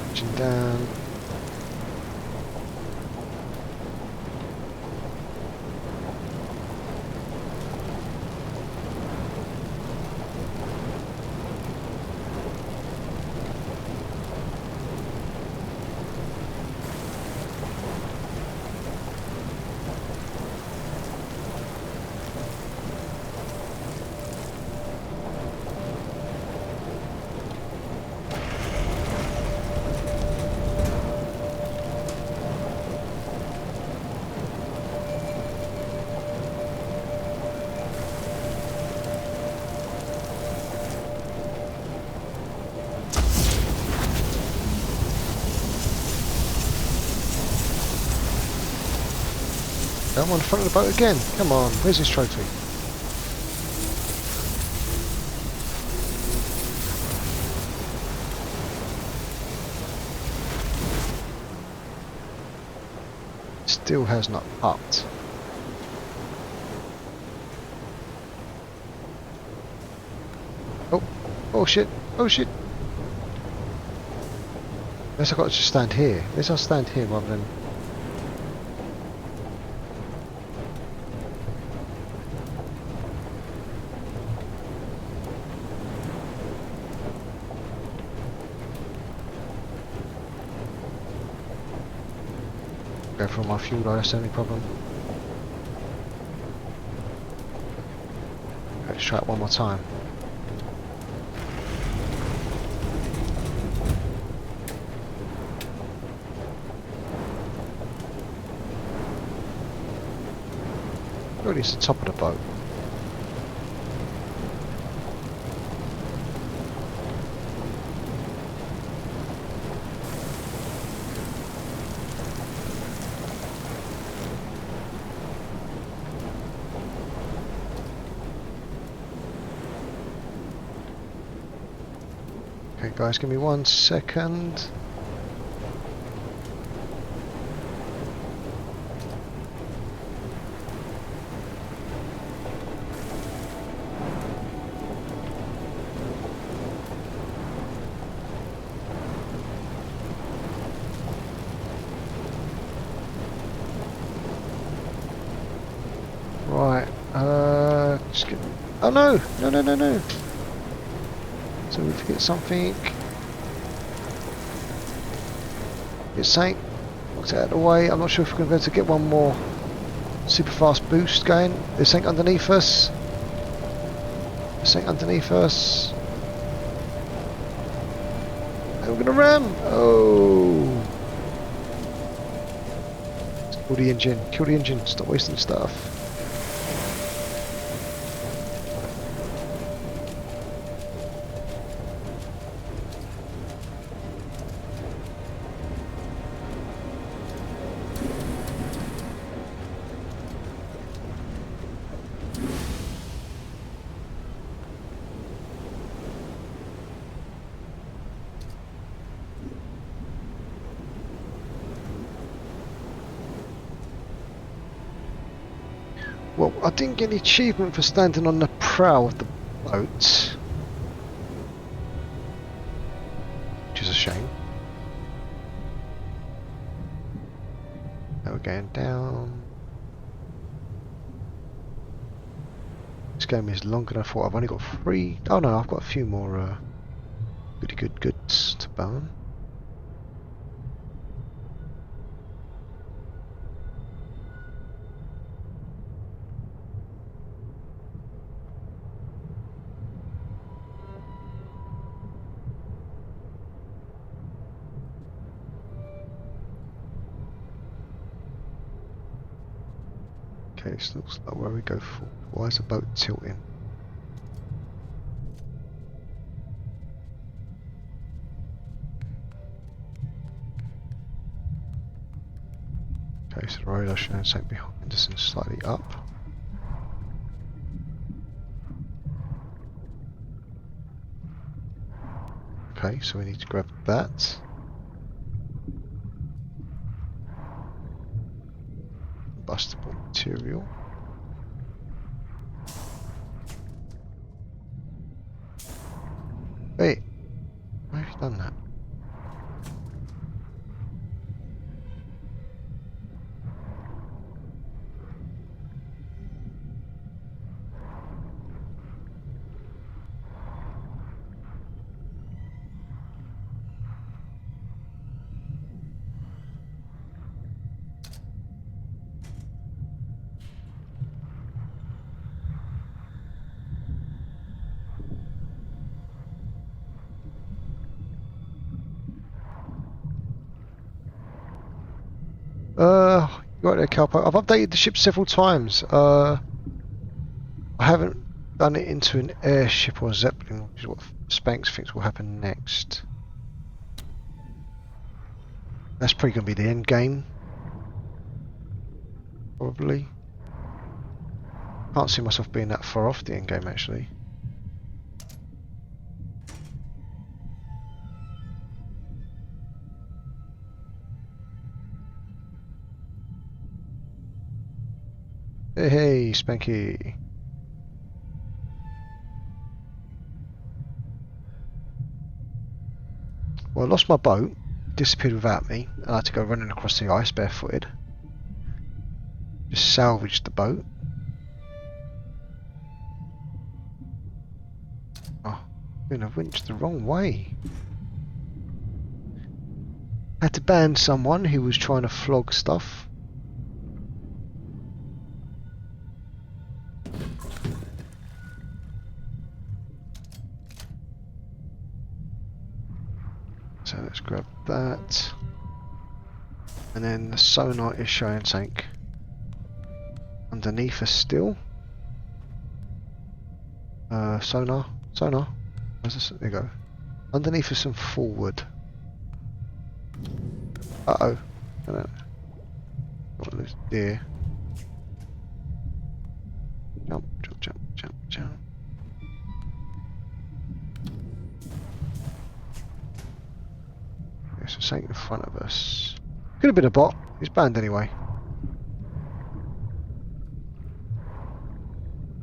Engine down. I'm on the front of the boat again. Come on, where's this trophy? Still has not upped. Oh, oh shit, oh shit. Unless I've got to just stand here. Unless I'll stand here rather than... Go for my fuel, that's the only problem. Let's try it one more time. Really, it's the top of the boat. Okay guys, give me 1 second. Right, just get... Oh no! No, no, no, no! So we have to get something. Get something. Knocked it out of the way. I'm not sure if we're going to be able to get one more super fast boost going. There's something underneath us. There's something underneath us. And we're going to ram! Oh! Kill the engine. Kill the engine. Stop wasting stuff. Well, I didn't get the achievement for standing on the prow of the boat, which is a shame. Now we're going down. This game is longer than I thought. I've only got 3. Oh no, I've got a few more goody goods to burn. Okay, this looks like where we go for. Why is the boat tilting? Okay, so the radar showing something behind us and slightly up. Okay, so we need to grab that. Combustible material. Wait, why have you done that? You got there, Calpo. I've updated the ship several times. I haven't done it into an airship or zeppelin, which is what Spanks thinks will happen next. That's probably going to be the end game. Probably. Can't see myself being that far off the end game, actually. Hey, Spanky. Well, I lost my boat, disappeared without me, and I had to go running across the ice barefooted. Just salvaged the boat. Oh, I'm going to winch the wrong way. Had to ban someone who was trying to flog stuff. So let's grab that. And then the sonar is showing something underneath us still. Sonar. Where's this? There you go. Underneath us and forward. Uh-oh. I don't want to lose deer. Jump. So something in front of us. Could have been a bot. He's banned anyway.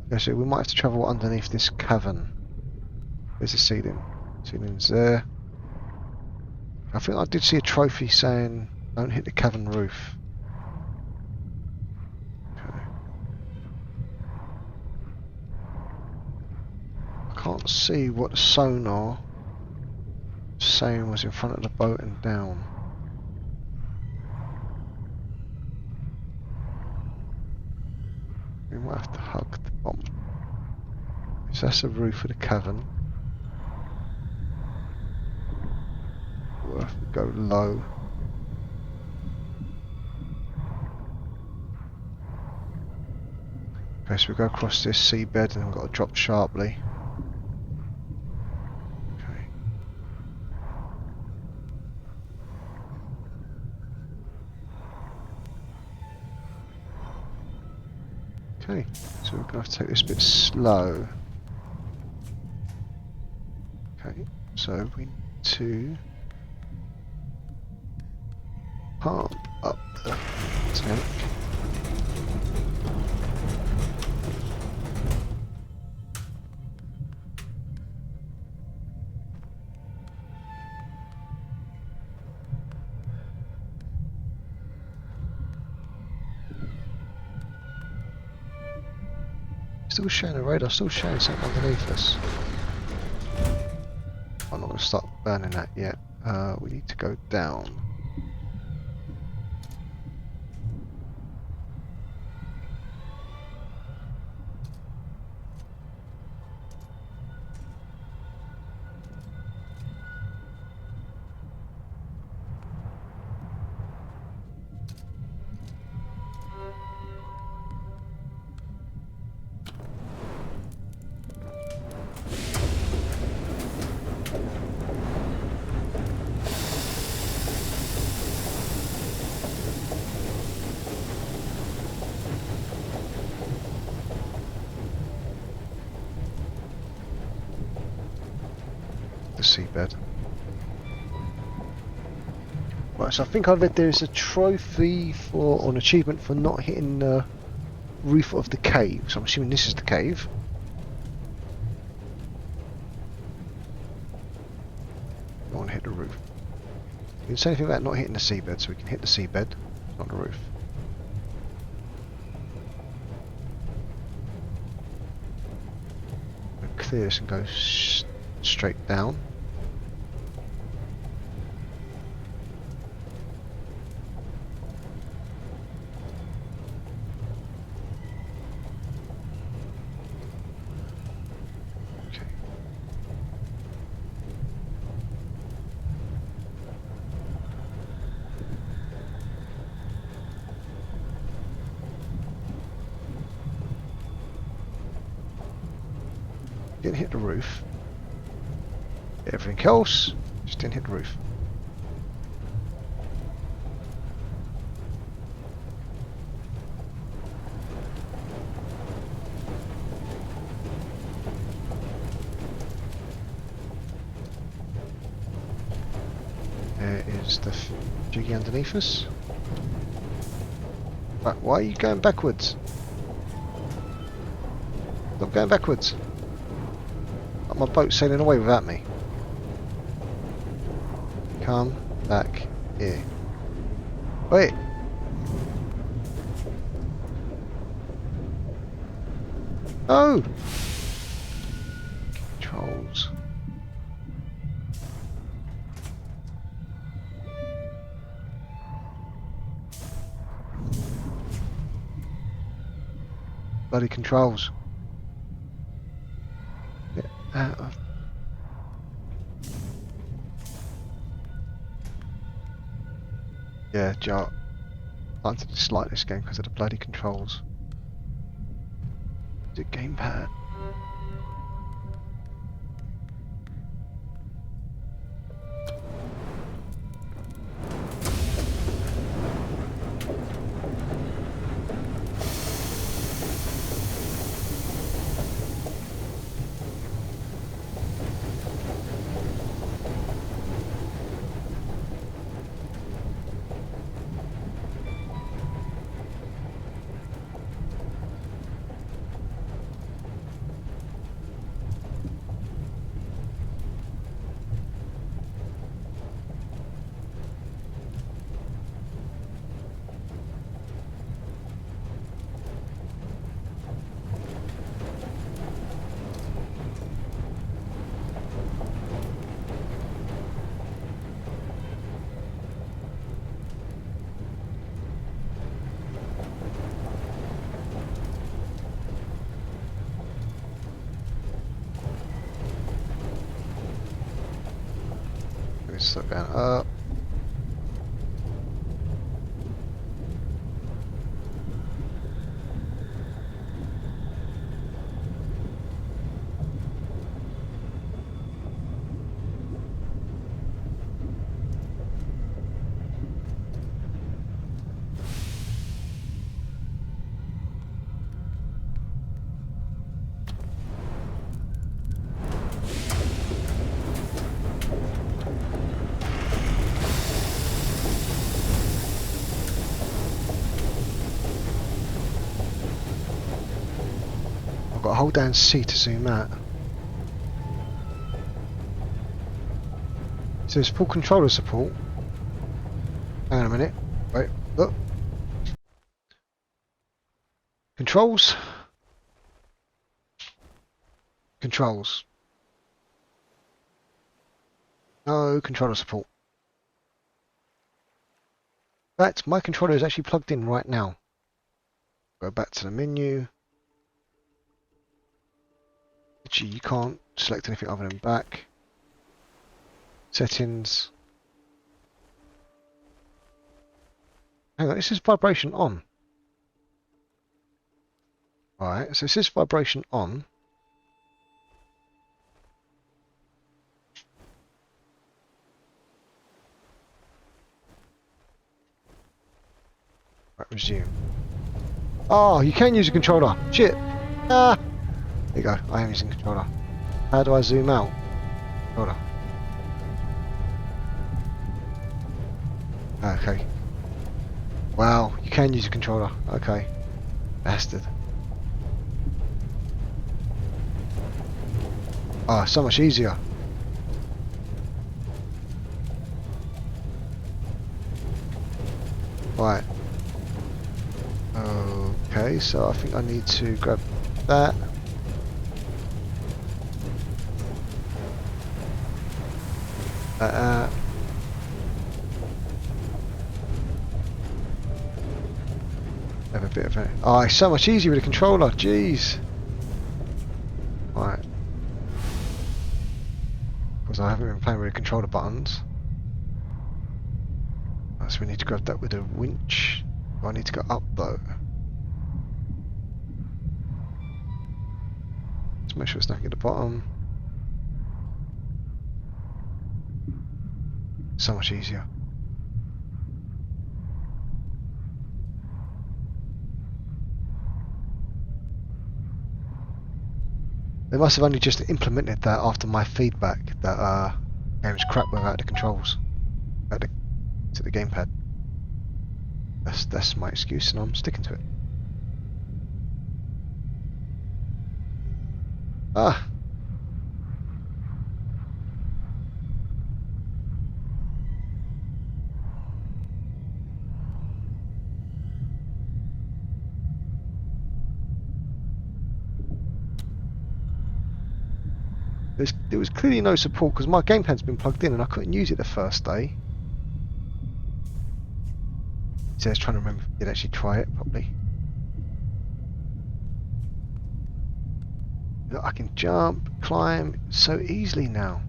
Okay, so we might have to travel underneath this cavern. There's the ceiling. Ceiling's there. I think I did see a trophy saying don't hit the cavern roof. Okay. I can't see what the sonar saying was in front of the boat and down. We might have to hug the bomb. So that's the roof of the cavern. We'll have to go low. Okay, so we go across this seabed and we've got to drop sharply. Okay, so we're going to have to take this a bit slow. Okay, so we need to pump up the tank. Still showing a radar, still showing something underneath us. I'm not going to start burning that yet. We need to go down. The seabed. Right, so I think I read there's a trophy for, or an achievement for not hitting the roof of the cave. So I'm assuming this is the cave. I want to hit the roof. You didn't say anything about not hitting the seabed, so we can hit the seabed, not the roof. We'll clear this and go straight down. Okay. Didn't hit the roof. Everything else just didn't hit the roof. There is the jiggy underneath us. Right, why are you going backwards? Stop going backwards. My boat's sailing away without me. Come back here. Wait. Oh! Controls. Bloody controls. Get out of... Yeah, Jar. I'm starting to dislike this game because of the bloody controls. The gamepad. Slow down up. I've got to hold down C to zoom out. So there's full controller support. Hang on a minute. Wait, look. Controls. Controls. No controller support. In fact, my controller is actually plugged in right now. Go back to the menu. Actually, you can't select anything other than back. Settings. Hang on, this is vibration on. Alright, so it says vibration on. Right, resume. Oh, you can use a controller. Shit. Ah. There you go. I am using controller. How do I zoom out? Controller. Okay. Wow, you can use a controller. Okay. Bastard. Oh, so much easier. Right. Okay, so I think I need to grab that. Have a bit of it. Oh, it's so much easier with a controller. Jeez. Right. Because I haven't been playing with the controller buttons. Right, so we need to grab that with a winch. Do I need to go up though? Let's make sure it's nothing at the bottom. So much easier. They must have only just implemented that after my feedback that game's crap without the controls, to the gamepad. That's my excuse, and I'm sticking to it. Ah. There was clearly no support because my gamepad's been plugged in and I couldn't use it the first day. So I was trying to remember if I did actually try it properly. Look, I can jump, climb so easily now.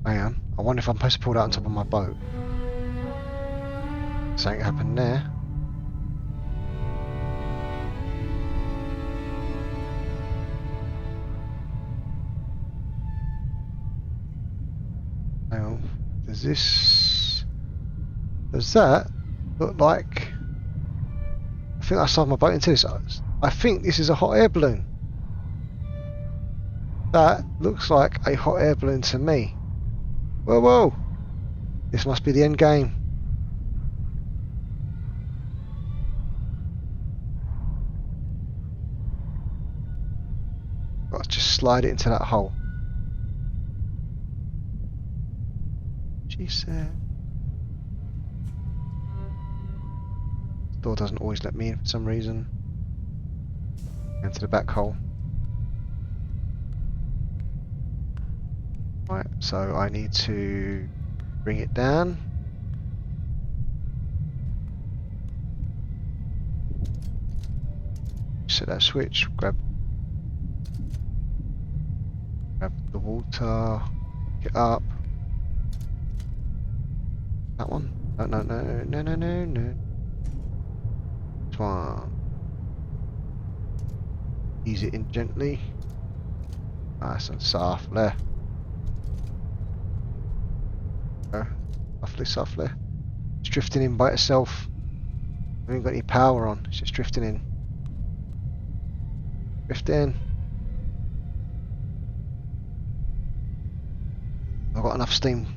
Hang on, I wonder if I'm supposed to pull that on top of my boat. Something happened there. Hang on, does that look like, I think I slide my boat into this. I think this is a hot air balloon. That looks like a hot air balloon to me. Whoa, whoa! This must be the end game. Got to just slide it into that hole. She said. The door doesn't always let me in for some reason. Into the back hole. Right, so I need to bring it down. Set that switch, grab the water, get up. That one? No, no, no, no, no, no, no. This one. Ease it in gently. Nice and softly. Softly, softly. It's drifting in by itself. I haven't got any power on, it's just drifting in. Drifting. I've got enough steam.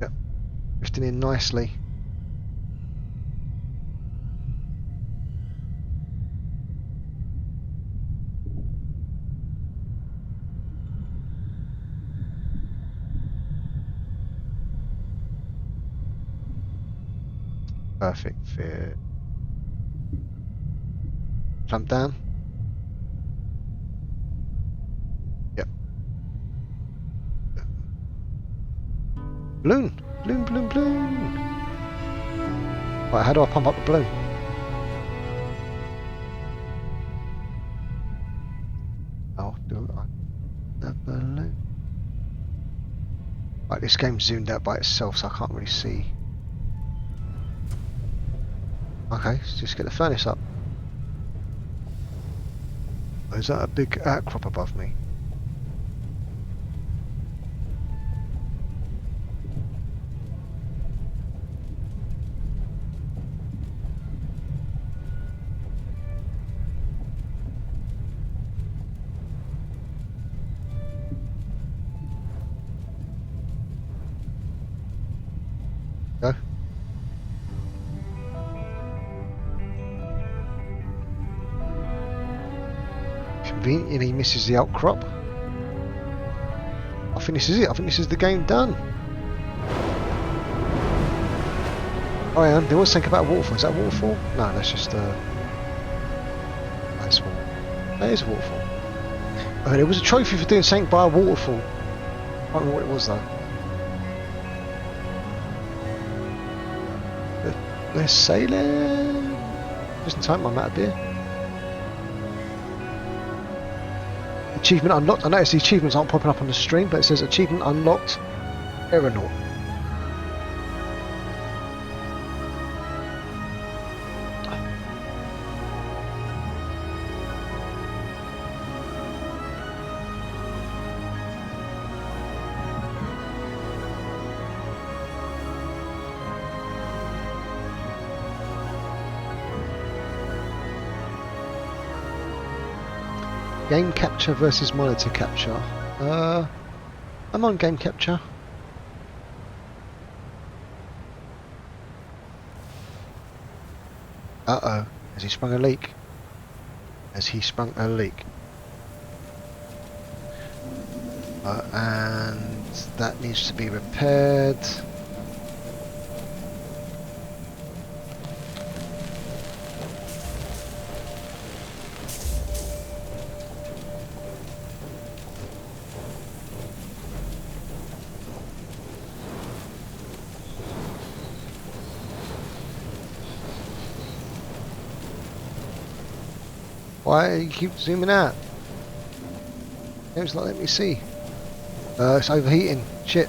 Yep. Drifting in nicely. Perfect fit. Clamp down. Yep. Balloon. Balloon, balloon, balloon. Right, how do I pump up the balloon? How do I the balloon? Right, this game's zoomed out by itself, so I can't really see. Okay, let's just get the furnace up. Oh, is that a big outcrop above me? Go. Conveniently misses the outcrop. I think this is it. I think this is the game done. Oh, hang on. There was something about a waterfall. Is that a waterfall? No, that's just that's water. That is a waterfall. Oh, there was a trophy for doing something by a waterfall. I don't know what it was though. Let's sailing. Just in time, I'm out of beer. Achievement unlocked. I noticed the achievements aren't popping up on the stream, but it says achievement unlocked. Aeronaut. Game capture versus monitor capture. I'm on game capture. Uh-oh. Has he sprung a leak? Has he sprung a leak? And that needs to be repaired. Why do you keep zooming out? Game's not letting me see. It's overheating. Shit.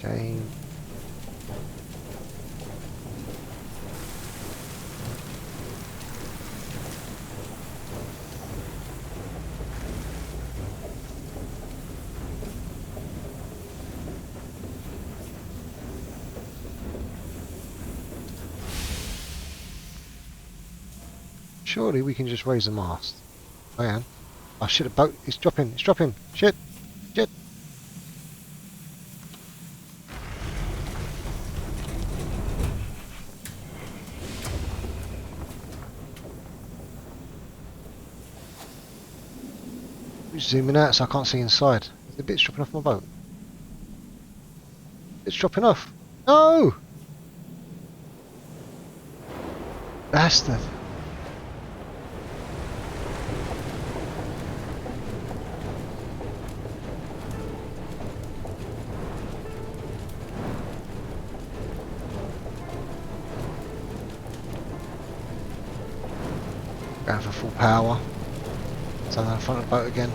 Game. Surely we can just raise the mast. I am. Oh shit, a boat. It's dropping. It's dropping. Shit. Shit. Zooming out so I can't see inside. The bit's dropping off my boat. It's dropping off. No! Bastard. Going for full power. Stand in front of the boat again.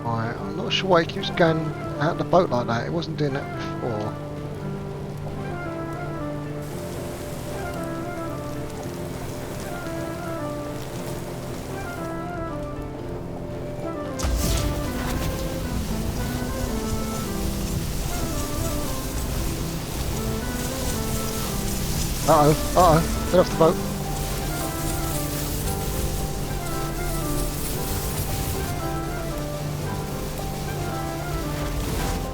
Right, I'm not sure why it keeps going out the boat like that. It wasn't doing that before. Get off the boat.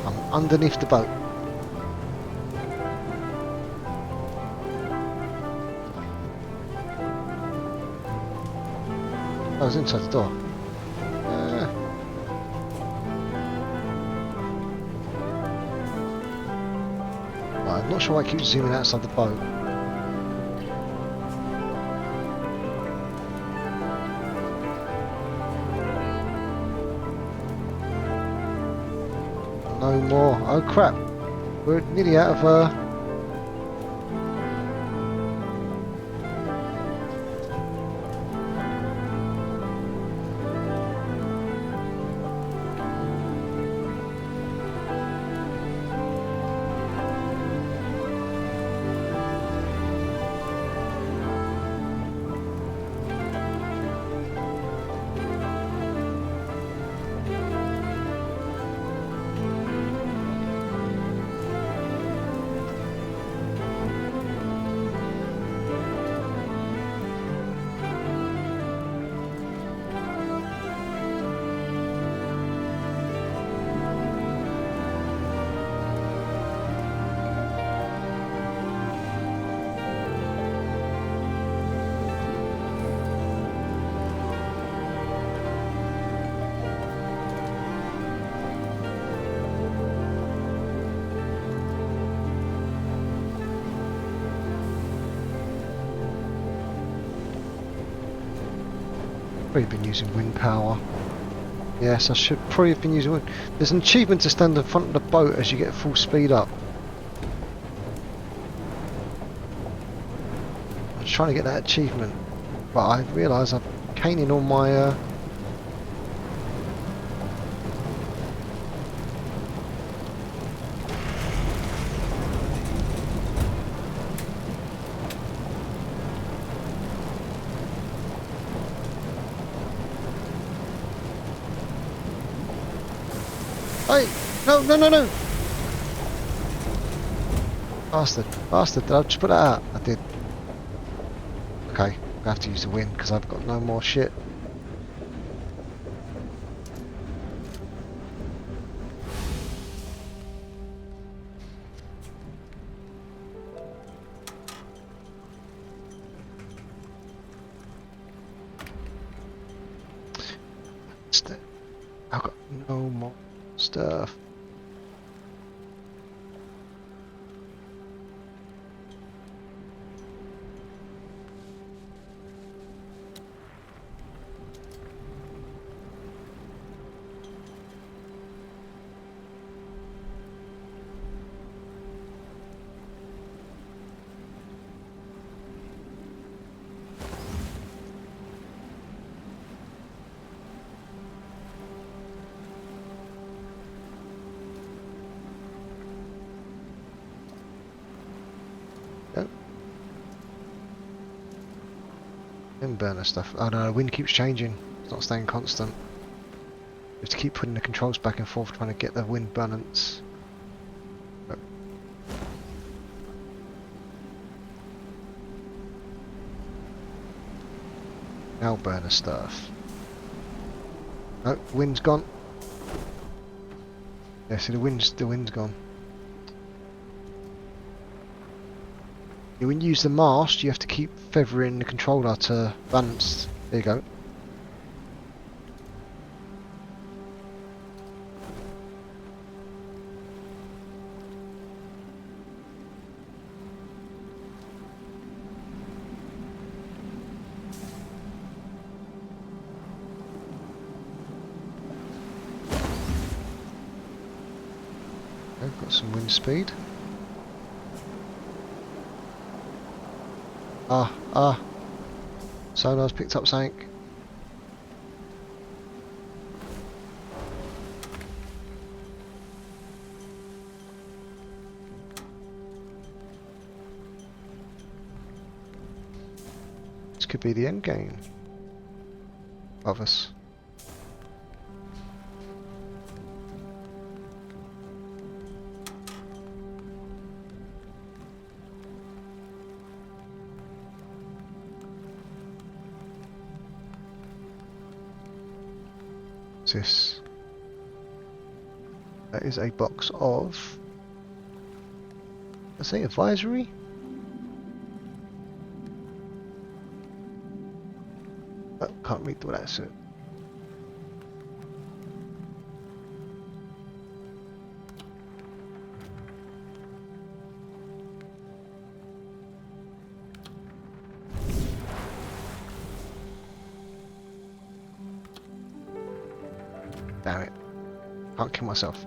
I'm underneath the boat. I was inside the door. Right, I'm not sure why it keeps zooming outside the boat. No more. Oh crap. We're nearly out of probably been using wind power. Yes, I should probably have been using wind. There's an achievement to stand in front of the boat as you get full speed up. I was trying to get that achievement, but I realise I'm caning all my Hey! No, no, no, no! Bastard, bastard, did I just put that out? I did. Okay, I have to use the wind because I've got no more shit. I've got no more stuff. Wind burner stuff. Oh no, the wind keeps changing. It's not staying constant. You have to keep putting the controls back and forth trying to get the wind balance. But now burner stuff. Oh, wind's gone. Yeah, see the wind's gone. When you use the mast, you have to keep feathering the controller to balance. There you go. I've got some wind speed. Sonar's picked up something. could be the end game of us. What's this? That is a box of, let's say, advisory. Oh, can't read what that said. Damn it. Can't kill myself.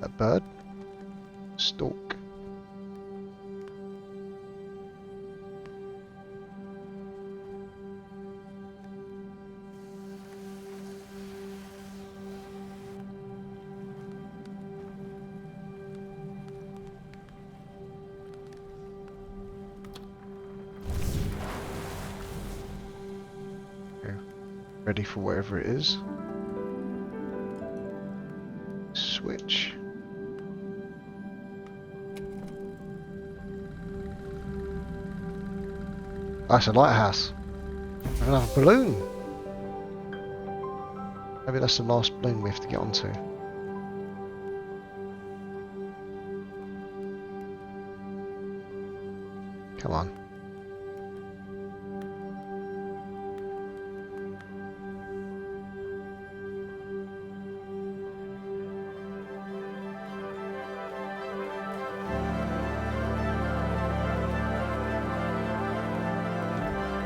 That bird. Stalk. Ready for whatever it is. Switch. That's a lighthouse. Another balloon. Maybe that's the last balloon we have to get onto. Come on.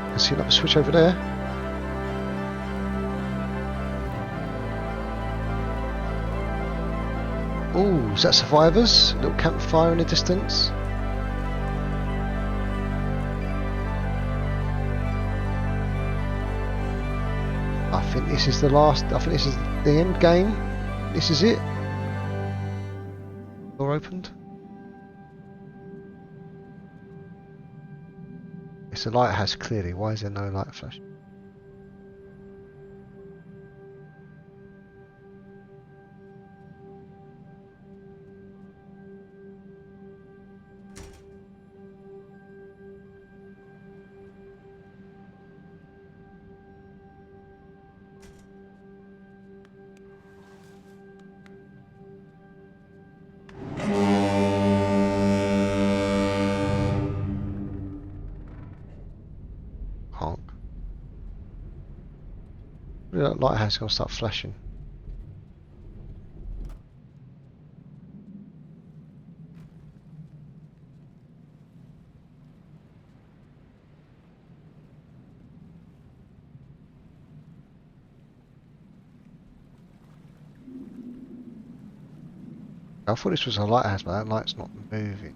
I see another switch over there. Oh, is that survivors? Little campfire in the distance. I think this is the last. I think this is the end game. This is it. Door opened. It's a lighthouse clearly. Why is there no light flash? Honk. That lighthouse is going to start flashing. I thought this was a lighthouse, but that light's not moving.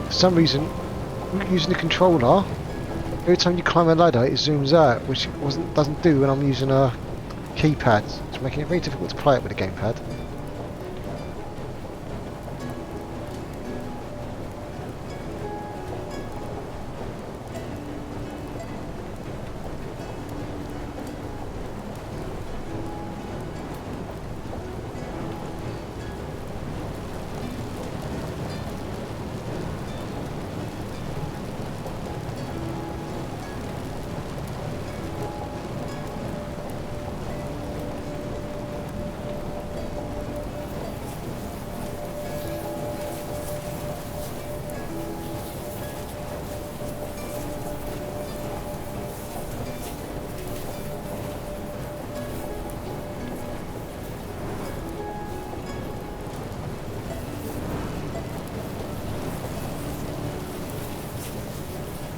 For some reason, using the controller, Every time you climb a ladder, it zooms out, which doesn't do when I'm using a keypad. It's making it very difficult to play it with a gamepad.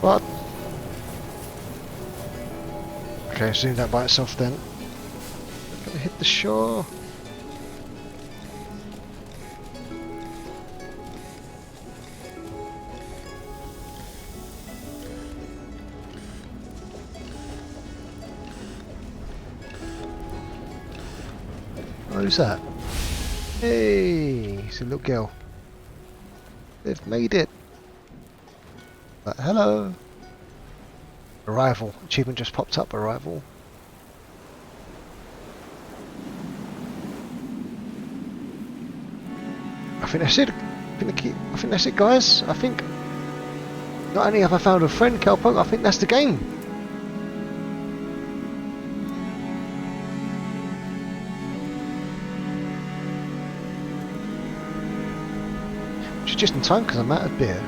What? Okay, zoom that by itself then. Gonna hit the shore. Oh, who's that? Hey, it's a little girl. They've made it. But hello. Arrival. Achievement just popped up. Arrival. I think that's it. I think that's it, guys. I think not only have I found a friend, Cowpoke, I think that's the game. Which is just in time because I'm out of beer.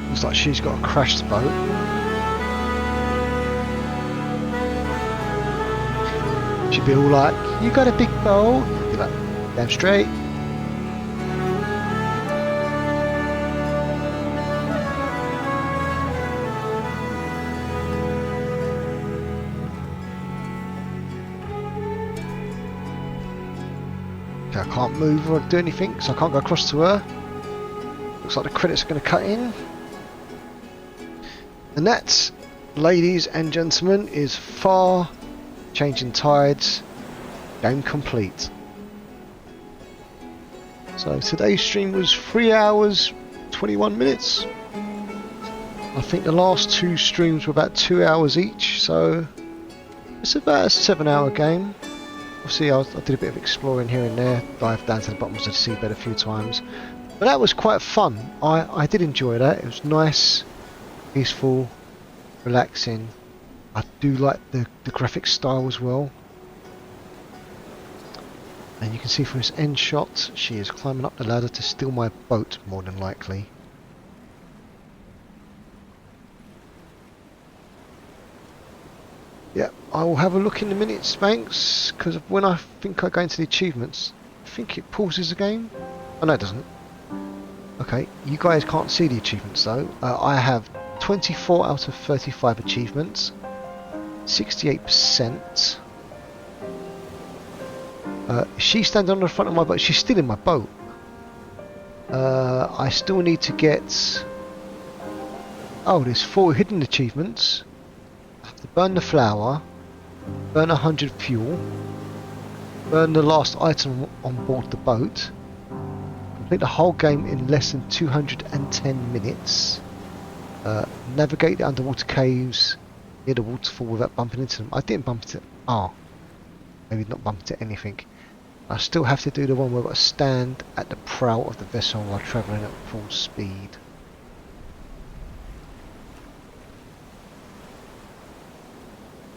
Looks like she's got a crashed boat. She'd be all like, "You got a big boat?" Be like, "Damn straight." Okay, I can't move or do anything, so I can't go across to her. Looks like the credits are going to cut in. And that, ladies and gentlemen, is Far Changing Tides, game complete. So today's stream was 3 hours 21 minutes. I think the last two streams were about 2 hours each, so it's about a 7-hour game. Obviously I did a bit of exploring here and there, dived down to the bottom of the seabed a few times. But that was quite fun. I did enjoy that. It was nice, peaceful, relaxing. I do like the graphic style as well. And you can see from this end shot, she is climbing up the ladder to steal my boat, more than likely. Yeah, I will have a look in a minute, Spanks, because when I think I go into the achievements, I think it pauses the game. Oh no, it doesn't. Okay, you guys can't see the achievements though. I have 24 out of 35 achievements, 68%. She stands on the front of my boat. She's still in my boat. I still need to get... Oh, there's 4 hidden achievements. I have to burn the flower, burn 100 fuel, burn the last item on board the boat, complete the whole game in less than 210 minutes, navigate the underwater caves near the waterfall without bumping into them. I didn't bump into... Oh, maybe not bump into anything. I still have to do the one where I've got to stand at the prow of the vessel while travelling at full speed.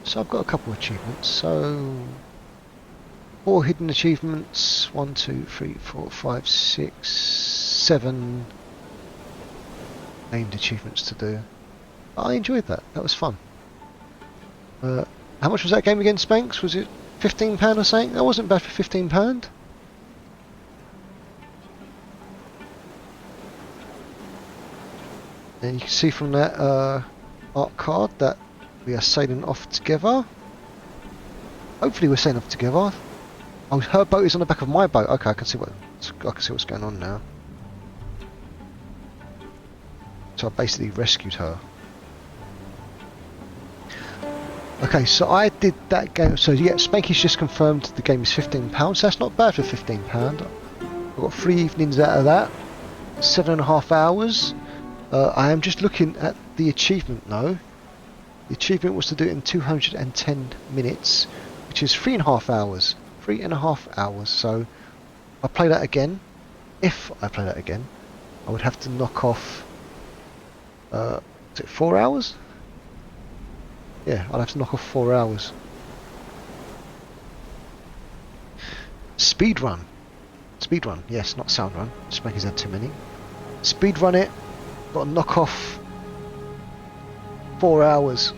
So I've got a couple of achievements. So 4 hidden achievements, 1, 2, 3, 4, 5, 6, 7 named achievements to do. I enjoyed that. That was fun. How much was that game again, Spanks? Was it £15 or something? That wasn't bad for £15. And you can see from that art card that we are sailing off together. Hopefully we're sailing off together. Oh, her boat is on the back of my boat. Okay, I can see what's going on now. So I basically rescued her. Okay, so I did that game. So yeah, Spanky's just confirmed the game is £15. So that's not bad for £15. I've got 3 evenings out of that. 7.5 hours. I am just looking at the achievement though. The achievement was to do it in 210 minutes, which is 3.5 hours. 3.5 hours. So I'll play that again. If I play that again, I would have to knock off. Is it 4 hours? Yeah, I'll have to knock off 4 hours. Speedrun. Speedrun, yes, not sound run. Spanky's had too many. Speedrun it. Got to knock off 4 hours.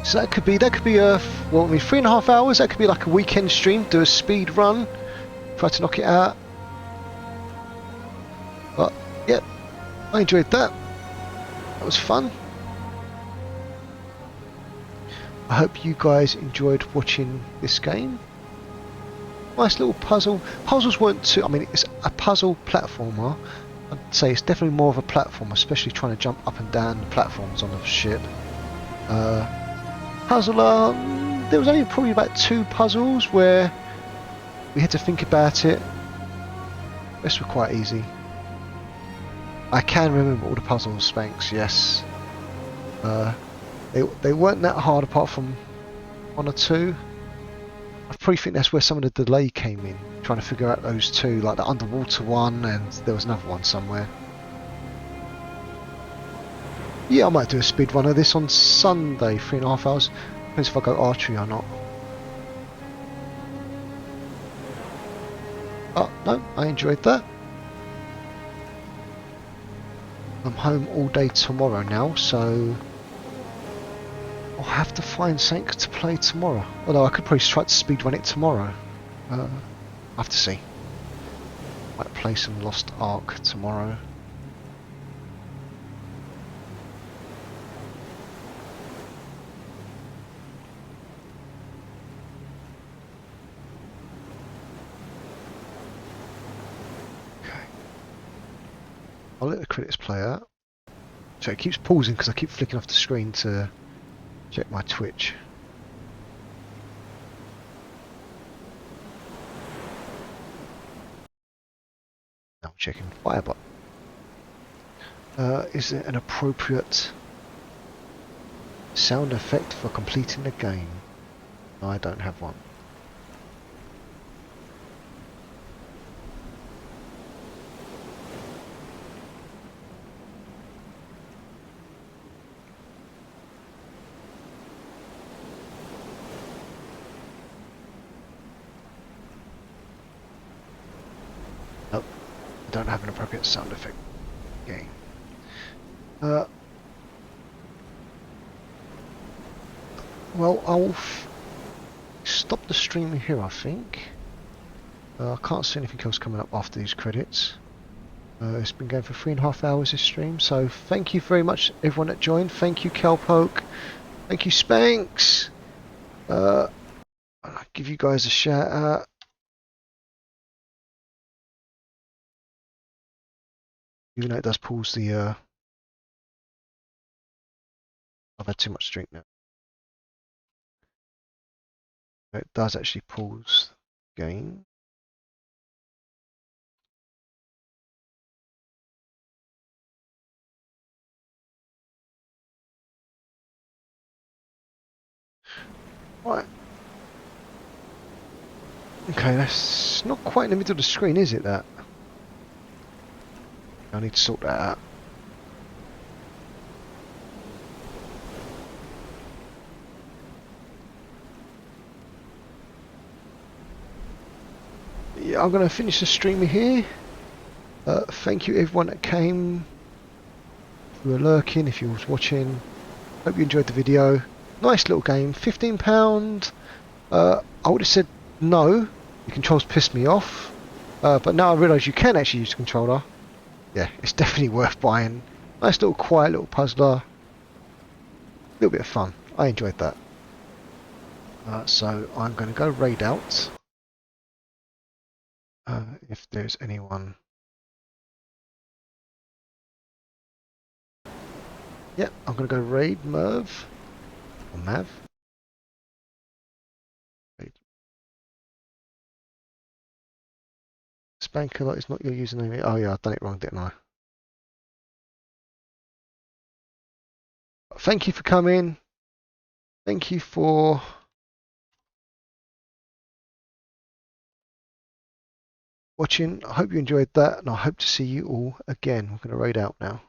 So that could be well, I mean 3.5 hours. That could be like a weekend stream. Do a speed run. Try to knock it out. But yeah, I enjoyed that. That was fun. I hope you guys enjoyed watching this game. Nice little puzzle. Puzzles weren't too... I mean, it's a puzzle platformer. I'd say it's definitely more of a platform, especially trying to jump up and down the platforms on the ship. Puzzle, there was only probably about 2 puzzles where we had to think about it. The rest were quite easy. I can remember all the puzzles, Spanks, yes. They weren't that hard apart from 1 or 2. I probably think that's where some of the delay came in, trying to figure out those 2, like the underwater one, and there was another one somewhere. Yeah, I might do a speed run of this on Sunday, 3.5 hours. Depends if I go archery or not. Oh, no, I enjoyed that. I'm home all day tomorrow now, so I'll have to find something to play tomorrow. Although I could probably try to speedrun it tomorrow. I'll have to see. Might play some Lost Ark tomorrow. Okay. I'll let the credits play out. So it keeps pausing because I keep flicking off the screen to check my Twitch. Now I'm checking Firebot. Is it an appropriate sound effect for completing the game? No, I don't have one. Nope, I don't have an appropriate sound effect game. Well, I'll stop the stream here, I think. I can't see anything else coming up after these credits. It's been going for 3.5 hours this stream, so thank you very much everyone that joined. Thank you Calpoke, thank you Spanks. I'll give you guys a shout out. Even though it does pause the I've had too much drink now. It does actually pause the game. Right. Okay, that's not quite in the middle of the screen, is it, that? I need to sort that out. Yeah, I'm going to finish the stream here. Thank you everyone that came. If you were lurking, if you was watching. Hope you enjoyed the video. Nice little game, £15. I would have said no. The controls pissed me off. But now I realise you can actually use the controller. yeah, it's definitely worth buying. Nice little quiet little puzzler. A little bit of fun. I enjoyed that. So I'm going to go raid out. If there's anyone. Yeah, I'm going to go raid Merv. Or Mav. Raid. Spanker is not your username. Oh yeah, I've done it wrong, didn't I? Thank you for coming. Thank you for watching. I hope you enjoyed that, and I hope to see you all again. We're going to raid out now.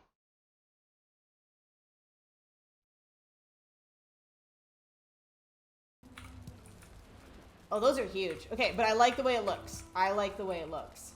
Oh, those are huge. Okay, but I like the way it looks. I like the way it looks.